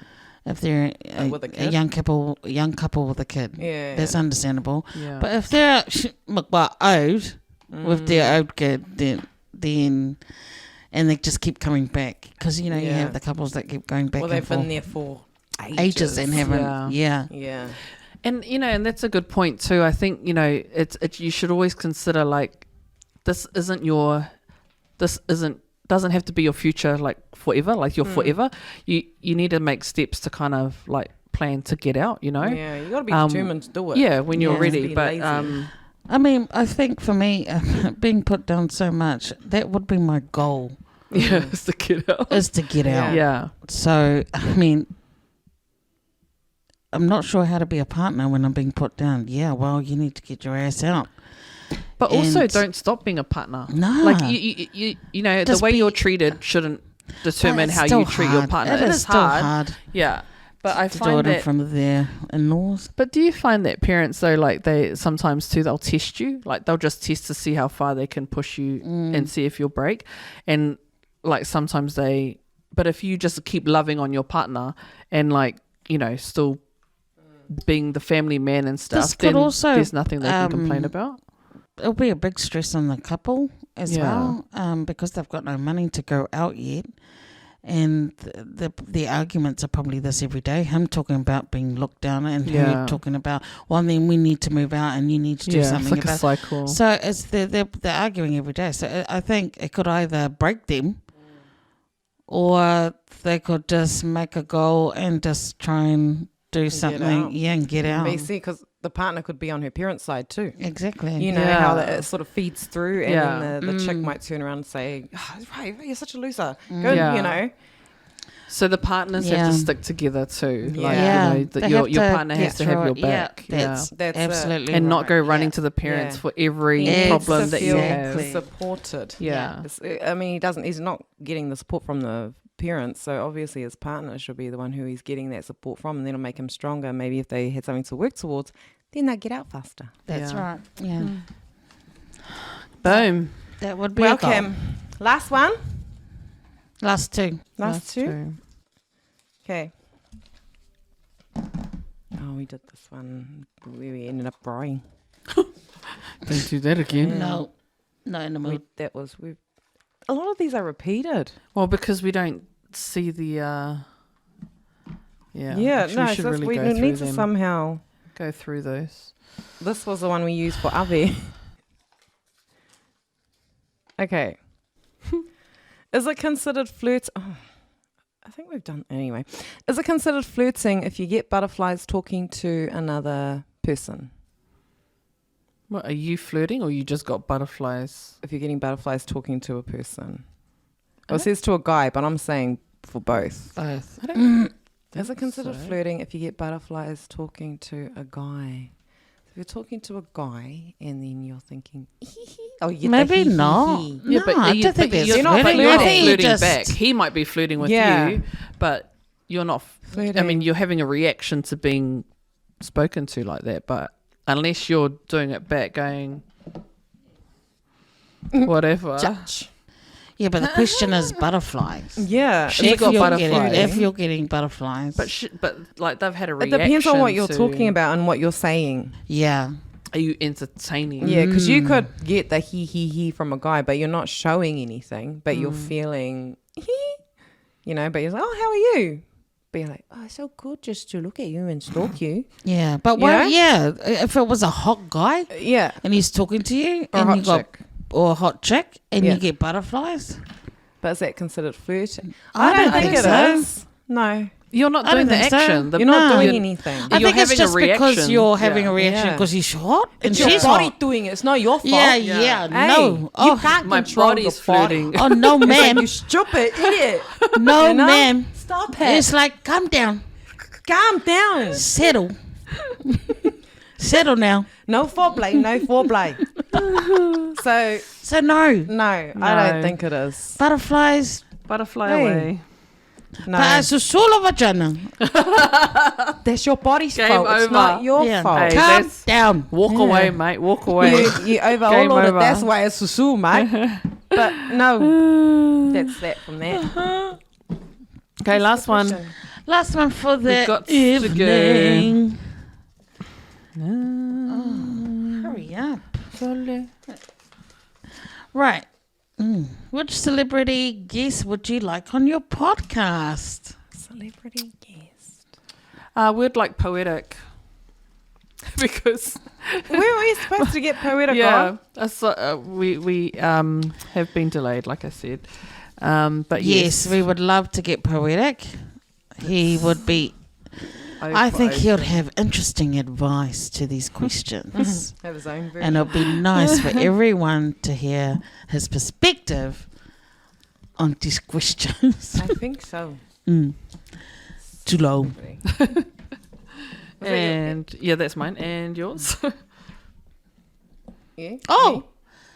[SPEAKER 3] If they're
[SPEAKER 4] With a
[SPEAKER 3] a
[SPEAKER 4] kid?
[SPEAKER 3] young couple with a kid,
[SPEAKER 4] Yeah.
[SPEAKER 3] that's understandable.
[SPEAKER 2] Yeah.
[SPEAKER 3] But if they're old with their old kid, then and they just keep coming back because you
[SPEAKER 4] Yeah.
[SPEAKER 3] have the couples that keep going back
[SPEAKER 4] Well,
[SPEAKER 3] and
[SPEAKER 4] they've
[SPEAKER 3] forth
[SPEAKER 4] been there for
[SPEAKER 3] ages and haven't.
[SPEAKER 2] Yeah.
[SPEAKER 3] Yeah.
[SPEAKER 2] And and that's a good point too. I think it's you should always consider like doesn't have to be your future like forever, like your forever. You need to make steps to kind of like plan to get out.
[SPEAKER 4] Yeah, you got to be determined to do it.
[SPEAKER 2] Yeah, when you're
[SPEAKER 3] Yeah.
[SPEAKER 2] ready.
[SPEAKER 4] Just be
[SPEAKER 2] But
[SPEAKER 4] lazy.
[SPEAKER 3] I mean, I think for me, being put down so much, that would be my goal
[SPEAKER 2] yeah, it's to get out.
[SPEAKER 3] is to get out.
[SPEAKER 2] Yeah.
[SPEAKER 3] So, I mean, I'm not sure how to be a partner when I'm being put down. Yeah, well, you need to get your ass out.
[SPEAKER 2] But also,
[SPEAKER 3] And-
[SPEAKER 2] don't stop being a partner.
[SPEAKER 3] No.
[SPEAKER 2] Like you the
[SPEAKER 3] Just
[SPEAKER 2] way
[SPEAKER 3] be-
[SPEAKER 2] you're treated shouldn't determine
[SPEAKER 3] But it's
[SPEAKER 2] how you
[SPEAKER 3] still
[SPEAKER 2] treat your
[SPEAKER 3] hard.
[SPEAKER 2] partner.
[SPEAKER 3] It is still hard
[SPEAKER 2] Yeah, but I
[SPEAKER 3] to do
[SPEAKER 2] find
[SPEAKER 3] it in
[SPEAKER 2] that.
[SPEAKER 3] front of their in-laws.
[SPEAKER 2] But do you find that parents though, like they sometimes too, they'll test you, like they'll just test to see how far they can push you and see if you'll break, and like sometimes they. But if you just keep loving on your partner and like still being the family man and stuff,
[SPEAKER 3] This could
[SPEAKER 2] then
[SPEAKER 3] also,
[SPEAKER 2] there's nothing they can complain about.
[SPEAKER 3] It'll be a big stress on the couple as
[SPEAKER 2] Yeah.
[SPEAKER 3] well, because they've got no money to go out yet. And the arguments are probably this every day. Him talking about being looked down and
[SPEAKER 2] Yeah.
[SPEAKER 3] her talking about, well, then we need to move out and you need to do
[SPEAKER 2] It's
[SPEAKER 3] something
[SPEAKER 2] like a
[SPEAKER 3] about
[SPEAKER 2] cycle.
[SPEAKER 3] So it's they're arguing every day. So I think it could either break them or they could just make a goal and just try and do something.
[SPEAKER 4] out.
[SPEAKER 3] Yeah, and get out.
[SPEAKER 4] Basically, because the partner could be on her parents' side too.
[SPEAKER 3] Exactly.
[SPEAKER 4] You know
[SPEAKER 2] Yeah.
[SPEAKER 4] how that it sort of feeds through, and
[SPEAKER 2] Yeah.
[SPEAKER 4] then the chick might turn around and say, oh, "Right, you're such a loser." Go,
[SPEAKER 2] Yeah. So the partners have
[SPEAKER 3] Yeah.
[SPEAKER 2] to stick together too. Like,
[SPEAKER 3] Yeah.
[SPEAKER 2] that
[SPEAKER 3] They
[SPEAKER 2] your
[SPEAKER 3] have to
[SPEAKER 2] partner
[SPEAKER 3] get
[SPEAKER 2] has to have
[SPEAKER 3] through
[SPEAKER 2] your
[SPEAKER 3] it.
[SPEAKER 2] back.
[SPEAKER 3] Yeah, that's
[SPEAKER 4] That's it.
[SPEAKER 3] absolutely
[SPEAKER 2] And not
[SPEAKER 3] right.
[SPEAKER 2] go running
[SPEAKER 3] Yeah.
[SPEAKER 2] to the parents
[SPEAKER 4] Yeah.
[SPEAKER 2] for every
[SPEAKER 4] He needs
[SPEAKER 2] problem
[SPEAKER 4] to
[SPEAKER 2] that you
[SPEAKER 4] feel
[SPEAKER 2] have.
[SPEAKER 4] supported.
[SPEAKER 2] Yeah.
[SPEAKER 4] I mean, he's not getting the support from the parents, so obviously his partner should be the one who he's getting that support from, and then it'll make him stronger. Maybe if they had something to work towards, then they'd get out faster.
[SPEAKER 3] That's
[SPEAKER 2] Yeah.
[SPEAKER 3] right. Yeah.
[SPEAKER 2] Boom.
[SPEAKER 3] That would be a goal.
[SPEAKER 4] Welcome. Last one.
[SPEAKER 3] Last two.
[SPEAKER 4] Last two. Okay. Oh, we did this one. We ended up crying.
[SPEAKER 2] Don't do that again.
[SPEAKER 3] No. No, in the mood.
[SPEAKER 4] A lot of these are repeated.
[SPEAKER 2] Well, because we don't see the.
[SPEAKER 4] Yeah,
[SPEAKER 2] actually,
[SPEAKER 4] no,
[SPEAKER 2] we should
[SPEAKER 4] so
[SPEAKER 2] really
[SPEAKER 4] we
[SPEAKER 2] go
[SPEAKER 4] need
[SPEAKER 2] through
[SPEAKER 4] to
[SPEAKER 2] them.
[SPEAKER 4] somehow.
[SPEAKER 2] Go through those.
[SPEAKER 4] This was the one we used for Avi. Okay. Is it considered flirt? Oh, I think we've done anyway. Is it considered flirting if you get butterflies talking to another person?
[SPEAKER 2] What, are you flirting or you just got butterflies?
[SPEAKER 4] If you're getting butterflies talking to a person, well, it says to a guy, but I'm saying for both.
[SPEAKER 3] Both.
[SPEAKER 4] Is it considered
[SPEAKER 2] so.
[SPEAKER 4] flirting if you get butterflies talking to a guy? If you're talking to a guy and then you're thinking, oh, you
[SPEAKER 3] Maybe not.
[SPEAKER 2] Yeah, but
[SPEAKER 3] No, I
[SPEAKER 2] you-
[SPEAKER 3] don't think
[SPEAKER 2] but
[SPEAKER 3] there's
[SPEAKER 2] you're
[SPEAKER 4] not
[SPEAKER 3] flirting.
[SPEAKER 2] You're
[SPEAKER 3] I
[SPEAKER 2] not
[SPEAKER 3] think you
[SPEAKER 2] flirting
[SPEAKER 3] just-
[SPEAKER 2] back. He might be flirting with
[SPEAKER 4] Yeah.
[SPEAKER 2] you, but you're not.
[SPEAKER 4] Flirting.
[SPEAKER 2] I mean, you're having a reaction to being spoken to like that, but unless you're doing it back, going whatever.
[SPEAKER 4] Judge.
[SPEAKER 3] Yeah, but the question is butterflies.
[SPEAKER 4] Yeah.
[SPEAKER 2] She
[SPEAKER 3] If
[SPEAKER 2] got
[SPEAKER 3] you're
[SPEAKER 2] butterflies.
[SPEAKER 3] If you're getting butterflies.
[SPEAKER 2] But like they've had a
[SPEAKER 4] It
[SPEAKER 2] reaction.
[SPEAKER 4] depends on what you're
[SPEAKER 2] to-
[SPEAKER 4] talking about and what you're saying.
[SPEAKER 3] yeah.
[SPEAKER 2] Are you entertaining?
[SPEAKER 4] Yeah, because you could get the he from a guy, but you're not showing anything, but you're feeling he, but you're like, oh, how are you? But you're like, oh, it's so good just to look at you and stalk you.
[SPEAKER 3] Yeah. But
[SPEAKER 4] You
[SPEAKER 3] what,
[SPEAKER 4] know?
[SPEAKER 3] yeah, if it was a hot guy
[SPEAKER 4] Yeah.
[SPEAKER 3] and he's talking to you
[SPEAKER 4] Or a
[SPEAKER 3] and
[SPEAKER 4] hot
[SPEAKER 3] you got
[SPEAKER 4] chick.
[SPEAKER 3] or a hot chick and
[SPEAKER 4] Yeah.
[SPEAKER 3] you get butterflies.
[SPEAKER 4] But is that considered flirting?
[SPEAKER 3] I don't
[SPEAKER 4] think
[SPEAKER 3] think
[SPEAKER 4] it
[SPEAKER 3] so.
[SPEAKER 4] is. No.
[SPEAKER 2] You're not
[SPEAKER 3] I
[SPEAKER 2] doing
[SPEAKER 3] don't
[SPEAKER 2] the
[SPEAKER 3] think so.
[SPEAKER 2] action.
[SPEAKER 4] You're not
[SPEAKER 3] No.
[SPEAKER 4] doing anything.
[SPEAKER 3] I
[SPEAKER 2] You're
[SPEAKER 3] think it's
[SPEAKER 2] having a
[SPEAKER 3] just because
[SPEAKER 2] reaction.
[SPEAKER 3] you're having
[SPEAKER 2] Yeah.
[SPEAKER 3] a reaction
[SPEAKER 4] Yeah.
[SPEAKER 3] because he's hot and
[SPEAKER 4] It's your
[SPEAKER 3] she's
[SPEAKER 4] body
[SPEAKER 3] hot.
[SPEAKER 4] doing it. It's not your fault.
[SPEAKER 3] Yeah,
[SPEAKER 4] Hey,
[SPEAKER 3] no.
[SPEAKER 4] you
[SPEAKER 3] Oh,
[SPEAKER 4] can't
[SPEAKER 2] My
[SPEAKER 4] control
[SPEAKER 2] body's
[SPEAKER 4] your body.
[SPEAKER 2] flirting.
[SPEAKER 3] oh no,
[SPEAKER 4] It's like,
[SPEAKER 3] ma'am.
[SPEAKER 4] you stupid idiot.
[SPEAKER 3] No,
[SPEAKER 4] You know?
[SPEAKER 3] ma'am.
[SPEAKER 4] Stop it.
[SPEAKER 3] It's like, calm down.
[SPEAKER 4] Calm down.
[SPEAKER 3] Settle. Settle now.
[SPEAKER 4] No foreplay. No foreplay.
[SPEAKER 3] So no.
[SPEAKER 4] No, I don't think it is.
[SPEAKER 3] Butterflies.
[SPEAKER 2] Butterfly
[SPEAKER 4] Hey.
[SPEAKER 2] away.
[SPEAKER 4] No,
[SPEAKER 3] But it's a solo vagina.
[SPEAKER 4] that's your body's
[SPEAKER 2] Game
[SPEAKER 4] fault. It's
[SPEAKER 2] over.
[SPEAKER 4] not your
[SPEAKER 3] Yeah.
[SPEAKER 4] fault.
[SPEAKER 2] Hey,
[SPEAKER 3] Calm
[SPEAKER 2] that's-
[SPEAKER 3] down.
[SPEAKER 2] Walk
[SPEAKER 4] Yeah.
[SPEAKER 2] away, mate. Walk away.
[SPEAKER 4] You
[SPEAKER 2] Game
[SPEAKER 4] overloaded it.
[SPEAKER 2] over.
[SPEAKER 4] That's why it's susu, mate. But no, that's that from that.
[SPEAKER 2] Okay, last one.
[SPEAKER 3] Last one for the
[SPEAKER 2] We've got to
[SPEAKER 3] evening.
[SPEAKER 2] Mm.
[SPEAKER 3] Hurry up. Right. Which celebrity guest would you like on your podcast?
[SPEAKER 4] Celebrity guest.
[SPEAKER 2] We'd like poetic. Because
[SPEAKER 4] Where were we supposed to get poetic
[SPEAKER 2] yeah,
[SPEAKER 4] on?
[SPEAKER 2] we have been delayed, like I said. But
[SPEAKER 3] Yes, we would love to get poetic. He would be. I think he'll have interesting advice to these questions.
[SPEAKER 4] Have his own version.
[SPEAKER 3] And it'll be nice for everyone to hear his perspective on these questions.
[SPEAKER 4] I think so.
[SPEAKER 3] Too low.
[SPEAKER 2] And yeah, that's mine. And yours?
[SPEAKER 4] Yeah.
[SPEAKER 3] Oh!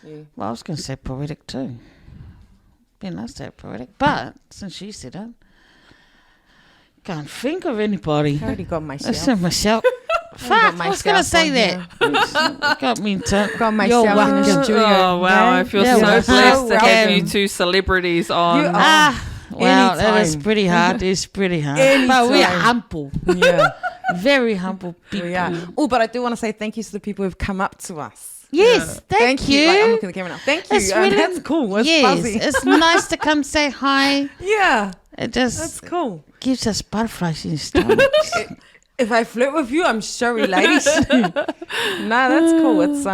[SPEAKER 4] Yeah.
[SPEAKER 3] Well, I was going to say poetic too. Be nice to have poetic. But since she said it, can't think of anybody.
[SPEAKER 4] I already got
[SPEAKER 3] I
[SPEAKER 4] myself.
[SPEAKER 3] said myself. Fuck, I was going to
[SPEAKER 4] myself
[SPEAKER 3] say
[SPEAKER 4] on
[SPEAKER 3] that. Got me to.
[SPEAKER 4] Got
[SPEAKER 3] You're
[SPEAKER 4] myself in the
[SPEAKER 3] welcome.
[SPEAKER 4] studio.
[SPEAKER 2] Oh wow, I feel
[SPEAKER 3] Yeah,
[SPEAKER 2] so
[SPEAKER 3] well,
[SPEAKER 2] blessed to have
[SPEAKER 3] welcome.
[SPEAKER 2] you two celebrities on.
[SPEAKER 4] You are-
[SPEAKER 3] Ah, well, that is
[SPEAKER 4] Anytime.
[SPEAKER 3] pretty hard. It's pretty hard. But we're
[SPEAKER 4] Anytime.
[SPEAKER 3] humble.
[SPEAKER 4] Yeah.
[SPEAKER 3] Very humble people.
[SPEAKER 4] Yeah. Oh, but I do want to say thank you to the people who've come up to us.
[SPEAKER 3] Yes, thank you.
[SPEAKER 4] Like, I'm looking at the camera now. Thank you.
[SPEAKER 3] It's really,
[SPEAKER 4] that's cool. It's
[SPEAKER 3] yes,
[SPEAKER 4] fuzzy.
[SPEAKER 3] it's nice to come say hi.
[SPEAKER 4] Yeah.
[SPEAKER 3] It just
[SPEAKER 4] That's cool.
[SPEAKER 3] gives us butterflies in the stomach.
[SPEAKER 4] If I flirt with you, I'm sorry, ladies. No, that's cool. It's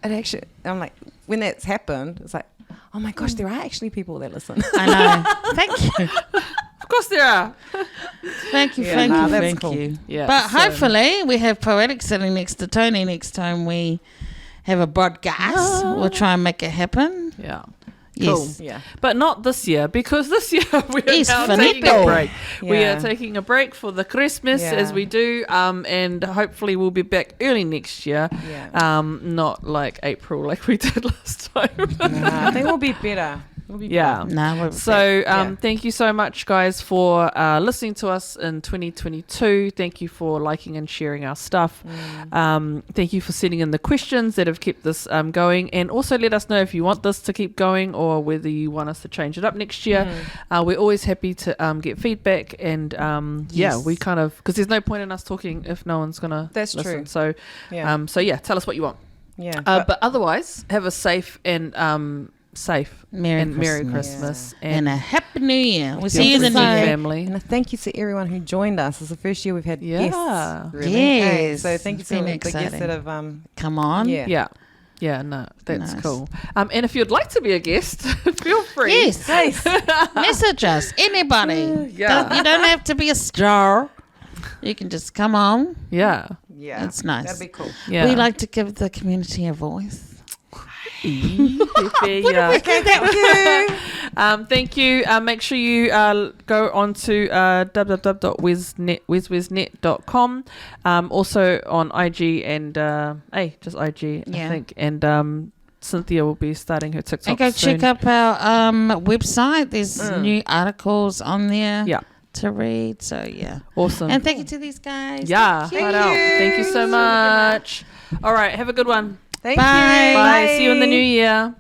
[SPEAKER 4] it actually, I'm like, when that's happened, it's like, oh my gosh, there are actually people that listen.
[SPEAKER 3] I know. Thank you.
[SPEAKER 2] Of course there are.
[SPEAKER 3] Thank you,
[SPEAKER 4] Yeah,
[SPEAKER 3] thank
[SPEAKER 4] nah,
[SPEAKER 3] you,
[SPEAKER 4] that's
[SPEAKER 3] thank
[SPEAKER 4] cool.
[SPEAKER 3] you.
[SPEAKER 2] Yeah,
[SPEAKER 3] But
[SPEAKER 2] so-
[SPEAKER 3] hopefully we have Poetic sitting next to Tony next time we have a broadcast. We'll try and make it happen.
[SPEAKER 2] Yeah.
[SPEAKER 3] Yes.
[SPEAKER 4] Yeah.
[SPEAKER 2] But not this year, because this year we are
[SPEAKER 3] It's
[SPEAKER 2] now
[SPEAKER 3] finito.
[SPEAKER 2] taking a break. We
[SPEAKER 4] Yeah.
[SPEAKER 2] are taking a break for the Christmas
[SPEAKER 4] Yeah.
[SPEAKER 2] as we do, and hopefully we'll be back early next year.
[SPEAKER 4] Yeah.
[SPEAKER 2] Not like April like we did last time.
[SPEAKER 4] Nah, I think we'll be better. We'll be
[SPEAKER 2] Yeah.
[SPEAKER 3] No, we're
[SPEAKER 2] So
[SPEAKER 4] Yeah.
[SPEAKER 2] thank you so much, guys, for listening to us in 2022. Thank you for liking and sharing our stuff. Thank you for sending in the questions that have kept this going, and also let us know if you want this to keep going or whether you want us to change it up next year. We're always happy to get feedback, and yeah,
[SPEAKER 3] Yes.
[SPEAKER 2] we kind of, because there's no point in us talking if no one's gonna
[SPEAKER 4] That's
[SPEAKER 2] listen.
[SPEAKER 4] true.
[SPEAKER 2] So
[SPEAKER 4] Yeah.
[SPEAKER 2] so yeah, tell us what you want.
[SPEAKER 4] Yeah.
[SPEAKER 2] But otherwise, have a safe and Merry Christmas
[SPEAKER 3] and a Happy New Year. We'll see
[SPEAKER 2] Your
[SPEAKER 3] you in the new
[SPEAKER 2] Christmas
[SPEAKER 3] year.
[SPEAKER 2] family.
[SPEAKER 4] And a thank you to everyone who joined us. It's the first year we've had
[SPEAKER 2] Yeah.
[SPEAKER 4] guests. Really.
[SPEAKER 3] Yes.
[SPEAKER 4] So thank you
[SPEAKER 3] It's
[SPEAKER 4] to
[SPEAKER 3] been
[SPEAKER 4] the guests
[SPEAKER 3] exciting.
[SPEAKER 4] that have
[SPEAKER 3] Come on.
[SPEAKER 4] yeah.
[SPEAKER 2] Yeah, no, that's
[SPEAKER 3] Nice.
[SPEAKER 2] cool. And if you'd like to be a guest, feel free.
[SPEAKER 3] Yes.
[SPEAKER 4] Nice.
[SPEAKER 3] Message us. Anybody.
[SPEAKER 2] Yeah.
[SPEAKER 3] You don't have to be a star. You can just come on.
[SPEAKER 2] Yeah.
[SPEAKER 4] Yeah.
[SPEAKER 3] That's nice.
[SPEAKER 4] That'd be cool.
[SPEAKER 2] Yeah.
[SPEAKER 3] We like to give the community a voice.
[SPEAKER 2] yeah.
[SPEAKER 4] Okay, thank you.
[SPEAKER 2] Thank you. Make sure you go on to www.weswesnet.com. Also on IG and just IG, I
[SPEAKER 3] Yeah.
[SPEAKER 2] think. And Cynthia will be starting her TikTok
[SPEAKER 3] And go
[SPEAKER 2] soon.
[SPEAKER 3] check up our website. There's new articles on there
[SPEAKER 2] Yeah.
[SPEAKER 3] to read. So, yeah.
[SPEAKER 2] Awesome.
[SPEAKER 3] And thank you to these guys.
[SPEAKER 2] yeah.
[SPEAKER 3] Thank
[SPEAKER 2] Right
[SPEAKER 3] you.
[SPEAKER 2] out. Thank you so much. All right. Have a good one.
[SPEAKER 4] Thank
[SPEAKER 3] Bye.
[SPEAKER 4] you.
[SPEAKER 2] Bye. See you in the new year.